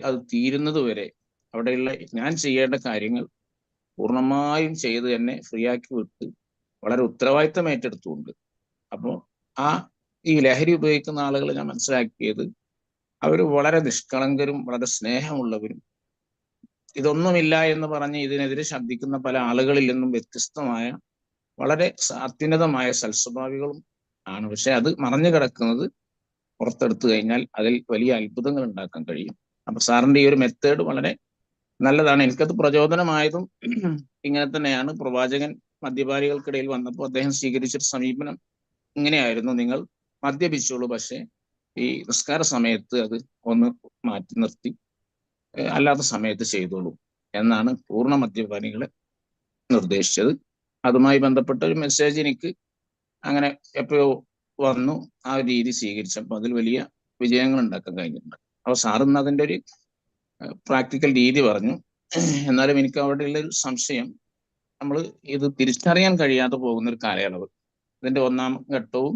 C: അത് തീരുന്നത് വരെ അവിടെയുള്ള ഞാൻ ചെയ്യേണ്ട കാര്യങ്ങൾ പൂർണ്ണമായും ചെയ്ത് എന്നെ ഫ്രീ ആക്കി വിട്ട് വളരെ ഉത്തരവാദിത്തം ഏറ്റെടുത്തുകൊണ്ട്. അപ്പോൾ ആ ഈ ലഹരി ഉപയോഗിക്കുന്ന ആളുകൾ ഞാൻ മനസ്സിലാക്കിയത് അവർ വളരെ നിഷ്കളങ്കരും വളരെ സ്നേഹമുള്ളവരും, ഇതൊന്നുമില്ല എന്ന് പറഞ്ഞ് ഇതിനെതിരെ ശബ്ദിക്കുന്ന പല ആളുകളിൽ നിന്നും വ്യത്യസ്തമായ വളരെ അത്യുന്നതമായ സൽസ്വഭാവികളും ആണ്. പക്ഷെ അത് മറഞ്ഞു കിടക്കുന്നത് പുറത്തെടുത്തു കഴിഞ്ഞാൽ അതിൽ വലിയ അത്ഭുതങ്ങൾ ഉണ്ടാക്കാൻ കഴിയും. അപ്പൊ സാറിന്റെ ഈ ഒരു മെത്തേഡ് വളരെ നല്ലതാണ്. എനിക്കത് പ്രചോദനമായതും ഇങ്ങനെ തന്നെയാണ്. പ്രവാചകൻ മദ്യപാനികൾക്കിടയിൽ വന്നപ്പോൾ അദ്ദേഹം സ്വീകരിച്ചൊരു സമീപനം ഇങ്ങനെയായിരുന്നു: നിങ്ങൾ മദ്യപിച്ചോളൂ, പക്ഷെ ഈ നിസ്കാര സമയത്ത് അത് ഒന്ന് മാറ്റി നിർത്തി അല്ലാത്ത സമയത്ത് ചെയ്തോളൂ എന്നാണ് പൂർണ്ണ മദ്യപാനികളെ നിർദ്ദേശിച്ചത്. അതുമായി ബന്ധപ്പെട്ട ഒരു മെസ്സേജ് എനിക്ക് അങ്ങനെ എപ്പോഴോ വന്നു. ആ ഒരു രീതി സ്വീകരിച്ചപ്പോൾ അതിൽ വലിയ വിജയങ്ങൾ ഉണ്ടാക്കാൻ കഴിഞ്ഞിട്ടുണ്ട്. അപ്പോൾ സാറിന്ന് അതിൻ്റെ ഒരു പ്രാക്ടിക്കൽ രീതി പറഞ്ഞു. എന്നാലും എനിക്ക് അവിടെയുള്ള ഒരു സംശയം, നമ്മൾ ഇത് തിരിച്ചറിയാൻ കഴിയാതെ പോകുന്ന ഒരു കാലയളവ്, ഇതിന്റെ 1-ാം ഘട്ടവും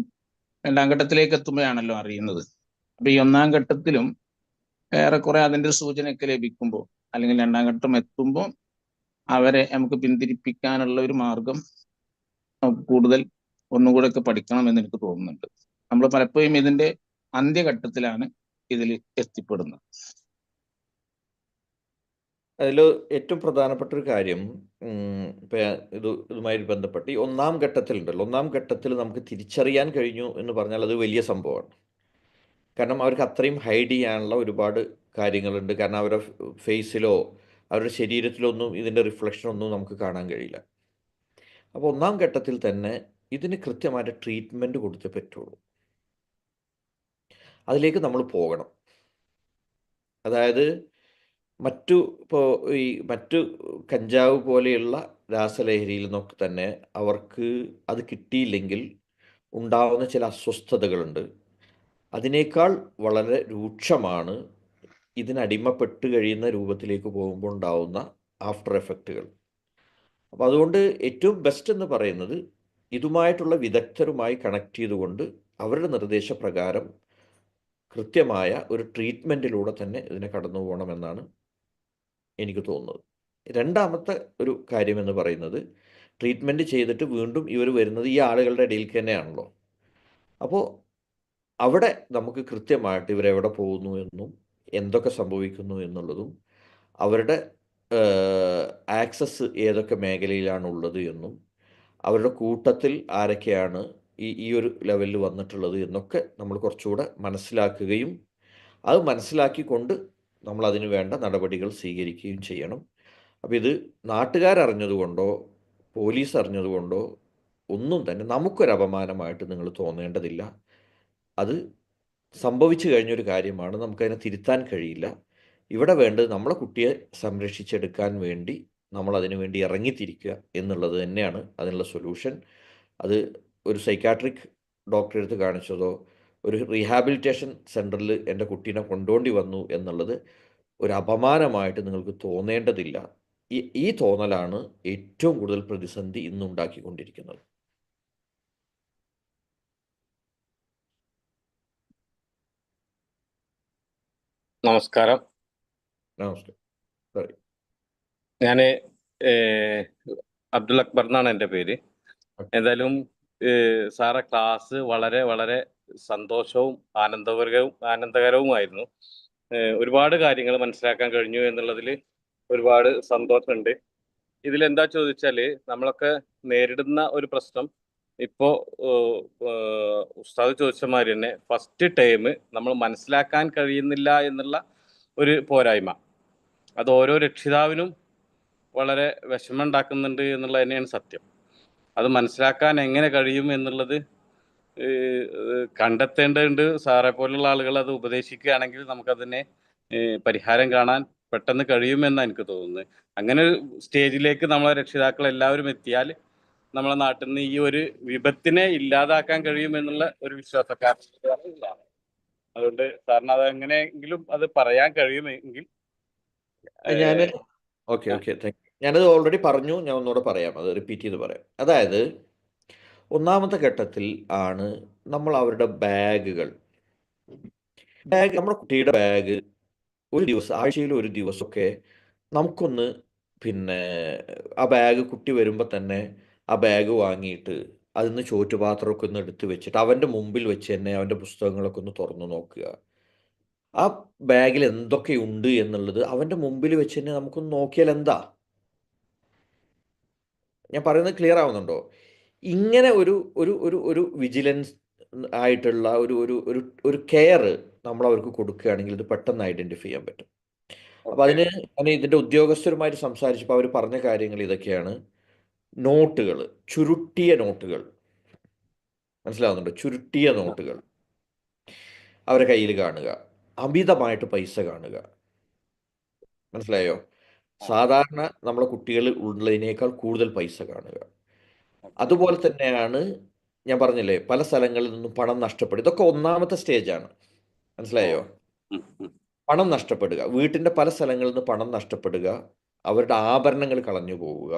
C: 2-ാം ഘട്ടത്തിലേക്ക് എത്തുമ്പോഴാണല്ലോ അറിയുന്നത്. അപ്പൊ ഈ 1-ാം ഘട്ടത്തിലും ഏറെക്കുറെ അതിന്റെ സൂചനയൊക്കെ ലഭിക്കുമ്പോൾ അല്ലെങ്കിൽ 2-ാം ഘട്ടം എത്തുമ്പോൾ അവരെ നമുക്ക് പിന്തിരിപ്പിക്കാനുള്ള ഒരു മാർഗം നമുക്ക് കൂടുതൽ ഒന്നുകൂടെ ഒക്കെ പഠിക്കണം എന്ന് എനിക്ക് തോന്നുന്നുണ്ട്. നമ്മൾ പലപ്പോഴും ഇതിന്റെ അന്ത്യഘട്ടത്തിലാണ് ഇതിൽ എത്തിപ്പെടുന്നത്.
A: അതിൽ ഏറ്റവും പ്രധാനപ്പെട്ട ഒരു കാര്യം, ഇപ്പം ഇതുമായി ബന്ധപ്പെട്ട് ഈ 1-ാം ഘട്ടത്തിലുണ്ടല്ലോ, 1-ാം ഘട്ടത്തിൽ നമുക്ക് തിരിച്ചറിയാൻ കഴിഞ്ഞു എന്ന് പറഞ്ഞാൽ അത് വലിയ സംഭവമാണ്. കാരണം അവർക്ക് അത്രയും ഹൈഡ് ചെയ്യാനുള്ള ഒരുപാട് കാര്യങ്ങളുണ്ട്. കാരണം അവരുടെ ഫേസിലോ അവരുടെ ശരീരത്തിലോ ഒന്നും ഇതിൻ്റെ റിഫ്ലക്ഷൻ ഒന്നും നമുക്ക് കാണാൻ കഴിയില്ല. അപ്പോൾ 1-ാം ഘട്ടത്തിൽ തന്നെ ഇതിന് കൃത്യമായിട്ട് ട്രീറ്റ്മെൻറ്റ് കൊടുത്തേ പറ്റുള്ളൂ. അതിലേക്ക് നമ്മൾ പോകണം. അതായത് ഇപ്പോൾ ഈ മറ്റു കഞ്ചാവ് പോലെയുള്ള രാസലഹരിയിൽ നിന്നൊക്കെ തന്നെ അവർക്ക് അത് കിട്ടിയില്ലെങ്കിൽ ഉണ്ടാവുന്ന ചില അസ്വസ്ഥതകളുണ്ട്. അതിനേക്കാൾ വളരെ രൂക്ഷമാണ് ഇതിനടിമപ്പെട്ട് കഴിയുന്ന രൂപത്തിലേക്ക് പോകുമ്പോൾ ഉണ്ടാവുന്ന ആഫ്റ്റർ എഫക്റ്റുകൾ. അപ്പോൾ അതുകൊണ്ട് ഏറ്റവും ബെസ്റ്റ് എന്ന് പറയുന്നത് ഇതുമായിട്ടുള്ള വിദഗ്ധരുമായി കണക്ട് ചെയ്തുകൊണ്ട് അവരുടെ നിർദ്ദേശപ്രകാരം കൃത്യമായ ഒരു ട്രീറ്റ്മെൻറ്റിലൂടെ തന്നെ ഇതിനെ കടന്നു പോകണമെന്നാണ് എനിക്ക് തോന്നുന്നത്. രണ്ടാമത്തെ ഒരു കാര്യമെന്ന് പറയുന്നത്, ട്രീറ്റ്മെൻറ്റ് ചെയ്തിട്ട് വീണ്ടും ഇവർ വരുന്നത് ഈ ആളുകളുടെ ഇടയിലേക്ക് തന്നെയാണല്ലോ. അപ്പോൾ അവിടെ നമുക്ക് കൃത്യമായിട്ട് ഇവരെവിടെ പോകുന്നു എന്നും എന്തൊക്കെ സംഭവിക്കുന്നു എന്നുള്ളതും അവരുടെ ആക്സസ് ഏതൊക്കെ മേഖലയിലാണുള്ളത് എന്നും അവരുടെ കൂട്ടത്തിൽ ആരൊക്കെയാണ് ഈ ഒരു ലെവലിൽ വന്നിട്ടുള്ളത് എന്നൊക്കെ നമ്മൾ കുറച്ചുകൂടെ മനസ്സിലാക്കുകയും അത് മനസ്സിലാക്കിക്കൊണ്ട് നമ്മൾ അതിന് വേണ്ട നടപടികൾ സ്വീകരിക്കുകയും ചെയ്യണം. അപ്പോൾ ഇത് നാട്ടുകാരറിഞ്ഞതുകൊണ്ടോ പോലീസ് അറിഞ്ഞതുകൊണ്ടോ ഒന്നും തന്നെ നമുക്കൊരു അപമാനമായിട്ട് നിങ്ങൾ തോന്നേണ്ടതില്ല. അത് സംഭവിച്ചു കഴിഞ്ഞൊരു കാര്യമാണ്, നമുക്കതിനെ തിരുത്താൻ കഴിയില്ല. ഇവിടെ വേണ്ടത് നമ്മളെ കുട്ടിയെ സംരക്ഷിച്ചെടുക്കാൻ വേണ്ടി നമ്മൾ അതിനു വേണ്ടി ഇറങ്ങിത്തിരിക്കുക എന്നുള്ളത് തന്നെയാണ് അതിനുള്ള സൊല്യൂഷൻ. അത് ഒരു സൈക്കാട്രിക് ഡോക്ടറെ അടുത്ത് കാണിച്ചതോ ഒരു റീഹാബിലിറ്റേഷൻ സെൻറ്ററിൽ എൻ്റെ കുട്ടീനെ കൊണ്ടുപോണ്ടി വന്നു എന്നുള്ളത് ഒരു അപമാനമായിട്ട് നിങ്ങൾക്ക് തോന്നേണ്ടതില്ല. ഈ തോന്നലാണ് ഏറ്റവും കൂടുതൽ പ്രതിസന്ധി ഇന്നുണ്ടാക്കിക്കൊണ്ടിരിക്കുന്നത്.
D: നമസ്കാരം.
A: നമസ്കാരം. പറയൂ.
D: ഞാൻ അബ്ദുൽ അക്ബർ എന്നാണ് എൻ്റെ പേര്. എന്തായാലും സാറെ ക്ലാസ് വളരെ വളരെ സന്തോഷവും ആനന്ദകരവുമായിരുന്നു. ഒരുപാട് കാര്യങ്ങൾ മനസ്സിലാക്കാൻ കഴിഞ്ഞു എന്നുള്ളതിൽ ഒരുപാട് സന്തോഷമുണ്ട്. ഇതിലെന്താ ചോദിച്ചാൽ, നമ്മളൊക്കെ നേരിടുന്ന ഒരു പ്രശ്നം ഇപ്പോൾ ഉസ്താദ് ചോദിച്ച മാതിരി തന്നെ ഫസ്റ്റ് ടൈം നമ്മൾ മനസ്സിലാക്കാൻ കഴിയുന്നില്ല എന്നുള്ള ഒരു പോരായ്മ, അത് ഓരോ രക്ഷിതാവിനും വളരെ വിഷമം ഉണ്ടാക്കുന്നുണ്ട് എന്നുള്ളത് തന്നെയാണ് സത്യം. അത് മനസ്സിലാക്കാൻ എങ്ങനെ കഴിയും എന്നുള്ളത് കണ്ടെത്തേണ്ടതുണ്ട്. സാറെ പോലുള്ള ആളുകൾ അത് ഉപദേശിക്കുകയാണെങ്കിൽ നമുക്കതിനെ പരിഹാരം കാണാൻ പെട്ടെന്ന് കഴിയുമെന്നാണ് എനിക്ക് തോന്നുന്നത്. അങ്ങനെ ഒരു സ്റ്റേജിലേക്ക് നമ്മളെ രക്ഷിതാക്കൾ എല്ലാവരും എത്തിയാൽ നമ്മളെ നാട്ടിൽ നിന്ന് ഈ ഒരു വിപത്തിനെ ഇല്ലാതാക്കാൻ കഴിയുമെന്നുള്ള ഒരു വിശ്വാസക്കാരനാണ്. അതുകൊണ്ട് സാറിന് അത് എങ്ങനെയെങ്കിലും അത് പറയാൻ കഴിയുമെങ്കിൽ.
A: Okay thank you. ഞാനത് ഓൾറെഡി പറഞ്ഞു, ഞാൻ ഒന്നുകൂടെ പറയാം, അത് റിപ്പീറ്റ് ചെയ്ത് പറയാം. അതായത് ഒന്നാമത്തെ ഘട്ടത്തിൽ ആണ് നമ്മൾ അവരുടെ ബാഗ് നമ്മുടെ കുട്ടിയുടെ ബാഗ് ഒരു ദിവസം, ആഴ്ചയിൽ ഒരു ദിവസമൊക്കെ നമുക്കൊന്ന് ആ ബാഗ് കുട്ടി വരുമ്പോൾ തന്നെ ആ ബാഗ് വാങ്ങിയിട്ട് അതിൽ നിന്ന് ചോറ്റുപാത്രമൊക്കെ ഒന്ന് എടുത്ത് വെച്ചിട്ട് അവൻ്റെ മുമ്പിൽ വെച്ച് തന്നെ അവൻ്റെ പുസ്തകങ്ങളൊക്കെ ഒന്ന് തുറന്നു നോക്കുക. ആ ബാഗിൽ എന്തൊക്കെയുണ്ട് എന്നുള്ളത് അവൻ്റെ മുമ്പിൽ വെച്ച് തന്നെ നമുക്കൊന്ന് നോക്കിയാൽ എന്താ? ഞാൻ പറയുന്നത് ക്ലിയർ ആവുന്നുണ്ടോ? ഇങ്ങനെ ഒരു ഒരു ഒരു ഒരു വിജിലൻസ് ആയിട്ടുള്ള ഒരു ഒരു ഒരു ഒരു കെയർ നമ്മൾ അവർക്ക് കൊടുക്കുകയാണെങ്കിൽ ഇത് പെട്ടെന്ന് ഐഡൻറ്റിഫൈ ചെയ്യാൻ പറ്റും. അപ്പോൾ അതിന് ഞാൻ ഇതിൻ്റെ ഉദ്യോഗസ്ഥരുമായിട്ട് സംസാരിച്ചപ്പോൾ അവർ പറഞ്ഞ കാര്യങ്ങൾ ഇതൊക്കെയാണ്. നോട്ടുകൾ, ചുരുട്ടിയ നോട്ടുകൾ, മനസ്സിലാവുന്നുണ്ടോ? ചുരുട്ടിയ നോട്ടുകൾ അവരുടെ കയ്യിൽ കാണുക, അമിതമായിട്ട് പൈസ കാണുക, മനസ്സിലായോ? സാധാരണ നമ്മളെ കുട്ടികൾ ഉള്ളതിനേക്കാൾ കൂടുതൽ പൈസ കാണുക. അതുപോലെ തന്നെയാണ് ഞാൻ പറഞ്ഞില്ലേ, പല സ്ഥലങ്ങളിൽ നിന്നും പണം നഷ്ടപ്പെടുക. ഇതൊക്കെ ഒന്നാമത്തെ സ്റ്റേജാണ്, മനസ്സിലായോ? പണം നഷ്ടപ്പെടുക, വീട്ടിൻ്റെ പല സ്ഥലങ്ങളിൽ നിന്ന് പണം നഷ്ടപ്പെടുക, അവരുടെ ആഭരണങ്ങൾ കളഞ്ഞു പോവുക,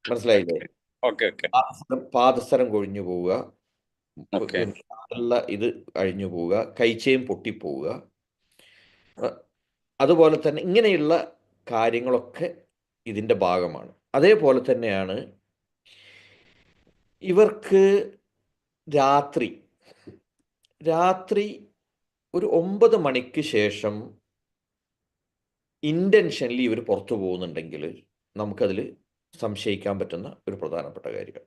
A: മനസ്സിലായില്ലേ? പാദസരം കൊഴിഞ്ഞു പോവുക, ഇത് അഴിഞ്ഞു പോവുക, കൈച്ചയും പൊട്ടിപ്പോവുക. അതുപോലെ തന്നെ ഇങ്ങനെയുള്ള കാര്യങ്ങളൊക്കെ ഇതിൻ്റെ ഭാഗമാണ്. അതേപോലെ തന്നെയാണ് ഇവർക്ക് രാത്രി ഒരു 9 മണിക്ക് ശേഷം ഇൻറ്റൻഷനലി ഇവർ പുറത്തു പോകുന്നുണ്ടെങ്കിൽ നമുക്കതിൽ സംശയിക്കാൻ പറ്റുന്ന ഒരു പ്രധാനപ്പെട്ട കാര്യം.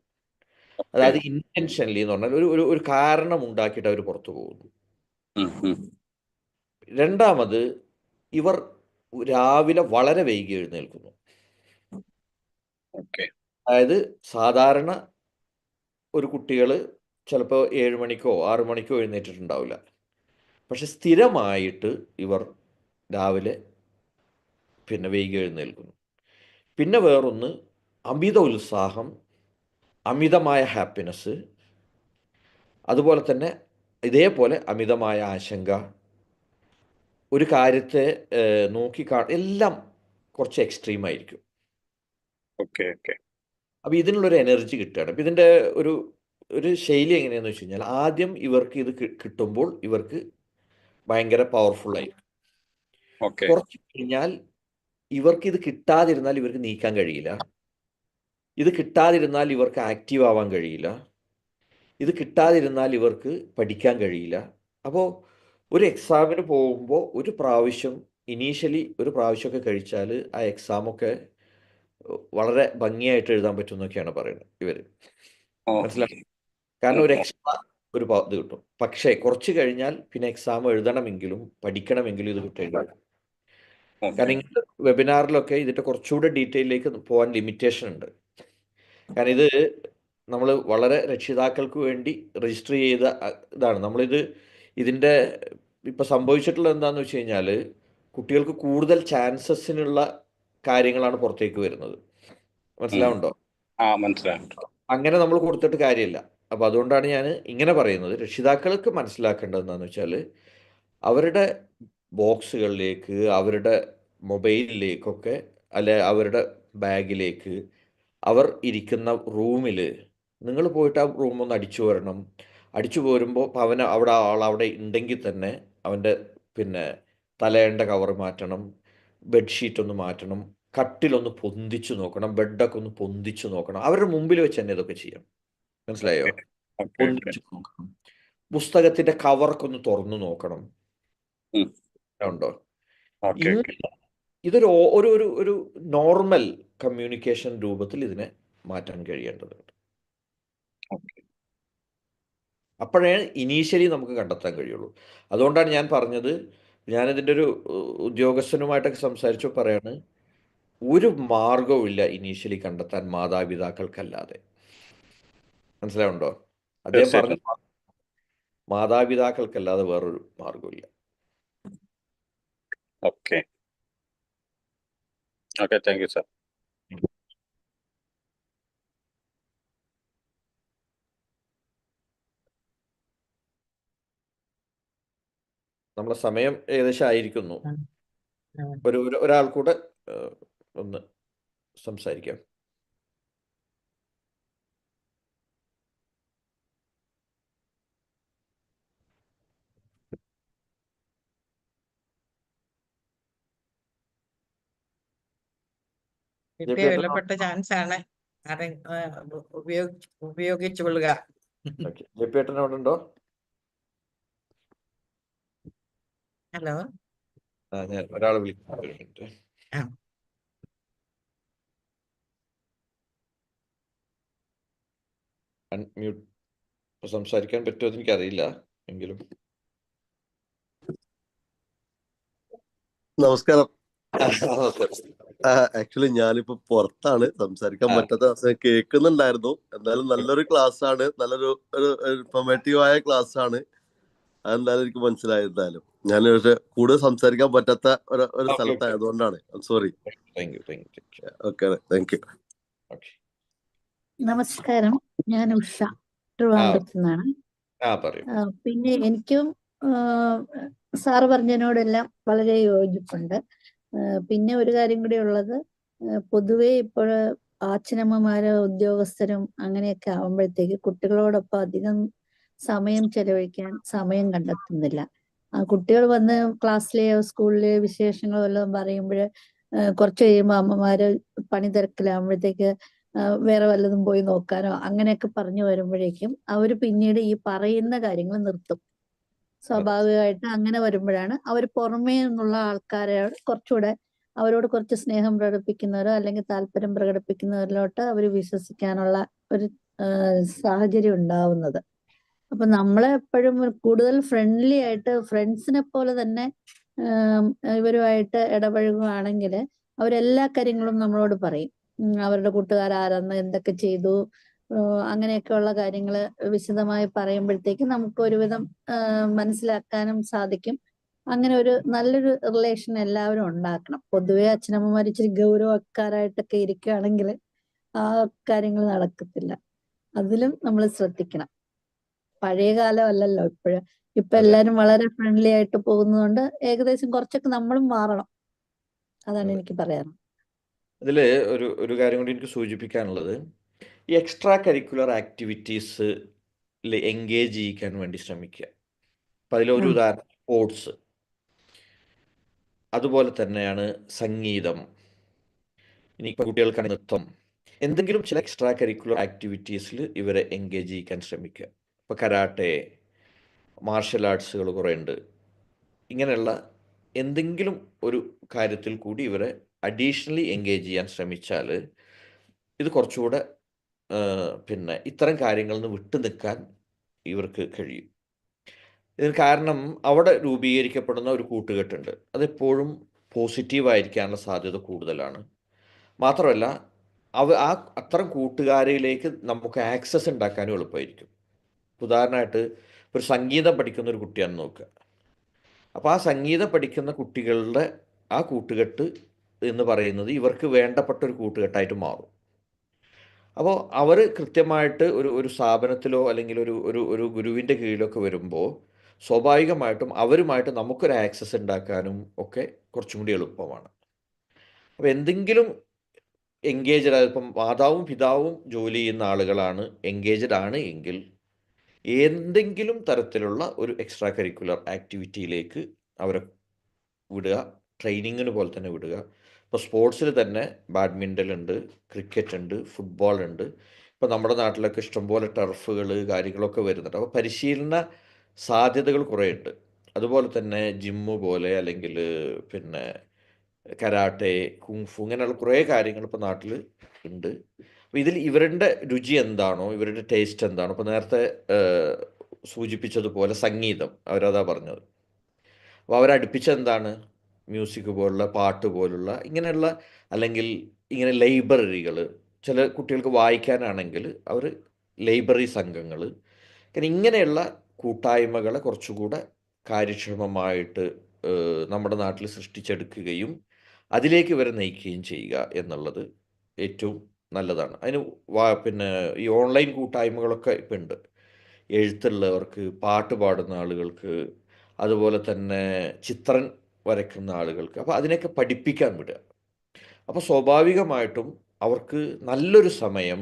A: അതായത് ഇൻറ്റൻഷനലി എന്ന് പറഞ്ഞാൽ ഒരു കാരണം ഉണ്ടാക്കിയിട്ട് അവർ പുറത്തു പോകുന്നു. രണ്ടാമത്, ഇവർ രാവിലെ വളരെ വൈകി എഴുന്നേൽക്കുന്നു. അതായത് സാധാരണ ഒരു കുട്ടികൾ ചിലപ്പോൾ 7 മണിക്കോ 6 മണിക്കോ എഴുന്നേറ്റിട്ടുണ്ടാവില്ല. പക്ഷെ സ്ഥിരമായിട്ട് ഇവർ രാവിലെ പിന്നെ വൈകി എഴുന്നേൽക്കുന്നു. പിന്നെ വേറൊന്ന് അമിത ഉത്സാഹം, അമിതമായ ഹാപ്പിനെസ്, അതുപോലെ തന്നെ ഇതേപോലെ അമിതമായ ആശങ്ക, ഒരു കാര്യത്തെ എല്ലാം കുറച്ച് എക്സ്ട്രീം ആയിരിക്കും.
D: ഓക്കെ ഓക്കെ
A: അപ്പോൾ ഇതിനുള്ളൊരു എനർജി കിട്ടുകയാണ്. അപ്പോൾ ഇതിൻ്റെ ഒരു ഒരു ശൈലി എങ്ങനെയാണെന്ന് വെച്ച് കഴിഞ്ഞാൽ, ആദ്യം ഇവർക്ക് ഇത് കിട്ടുമ്പോൾ ഇവർക്ക് ഭയങ്കര പവർഫുള്ളായിരിക്കും.
D: ഓക്കെ
A: കുറച്ച് കഴിഞ്ഞാൽ ഇവർക്ക് ഇത് കിട്ടാതിരുന്നാൽ ഇവർക്ക് നീക്കാൻ കഴിയില്ല. ഇത് കിട്ടാതിരുന്നാൽ ഇവർക്ക് ആക്റ്റീവ് ആവാൻ കഴിയില്ല. ഇത് കിട്ടാതിരുന്നാൽ ഇവർക്ക് പഠിക്കാൻ കഴിയില്ല. അപ്പോൾ ഒരു എക്സാമിന് പോകുമ്പോൾ ഒരു പ്രാവശ്യം ഇനീഷ്യലി ഒരു പ്രാവശ്യമൊക്കെ കഴിച്ചാൽ ആ എക്സാമൊക്കെ വളരെ ഭംഗിയായിട്ട് എഴുതാൻ പറ്റും എന്നൊക്കെയാണ് പറയുന്നത് ഇവർ. മനസ്സിലായി? കാരണം ഒരു എക്സ്ട്രാ ഒരു ഇത് കിട്ടും. പക്ഷേ കുറച്ച് കഴിഞ്ഞാൽ പിന്നെ എക്സാം എഴുതണമെങ്കിലും പഠിക്കണമെങ്കിലും ഇത് കിട്ടേണ്ടി വരും. കാരണം ഇങ്ങനത്തെ വെബിനാറിലൊക്കെ ഇതിൻ്റെ കുറച്ചുകൂടെ ഡീറ്റെയിലേക്ക് പോകാൻ ലിമിറ്റേഷൻ ഉണ്ട്. കാരണം ഇത് നമ്മൾ വളരെ രക്ഷിതാക്കൾക്ക് വേണ്ടി രജിസ്റ്റർ ചെയ്ത ഇതാണ്. ഇതിൻ്റെ ഇപ്പോൾ സംഭവിച്ചിട്ടുള്ളത് എന്താണെന്ന് വെച്ച് കഴിഞ്ഞാൽ, കുട്ടികൾക്ക് കൂടുതൽ ചാൻസസിനുള്ള കാര്യങ്ങളാണ് പുറത്തേക്ക് വരുന്നത്. മനസ്സിലാവുണ്ടോ?
D: മനസ്സിലാവുന്നുണ്ട്.
A: അങ്ങനെ നമ്മൾ കൊടുത്തിട്ട് കാര്യമില്ല. അപ്പോൾ അതുകൊണ്ടാണ് ഞാൻ ഇങ്ങനെ പറയുന്നത്. രക്ഷിതാക്കൾക്ക് മനസ്സിലാക്കേണ്ടത് എന്താണെന്ന് വെച്ചാൽ, അവരുടെ ബോക്സുകളിലേക്ക്, അവരുടെ മൊബൈലിലേക്കൊക്കെ, അല്ലെ അവരുടെ ബാഗിലേക്ക്, അവർ ഇരിക്കുന്ന റൂമിൽ നിങ്ങൾ പോയിട്ട് ആ റൂമൊന്ന് അടിച്ചു വരണം. അടിച്ചു പോരുമ്പോൾ അവിടെ ഉണ്ടെങ്കിൽ തന്നെ അവൻ്റെ പിന്നെ തലേൻ്റെ കവർ മാറ്റണം, ബെഡ്ഷീറ്റ് ഒന്ന് മാറ്റണം, കട്ടിലൊന്ന് പൊന്തിച്ചു നോക്കണം, ബെഡൊക്കെ ഒന്ന് പൊന്തിച്ചു നോക്കണം. അവരുടെ മുമ്പിൽ വെച്ച് തന്നെ ഇതൊക്കെ ചെയ്യണം. മനസ്സിലായോ? പൊന്തിച്ചു നോക്കണം. പുസ്തകത്തിൻ്റെ കവറൊക്കെ ഒന്ന് തുറന്നു നോക്കണം. ഉണ്ടോ? ഇതൊരു ഒരു ഒരു ഒരു നോർമൽ കമ്മ്യൂണിക്കേഷൻ രൂപത്തിൽ ഇതിനെ മാറ്റാൻ കഴിയേണ്ടതുണ്ട്. അപ്പോഴേ ഇനീഷ്യലി നമുക്ക് കണ്ടെത്താൻ കഴിയുള്ളൂ. അതുകൊണ്ടാണ് ഞാൻ പറഞ്ഞത്, ഞാനിതിൻ്റെ ഒരു ഉദ്യോഗസ്ഥനുമായിട്ടൊക്കെ സംസാരിച്ചു പറയാണ്, ഒരു മാർഗവുമില്ല ഇനീഷ്യലി കണ്ടെത്താൻ മാതാപിതാക്കൾക്കല്ലാതെ. മനസ്സിലാവുണ്ടോ? അദ്ദേഹം പറഞ്ഞു, മാതാപിതാക്കൾക്കല്ലാതെ വേറൊരു മാർഗമില്ല.
D: Okay okay, thank you sir.
A: നമ്മളെ സമയം ഏകദേശം ആയിരിക്കുന്നു. ഒരാൾ കൂടെ ഒന്ന് സംസാരിക്കാം.
E: കിട്ടിയ വിലപ്പെട്ട ചാൻസ് ആണ്. ഉപയോഗിച്ചു കൊള്ളുക.
A: ജെപ്പിയേട്ടൻ അവിടെ ഉണ്ടോ?
E: ഹലോ,
A: ഞാൻ ഒരാളെ വിളിക്കുന്നുണ്ട്. അൺമ്യൂട്ട് സംസാരിക്കാൻ പറ്റുമോ എന്ന് എനിക്കറിയില്ല. എങ്കിലും
F: നമസ്കാരം. ആക്ച്വലി ഞാനിപ്പോ പുറത്താണ്, സംസാരിക്കാൻ പറ്റാത്ത അവസ്ഥ. കേൾക്കുന്നുണ്ടായിരുന്നു. എന്തായാലും നല്ലൊരു ക്ലാസ് ആണ്, നല്ലൊരു ഇൻഫോർമേറ്റീവ് ആയ ക്ലാസ് ആണ്. അതെന്തായാലും എനിക്ക് മനസ്സിലായി. എന്തായാലും ഞാൻ കൂടുതൽ സംസാരിക്കാൻ പറ്റാത്ത ഒരു സ്ഥലത്തായതുകൊണ്ടാണ്. സോറി. Okay, thank you.
G: നമസ്കാരം, ഞാൻ ഉഷ, ട്രിവാൻഡ്രത്ത് നിന്നാണ്. പിന്നെ എനിക്കും സാറ് പറഞ്ഞതിനോടെല്ലാം വളരെ യോജിപ്പുണ്ട്. പിന്നെ ഒരു കാര്യം കൂടി ഉള്ളത്, പൊതുവെ ഇപ്പോൾ അച്ഛനമ്മമാരോ ഉദ്യോഗസ്ഥരും അങ്ങനെയൊക്കെ ആവുമ്പോഴത്തേക്ക് കുട്ടികളോടൊപ്പം അധികം സമയം ചെലവഴിക്കാൻ സമയം കണ്ടെത്തുന്നില്ല. കുട്ടികൾ വന്ന് ക്ലാസ്സിലെയോ സ്കൂളിലെയോ വിശേഷങ്ങളോ വല്ലതും പറയുമ്പോൾ കുറച്ച് കഴിയുമ്പോൾ അമ്മമാര് പണി തിരക്കിലാകുമ്പോഴത്തേക്ക് വേറെ വല്ലതും പോയി നോക്കാനോ അങ്ങനെയൊക്കെ പറഞ്ഞു വരുമ്പോഴേക്കും അവർ പിന്നീട് ഈ പറയുന്ന കാര്യങ്ങൾ നിർത്തും. സ്വാഭാവികമായിട്ട് അങ്ങനെ വരുമ്പോഴാണ് അവർ പുറമേ നിന്നുള്ള ആൾക്കാരോട് കുറച്ചുകൂടെ, അവരോട് കുറച്ച് സ്നേഹം പ്രകടിപ്പിക്കുന്നവരോ അല്ലെങ്കിൽ താല്പര്യം പ്രകടിപ്പിക്കുന്നവരിലോട്ട് അവർ വിശ്വസിക്കാനുള്ള ഒരു സാഹചര്യം ഉണ്ടാവുന്നത്. അപ്പൊ നമ്മളെ എപ്പോഴും കൂടുതൽ ഫ്രണ്ട്ലി ആയിട്ട് ഫ്രണ്ട്സിനെ പോലെ തന്നെ ഇവരുമായിട്ട് ഇടപഴകുകയാണെങ്കിൽ അവരെല്ലാ കാര്യങ്ങളും നമ്മളോട് പറയും. അവരുടെ കൂട്ടുകാരാരെന്ന്, എന്തൊക്കെ ചെയ്തു, അങ്ങനെയൊക്കെയുള്ള കാര്യങ്ങൾ വിശദമായി പറയുമ്പോഴത്തേക്ക് നമുക്ക് ഒരുവിധം മനസ്സിലാക്കാനും സാധിക്കും. അങ്ങനെ ഒരു നല്ലൊരു റിലേഷൻ എല്ലാവരും ഉണ്ടാക്കണം. പൊതുവെ അച്ഛനമ്മമാർ ഇച്ചിരി ഗൗരവക്കാരായിട്ടൊക്കെ ഇരിക്കുകയാണെങ്കിൽ ആ കാര്യങ്ങൾ നടക്കത്തില്ല. അതിലും നമ്മൾ ശ്രദ്ധിക്കണം. പഴയ കാലമല്ലല്ലോ ഇപ്പോഴും. ഇപ്പൊ
A: അതെ
G: എല്ലാരും വളരെ ഫ്രണ്ട്ലി ആയിട്ട് പോകുന്നതുകൊണ്ട് ഏകദേശം കുറച്ചൊക്കെ നമ്മളും മാറണം. അതാണ്
A: അതെ
G: എനിക്ക് പറയാനുള്ളത്.
A: ഇതിൽ ഒരു കാര്യം കൂടി എനിക്ക് സൂചിപ്പിക്കാനുള്ളത്, ഈ എക്സ്ട്രാ കരിക്കുലർ ആക്ടിവിറ്റീസിൽ എൻഗേജ് ചെയ്യിക്കാൻ വേണ്ടി ശ്രമിക്കുക. അപ്പം അതിലൊരു ഉദാഹരണം സ്പോർട്സ്, അതുപോലെ തന്നെയാണ് സംഗീതം, ഇനി കുട്ടികൾക്കാണ് നൃത്തം, എന്തെങ്കിലും ചില എക്സ്ട്രാ കരിക്കുലർ ആക്ടിവിറ്റീസിൽ ഇവരെ എൻഗേജ് ചെയ്യിക്കാൻ ശ്രമിക്കുക. ഇപ്പോൾ കരാട്ടെ, മാർഷൽ ആർട്സുകൾ കുറേ ഉണ്ട്. ഇങ്ങനെയുള്ള എന്തെങ്കിലും ഒരു കാര്യത്തിൽ കൂടി ഇവരെ അഡീഷണലി എൻഗേജ് ചെയ്യാൻ ശ്രമിച്ചാൽ ഇത് കുറച്ചുകൂടെ പിന്നെ ഇത്തരം കാര്യങ്ങളിൽ നിന്ന് വിട്ടു നിൽക്കാൻ ഇവർക്ക് കഴിയും. ഇതിന് കാരണം അവിടെ രൂപീകരിക്കപ്പെടുന്ന ഒരു കൂട്ടുകെട്ടുണ്ട്, അതെപ്പോഴും പോസിറ്റീവായിരിക്കാനുള്ള സാധ്യത കൂടുതലാണ്. മാത്രമല്ല അത്തരം കൂട്ടുകാരിലേക്ക് നമുക്ക് ആക്സസ് ഉണ്ടാക്കാനും എളുപ്പമായിരിക്കും. ഉദാഹരണമായിട്ട് ഒരു സംഗീതം പഠിക്കുന്ന ഒരു കുട്ടിയാണെന്ന് നോക്കുക. അപ്പോൾ ആ സംഗീതം പഠിക്കുന്ന കുട്ടികളുടെ ആ കൂട്ടുകെട്ട് എന്ന് പറയുന്നത് ഇവർക്ക് വേണ്ടപ്പെട്ട ഒരു കൂട്ടുകെട്ടായിട്ട് മാറും. അപ്പോൾ അവർ കൃത്യമായിട്ട് ഒരു സ്ഥാപനത്തിലോ അല്ലെങ്കിൽ ഒരു ഗുരുവിൻ്റെ കീഴിലൊക്കെ വരുമ്പോൾ സ്വാഭാവികമായിട്ടും അവരുമായിട്ട് നമുക്കൊരു ആക്സസ് ഉണ്ടാക്കാനും ഒക്കെ കുറച്ചും കൂടി എളുപ്പമാണ്. അപ്പോൾ എന്തെങ്കിലും എൻഗേജഡ് ആയത്, ഇപ്പം മാതാവും പിതാവും ജോലി ചെയ്യുന്ന ആളുകളാണ് എൻഗേജഡ് ആണ് എങ്കിൽ എന്തെങ്കിലും തരത്തിലുള്ള ഒരു എക്സ്ട്രാ കരിക്കുലർ ആക്ടിവിറ്റിയിലേക്ക് അവരെ വിടുക, ട്രെയിനിങ്ങിന് പോലെ തന്നെ വിടുക. ഇപ്പോൾ സ്പോർട്സിൽ തന്നെ ബാഡ്മിൻ്റൺ ഉണ്ട്, ക്രിക്കറ്റ് ഉണ്ട്, ഫുട്ബോൾ ഉണ്ട്. ഇപ്പോൾ നമ്മുടെ നാട്ടിലൊക്കെ ഇഷ്ടംപോലെ ടർഫുകൾ കാര്യങ്ങളൊക്കെ വരുന്നുണ്ട്. അപ്പോൾ പരിശീലന സാധ്യതകൾ കുറേ ഉണ്ട്. അതുപോലെ തന്നെ ജിമ്മ് പോലെ അല്ലെങ്കിൽ പിന്നെ കരാട്ടെ, കുങ്ഫു, ഇങ്ങനെയുള്ള കുറേ കാര്യങ്ങൾ ഇപ്പോൾ നാട്ടിൽ ഉണ്ട്. അപ്പോൾ ഇതിൽ ഇവരുടെ രുചി എന്താണോ, ഇവരുടെ ടേസ്റ്റ് എന്താണോ, ഇപ്പോൾ നേരത്തെ സൂചിപ്പിച്ചതുപോലെ സംഗീതം അവരതാ പറഞ്ഞത്. അപ്പോൾ അവരടുപ്പിച്ചെന്താണ് മ്യൂസിക് പോലുള്ള, പാട്ട് പോലുള്ള ഇങ്ങനെയുള്ള, അല്ലെങ്കിൽ ഇങ്ങനെ ലൈബ്രറികൾ, ചില കുട്ടികൾക്ക് വായിക്കാനാണെങ്കിൽ അവർ ലൈബ്രറി സംഘങ്ങൾ, ഇങ്ങനെയുള്ള കൂട്ടായ്മകളെ കുറച്ചുകൂടെ കാര്യക്ഷമമായിട്ട് നമ്മുടെ നാട്ടിൽ സൃഷ്ടിച്ചെടുക്കുകയും അതിലേക്ക് ഇവരെ നയിക്കുകയും ചെയ്യുക എന്നുള്ളത് ഏറ്റവും നല്ലതാണ്. അതിന് പിന്നെ ഈ ഓൺലൈൻ കൂട്ടായ്മകളൊക്കെ ഇപ്പം ഉണ്ട്. എഴുത്തുള്ളവർക്ക്, പാട്ട് പാടുന്ന ആളുകൾക്ക്, അതുപോലെ തന്നെ ചിത്രം വരയ്ക്കുന്ന ആളുകൾക്ക്, അപ്പോൾ അതിനെയൊക്കെ പഠിപ്പിക്കാൻ വിടുക. അപ്പോൾ സ്വാഭാവികമായിട്ടും അവർക്ക് നല്ലൊരു സമയം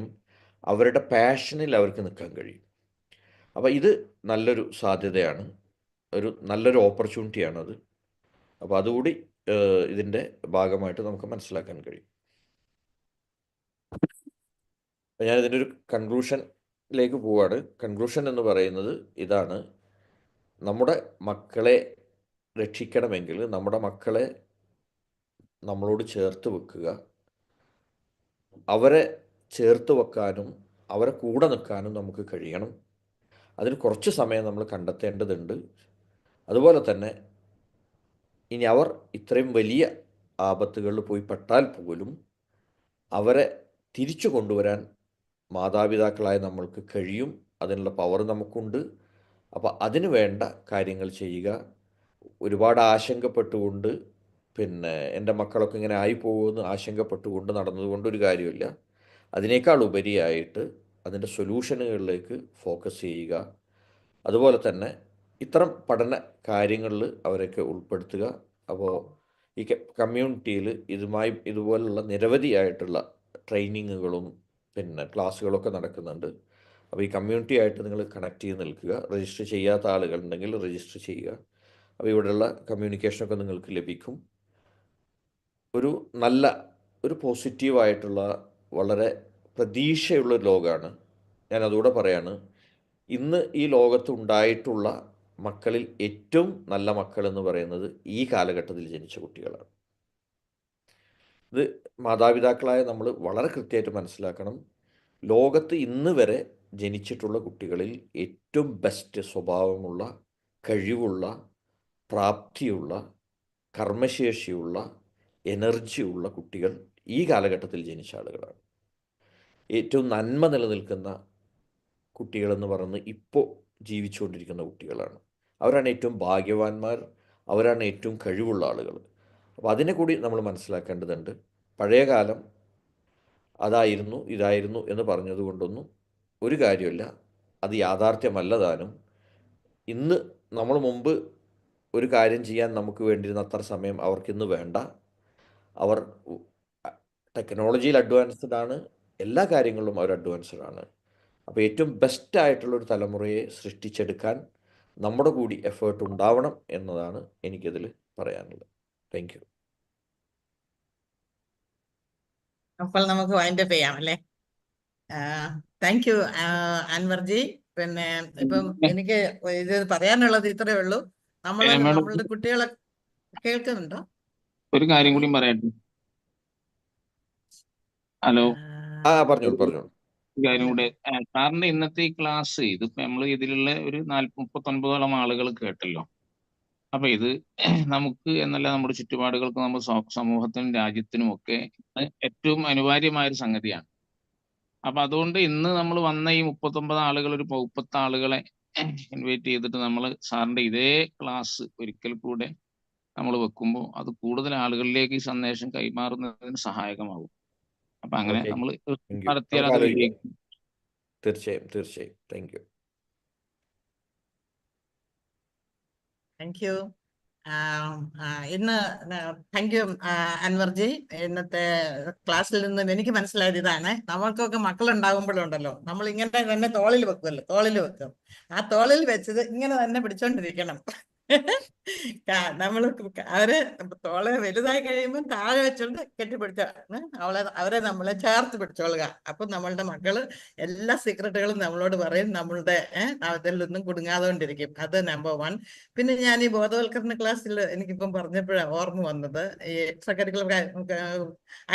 A: അവരുടെ പാഷനിൽ അവർക്ക് നിൽക്കാൻ കഴിയും. അപ്പോൾ ഇത് നല്ലൊരു സാധ്യതയാണ്, ഒരു നല്ലൊരു ഓപ്പർച്യൂണിറ്റിയാണത്. അപ്പോൾ അതുകൂടി ഇതിൻ്റെ ഭാഗമായിട്ട് നമുക്ക് മനസ്സിലാക്കാൻ കഴിയും. ഞാനിതിൻ്റെ ഒരു കൺക്ലൂഷനിലേക്ക് പോവാണ്. കൺക്ലൂഷൻ എന്ന് പറയുന്നത് ഇതാണ്: നമ്മുടെ മക്കളെ രക്ഷിക്കണമെങ്കിൽ നമ്മുടെ മക്കളെ നമ്മളോട് ചേർത്ത് വെക്കുക, അവരെ ചേർത്ത് വെക്കാനും അവരെ കൂടെ നിൽക്കാനും നമുക്ക് കഴിയണം. അതിന് കുറച്ച് സമയം നമ്മൾ കണ്ടെത്തേണ്ടതുണ്ട്. അതുപോലെ തന്നെ ഇനി അവർ ഇത്രയും വലിയ ആപത്തുകളിൽ പോയി പെട്ടാൽ പോലും അവരെ തിരിച്ചു കൊണ്ടുവരാൻ മാതാപിതാക്കളായ നമ്മൾക്ക് കഴിയും. അതിനുള്ള പവർ നമുക്കുണ്ട്. അപ്പോൾ അതിന് വേണ്ട കാര്യങ്ങൾ ചെയ്യുക. ഒരുപാട് ആശങ്കപ്പെട്ടുകൊണ്ട് പിന്നെ എൻ്റെ മക്കളൊക്കെ ഇങ്ങനെ ആയിപ്പോകുമെന്ന് ആശങ്കപ്പെട്ടുകൊണ്ട് നടന്നതുകൊണ്ട് ഒരു കാര്യമില്ല. അതിനേക്കാൾ ഉപരിയായിട്ട് അതിൻ്റെ സൊല്യൂഷനുകളിലേക്ക് ഫോക്കസ് ചെയ്യുക. അതുപോലെ തന്നെ ഇത്തരം പഠന കാര്യങ്ങളിൽ അവരൊക്കെ ഉൾപ്പെടുത്തുക. അപ്പോൾ ഈ കമ്മ്യൂണിറ്റിയിൽ ഇതുപോലുള്ള നിരവധിയായിട്ടുള്ള ട്രെയിനിങ്ങുകളും പിന്നെ ക്ലാസ്സുകളൊക്കെ നടക്കുന്നുണ്ട്. അപ്പോൾ ഈ കമ്മ്യൂണിറ്റി ആയിട്ട് നിങ്ങൾ കണക്ട് ചെയ്ത് നിൽക്കുക. രജിസ്റ്റർ ചെയ്യാത്ത ആളുകളുണ്ടെങ്കിൽ രജിസ്റ്റർ ചെയ്യുക. അപ്പോൾ ഇവിടെയുള്ള കമ്മ്യൂണിക്കേഷനൊക്കെ നിങ്ങൾക്ക് ലഭിക്കും. ഒരു പോസിറ്റീവായിട്ടുള്ള, വളരെ പ്രതീക്ഷയുള്ള ലോകമാണ്. ഞാൻ അതുകൂടെ പറയാണ്, ഇന്ന് ഈ ലോകത്ത് ഉണ്ടായിട്ടുള്ള മക്കളിൽ ഏറ്റവും നല്ല മക്കളെന്ന് പറയുന്നത് ഈ കാലഘട്ടത്തിൽ ജനിച്ച കുട്ടികളാണ്. ഇത് മാതാപിതാക്കളായ നമ്മൾ വളരെ കൃത്യമായിട്ട് മനസ്സിലാക്കണം. ലോകത്ത് ഇന്ന് വരെ ജനിച്ചിട്ടുള്ള കുട്ടികളിൽ ഏറ്റവും ബെസ്റ്റ് സ്വഭാവമുള്ള, കഴിവുള്ള, പ്രാപ്തിയുള്ള, കർമ്മശേഷിയുള്ള, എനർജിയുള്ള കുട്ടികൾ ഈ കാലഘട്ടത്തിൽ ജനിച്ച ആളുകളാണ്. ഏറ്റവും നന്മ നിലനിൽക്കുന്ന കുട്ടികളെന്ന് പറയുന്നത് ഇപ്പോൾ ജീവിച്ചുകൊണ്ടിരിക്കുന്ന കുട്ടികളാണ്. അവരാണ് ഏറ്റവും ഭാഗ്യവാന്മാർ, അവരാണ് ഏറ്റവും കഴിവുള്ള ആളുകൾ. അപ്പോൾ അതിനെ കൂടി നമ്മൾ മനസ്സിലാക്കേണ്ടതുണ്ട്. പഴയ കാലം അതായിരുന്നു ഇതായിരുന്നു എന്ന് പറഞ്ഞതുകൊണ്ടൊന്നും ഒരു കാര്യമില്ല. അത് യാഥാർത്ഥ്യമല്ല താനും. ഇന്ന് നമ്മൾ മുമ്പ് ഒരു കാര്യം ചെയ്യാൻ നമുക്ക് വേണ്ടിയിരുന്ന അത്ര സമയം അവർക്കിന്ന് വേണ്ട. അവർ ടെക്നോളജിയിൽ അഡ്വാൻസ്ഡ് ആണ്, എല്ലാ കാര്യങ്ങളിലും അവർ അഡ്വാൻസ്ഡ് ആണ്. അപ്പോൾ ഏറ്റവും ബെസ്റ്റായിട്ടുള്ളൊരു തലമുറയെ സൃഷ്ടിച്ചെടുക്കാൻ നമ്മുടെ കൂടി എഫേർട്ട് ഉണ്ടാവണം എന്നതാണ് എനിക്കതിൽ പറയാനുള്ളത്. Thank you.
E: അപ്പോൾ നമുക്ക് വൈൻഡപ്പ് ചെയ്യാം അല്ലേ? Thank you Anwarji. പിന്നെ ഇപ്പം എനിക്ക് ഇത് പറയാനുള്ളത് ഇത്രയേ ഉള്ളൂ. നമ്മളുടെ കുട്ടികളെ കേൾക്കുന്നുണ്ടോ?
C: ഒരു കാര്യം കൂടി പറയട്ടെ. ഹലോ,
A: പറഞ്ഞോളൂ.
C: കാര്യം കൂടെ, സാറിന്റെ ഇന്നത്തെ ഈ ക്ലാസ് ഇതിപ്പോ നമ്മൾ ഇതിലുള്ള ഒരു 39ഓളം ആളുകൾ കേട്ടല്ലോ. അപ്പൊ ഇത് നമുക്ക് എന്നല്ല നമ്മുടെ ചുറ്റുപാടുകൾക്കും നമ്മുടെ സമൂഹത്തിനും രാജ്യത്തിനും ഒക്കെ ഏറ്റവും അനിവാര്യമായ ഒരു സംഗതിയാണ്. അപ്പൊ അതുകൊണ്ട് ഇന്ന് നമ്മൾ വന്ന ഈ 39 ആളുകൾ, ഒരു 30 ആളുകളെ ഇൻവൈറ്റ് ചെയ്തിട്ട് നമ്മൾ സാറിന്റെ ഇതേ ക്ലാസ് ഒരിക്കൽ കൂടെ നമ്മൾ വെക്കുമ്പോൾ അത് കൂടുതൽ ആളുകളിലേക്ക് ഈ സന്ദേശം കൈമാറുന്നതിന് സഹായകമാകും. അപ്പൊ അങ്ങനെ നമ്മൾ നടത്തിയാൽ അത് വിജയിക്കും.
A: തീർച്ചയായും. Thank you.
E: Thank you. ഇന്ന് താങ്ക് യു അൻവർജി. ഇന്നത്തെ ക്ലാസ്സിൽ നിന്ന് എനിക്ക് മനസ്സിലായത് ഇതാണ്: നമ്മൾക്കൊക്കെ മക്കളുണ്ടാകുമ്പോഴുണ്ടല്ലോ, നമ്മൾ ഇങ്ങനെ തന്നെ തോളിൽ വെക്കും. ആ തോളിൽ വെച്ചത് ഇങ്ങനെ തന്നെ പിടിച്ചോണ്ടിരിക്കണം. അവര് തോളെ വലുതായി കഴിയുമ്പോൾ താഴെ വെച്ചോണ്ട് കെട്ടിപ്പിടിച്ച അവരെ നമ്മളെ ചേർത്ത് പിടിച്ചോളുക. അപ്പൊ നമ്മളുടെ മക്കള് എല്ലാ സീക്രട്ടുകളും നമ്മളോട് പറയും, നമ്മളുടെ അതിലൊന്നും കുടുങ്ങാതുകൊണ്ടിരിക്കും. അത് നമ്പർ 1. പിന്നെ ഞാൻ ഈ ബോധവൽക്കരണ ക്ലാസ്സിൽ എനിക്കിപ്പം പറഞ്ഞപ്പോഴാണ് ഓർമ്മ വന്നത്, ഈ എക്സ്ട്രാ കരിക്കുലർ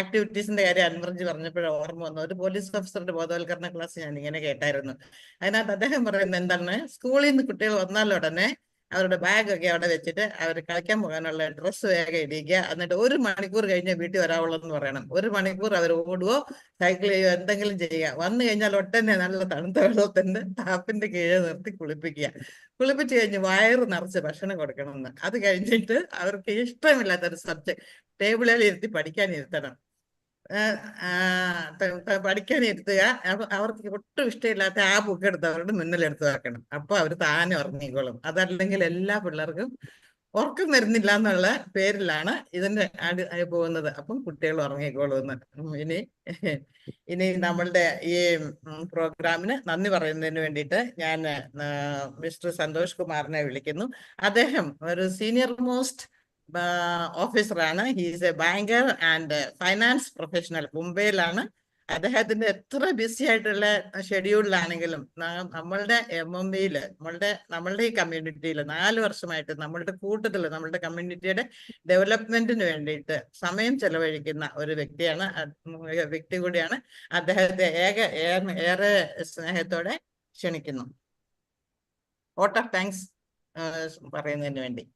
E: ആക്ടിവിറ്റീസിന്റെ കാര്യം അൻവർജി പറഞ്ഞപ്പോഴാണ് ഓർമ്മ വന്നത്. ഒരു പോലീസ് ഓഫീസറുടെ ബോധവൽക്കരണ ക്ലാസ് ഞാൻ ഇങ്ങനെ കേട്ടായിരുന്നു. അതിനകത്ത് അദ്ദേഹം പറയുന്നത് എന്താണ്, സ്കൂളിൽ നിന്ന് കുട്ടികൾ വന്നാലുടനെ അവരുടെ ബാഗൊക്കെ അവിടെ വെച്ചിട്ട് അവർ കളിക്കാൻ പോകാനുള്ള ഡ്രസ്സ് വേഗം ഇടിക്കുക. എന്നിട്ട് 1 മണിക്കൂർ കഴിഞ്ഞ് വീട്ടിൽ വരാവുള്ളൂ എന്ന് പറയണം. 1 മണിക്കൂർ അവർ ഓടുവോ സൈക്കിൾ ചെയ്യുകയോ എന്തെങ്കിലും ചെയ്യുക. വന്നു കഴിഞ്ഞാൽ ഒട്ടന്നെ നല്ല തണുത്ത വെള്ളത്തിന്റെ ടാപ്പിന്റെ കീഴെ നിർത്തി കുളിപ്പിച്ച് കഴിഞ്ഞ് വയറ് നിറച്ച് ഭക്ഷണം കൊടുക്കണമെന്ന്. അത് കഴിഞ്ഞിട്ട് അവർക്ക് ഇഷ്ടമില്ലാത്തൊരു സബ്ജക്ട് ടേബിളിൽ ഇരുത്തി പഠിക്കാൻ ഇരുത്തണം. പഠിക്കാൻ ഇരുത്തുക. അവർക്ക് ഒട്ടും ഇഷ്ടമില്ലാത്ത ആ ബുക്ക് എടുത്ത് അവരുടെ മുന്നിലെടുത്ത് വെക്കണം. അപ്പൊ അവർ താനെ ഉറങ്ങിക്കോളും. അതല്ലെങ്കിൽ എല്ലാ പിള്ളേർക്കും ഉറക്കം വരുന്നില്ല എന്നുള്ള പേരിലാണ് ഇതിന്റെ പോകുന്നത്. അപ്പം കുട്ടികൾ ഉറങ്ങിക്കോളും. ഇനി നമ്മളുടെ ഈ പ്രോഗ്രാമിന് നന്ദി പറയുന്നതിന് വേണ്ടിയിട്ട് ഞാൻ മിസ്റ്റർ സന്തോഷ് കുമാറിനെ വിളിക്കുന്നു. അദ്ദേഹം ഒരു സീനിയർ മോസ്റ്റ് ഓഫീസറാണ്. He's a banker and finance professional. മുംബൈയിലാണ്. അദ്ദേഹത്തിന്റെ എത്ര ബിസി ആയിട്ടുള്ള ഷെഡ്യൂളിലാണെങ്കിലും നമ്മളുടെ MMBയിൽ നമ്മളുടെ ഈ കമ്മ്യൂണിറ്റിയിൽ 4 വർഷമായിട്ട് നമ്മളുടെ കൂട്ടത്തിൽ നമ്മളുടെ കമ്മ്യൂണിറ്റിയുടെ ഡെവലപ്മെന്റിന് വേണ്ടിയിട്ട് സമയം ചെലവഴിക്കുന്ന ഒരു വ്യക്തി കൂടിയാണ്. അദ്ദേഹത്തെ ഏറെ സ്നേഹത്തോടെ ക്ഷണിക്കുന്നു. വോട്ട് ഓഫ് താങ്ക്സ് പറയുന്നതിന് വേണ്ടി.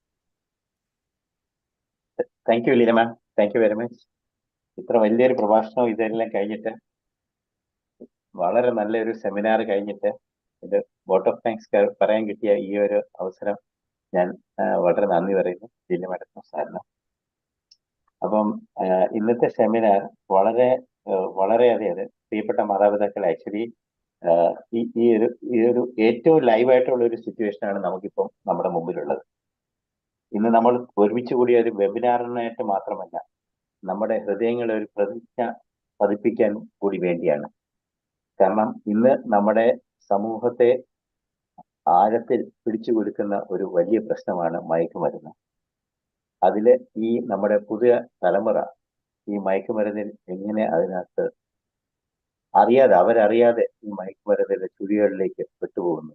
H: Thank you Leena ma'am. Thank you very much. ഇത്ര വലിയൊരു പ്രഭാഷണം ഇതെല്ലാം കഴിഞ്ഞിട്ട്, വളരെ നല്ലൊരു സെമിനാർ കഴിഞ്ഞിട്ട് ഇത് വോട്ട് ഓഫ് താങ്ക്സ് പറയാൻ കിട്ടിയ ഈ ഒരു അവസരം ഞാൻ വളരെ നന്ദി പറയുന്നു ലീന മാഡത്തിനും സാറിന്. അപ്പം ഇന്നത്തെ സെമിനാർ വളരെയധികം പ്രിയപ്പെട്ട മാതാപിതാക്കൾ, ആക്ച്വലി ഈ ഒരു ഏറ്റവും ലൈവായിട്ടുള്ള ഒരു സിറ്റുവേഷനാണ് നമുക്കിപ്പം നമ്മുടെ മുമ്പിലുള്ളത്. ഇന്ന് നമ്മൾ ഒരുമിച്ച് കൂടിയ ഒരു വെബിനാറിനായിട്ട് മാത്രമല്ല, നമ്മുടെ ഹൃദയങ്ങളെ ഒരു പ്രതിജ്ഞ പതിപ്പിക്കാൻ കൂടി വേണ്ടിയാണ്. കാരണം ഇന്ന് നമ്മുടെ സമൂഹത്തെ ആഴത്തിൽ പിടിച്ചു കൊടുക്കുന്ന ഒരു വലിയ പ്രശ്നമാണ് മയക്കുമരുന്ന്. അതില് ഈ നമ്മുടെ പുതിയ തലമുറ ഈ മയക്കുമരുന്നിൽ എങ്ങനെ അതിനകത്ത് അവരറിയാതെ ഈ മയക്കുമരുന്നിന്റെ ചുഴികളിലേക്ക് പെട്ടുപോകുന്നു.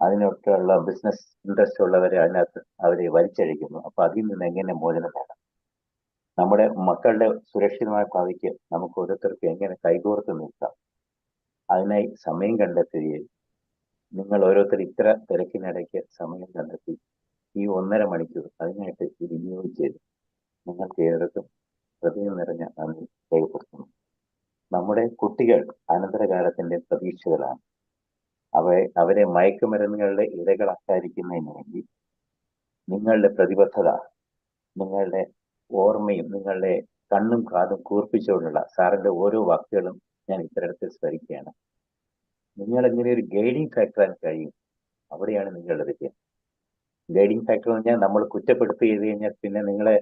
H: അതിനൊക്കെയുള്ള ബിസിനസ് ഇൻട്രസ്റ്റ് ഉള്ളവരെ അതിനകത്ത് അവരെ വലിച്ചഴിക്കുന്നു. അപ്പൊ അതിൽ നിന്ന് എങ്ങനെ മോചനം നേടാം? നമ്മുടെ മക്കളുടെ സുരക്ഷിതമായ ഭാവിക്ക് നമുക്ക് ഓരോരുത്തർക്കും എങ്ങനെ കൈകോർത്ത് നിൽക്കാം? അതിനായി സമയം കണ്ടെത്തുകയും നിങ്ങൾ ഓരോരുത്തർ ഇത്ര തിരക്കിനിടയ്ക്ക് സമയം കണ്ടെത്തി ഈ 1.5 മണിക്കൂർ അതിനായിട്ട് വിനിയോഗിച്ചത് നിങ്ങൾക്ക് ഏവർക്കും ഹൃദയം നിറഞ്ഞ നന്ദി രേഖപ്പെടുത്തുന്നു. നമ്മുടെ കുട്ടികൾ അനന്തരകാലത്തിന്റെ പ്രതീക്ഷകളാണ്. അവരെ മയക്കുമരുന്നുകളുടെ ഇരകളാക്കാതിരിക്കുന്നതിന് വേണ്ടി നിങ്ങളുടെ പ്രതിബദ്ധത, നിങ്ങളുടെ ഓർമ്മയും നിങ്ങളുടെ കണ്ണും കാതും കൂർപ്പിച്ചുകൊണ്ടുള്ള സാറിന്റെ ഓരോ വാക്കുകളും ഞാൻ ഇത്തരത്തിൽ സ്മരിക്കുകയാണ്. നിങ്ങൾ എങ്ങനെ ഒരു ഗൈഡിങ് ഫാക്ടറാൻ കഴിയും, അവിടെയാണ് നിങ്ങളുടെ വിജയം. ഗൈഡിങ് ഫാക്ടർ എന്ന് പറഞ്ഞാൽ നമ്മൾ കുറ്റപ്പെടുത്തി ചെയ്ത് കഴിഞ്ഞാൽ പിന്നെ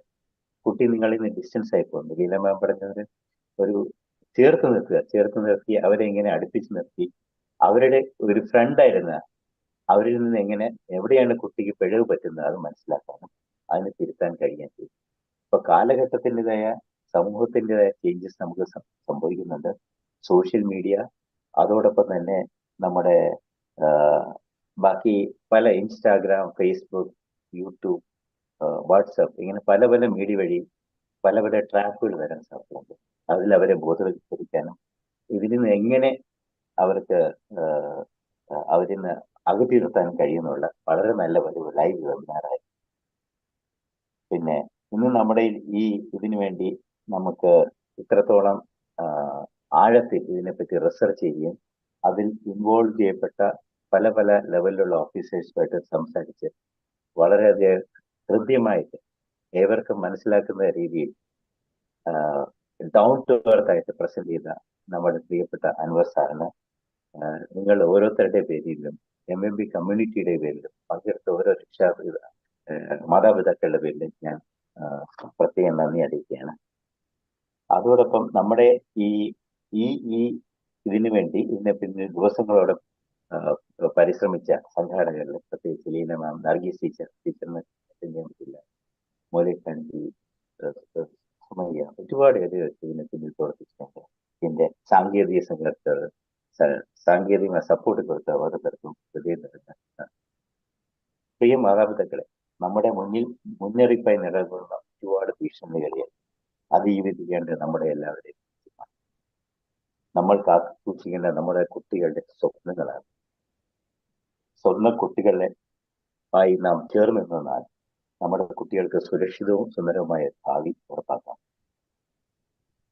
H: കുട്ടി നിങ്ങളിൽ നിന്ന് ഡിസ്റ്റൻസ് ആയി പോകുന്നു. ലീല മാം പറഞ്ഞത് ഒരു ചേർത്ത് നിർത്തി അവരെ ഇങ്ങനെ അടുപ്പിച്ച് നിർത്തി അവരുടെ ഒരു ഫ്രണ്ടായിരുന്ന അവരിൽ നിന്ന് എവിടെയാണ് കുട്ടിക്ക് പിഴവ് പറ്റുന്നത് അത് മനസ്സിലാക്കാനും അതിന് തിരുത്താൻ കഴിയാൻ ചെയ്യും. ഇപ്പൊ കാലഘട്ടത്തിൻ്റെതായ സമൂഹത്തിൻ്റെതായ ചേഞ്ചസ് നമുക്ക് സംഭവിക്കുന്നുണ്ട്. സോഷ്യൽ മീഡിയ, അതോടൊപ്പം തന്നെ നമ്മുടെ ബാക്കി പല ഇൻസ്റ്റാഗ്രാം, ഫേസ്ബുക്ക്, യൂട്യൂബ്, വാട്സപ്പ്, ഇങ്ങനെ പല പല മീഡിയ വഴി പല പല ട്രാപ്പുകൾ വരാൻ സാധ്യതയുണ്ട്. അതിൽ അവരെ ബോധവൽക്കരിക്കാനും ഇതിൽ നിന്ന് എങ്ങനെ അവർക്ക് അവരിൽ നിന്ന് അകറ്റി നിർത്താൻ കഴിയുന്നുള്ള വളരെ നല്ല ഒരു ലൈവ് വെബിനാറായി. പിന്നെ ഇന്ന് നമ്മുടെ ഇതിനു വേണ്ടി നമുക്ക് ഇത്രത്തോളം ആഴത്തിൽ ഇതിനെപ്പറ്റി റിസർച്ച് ചെയ്യുകയും അതിൽ ഇൻവോൾവ് ചെയ്യപ്പെട്ട പല പല ലെവലിലുള്ള ഓഫീസേഴ്സുമായിട്ട് സംസാരിച്ച് വളരെയധികം ഹൃദ്യമായിട്ട് ഏവർക്കും മനസ്സിലാക്കുന്ന രീതിയിൽ ഡൗൺ ടു എർത്ത് ആയിട്ട് പ്രസന്റ് ചെയ്ത നമ്മുടെ പ്രിയപ്പെട്ട അൻവർ സാറിന് നിങ്ങൾ ഓരോരുത്തരുടെ പേരിലും MMB കമ്മ്യൂണിറ്റിയുടെ പേരിലും പങ്കെടുത്ത ഓരോ മാതാപിതാക്കളുടെ പേരിലും ഞാൻ പ്രത്യേകം നന്ദി അറിയിക്കുകയാണ്. അതോടൊപ്പം നമ്മുടെ ഇതിനു വേണ്ടി പിന്നെ ദിവസങ്ങളോടെ പരിശ്രമിച്ച സംഘാടകരിൽ പ്രത്യേകിച്ച് ലീന മാം, നർഗീസ് ടീച്ചറിന് ചെയ്യാൻ പറ്റില്ല, മോലേഖാൻജി, സുമയ്യ, ഒരുപാട് പേര് ഇതിന് പിന്നിൽ പ്രവർത്തിച്ചിട്ടുണ്ട്. ഇതിന്റെ സാങ്കേതിക സപ്പോർട്ട് കൊടുത്ത ഓരോരുത്തർക്കും ഹൃദയം നിറഞ്ഞ പ്രിയ മാതാപിതാക്കളെ, നമ്മുടെ മുന്നിൽ മുന്നറിയിപ്പായി നിലകൊള്ളുന്ന ഒരുപാട് ഭീഷണികളെ അതിജീവിക്കേണ്ടത് നമ്മുടെ എല്ലാവരുടെയും നമ്മൾ കാത്തു സൂക്ഷിക്കേണ്ട നമ്മുടെ കുട്ടികളുടെ സ്വപ്നങ്ങളാണ്. സ്വന്തം കുട്ടികളെ ആയി നാം ചേർന്ന് നിന്നാൽ നമ്മുടെ കുട്ടികൾക്ക് സുരക്ഷിതവും സുന്ദരവുമായ ഭാവി ഉറപ്പാക്കാം.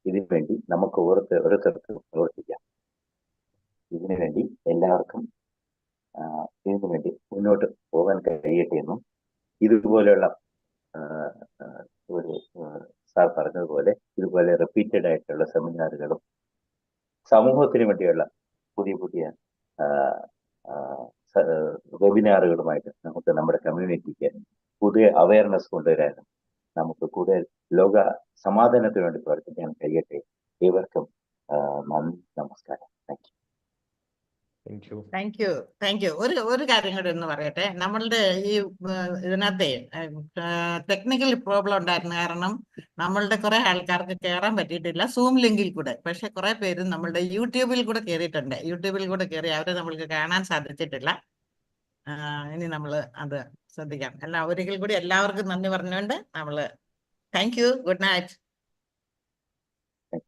H: ഇതിനുവേണ്ടി നമുക്ക് ഓരോരുത്തർക്കും പ്രവർത്തിക്കാം. ഇതിനുവേണ്ടി എല്ലാവർക്കും ഇതിനുവേണ്ടി മുന്നോട്ട് പോകാൻ കഴിയട്ടെ എന്നും ഇതുപോലെയുള്ള ഒരു സാർ പറഞ്ഞതുപോലെ ഇതുപോലെ റിപ്പീറ്റഡ് ആയിട്ടുള്ള സെമിനാറുകളും സമൂഹത്തിന് വേണ്ടിയുള്ള പുതിയ പുതിയ വെബിനാറുകളുമായിട്ട് നമുക്ക് നമ്മുടെ കമ്മ്യൂണിറ്റിക്ക് പുതിയ അവയർനെസ് കൊണ്ടുവരാനും നമുക്ക് കൂടുതൽ ലോക സമാധാനത്തിന് വേണ്ടി പ്രവർത്തിക്കാൻ കഴിയട്ടെ. ഏവർക്കും നന്ദി, നമസ്കാരം.
E: Thank you. ഒരു കാര്യം കൂടി ഒന്ന് പറയട്ടെ. നമ്മളുടെ ഈ ഇതിനകത്തെ ടെക്നിക്കൽ പ്രോബ്ലം ഉണ്ടായിരുന്ന കാരണം നമ്മളുടെ കുറെ ആൾക്കാർക്ക് കയറാൻ പറ്റിയിട്ടില്ല സൂം ലിങ്കിൽ കൂടെ. പക്ഷെ കുറെ പേര് നമ്മളുടെ യൂട്യൂബിൽ കൂടെ കയറിയിട്ടുണ്ട്. യൂട്യൂബിൽ കൂടെ കയറി അവരെ നമ്മൾക്ക് കാണാൻ സാധിച്ചിട്ടില്ല. ഇനി നമ്മൾ അത് ശ്രദ്ധിക്കാം. ഒരിക്കൽ കൂടി എല്ലാവർക്കും നന്ദി പറഞ്ഞുകൊണ്ട് താങ്ക് യു. Good night.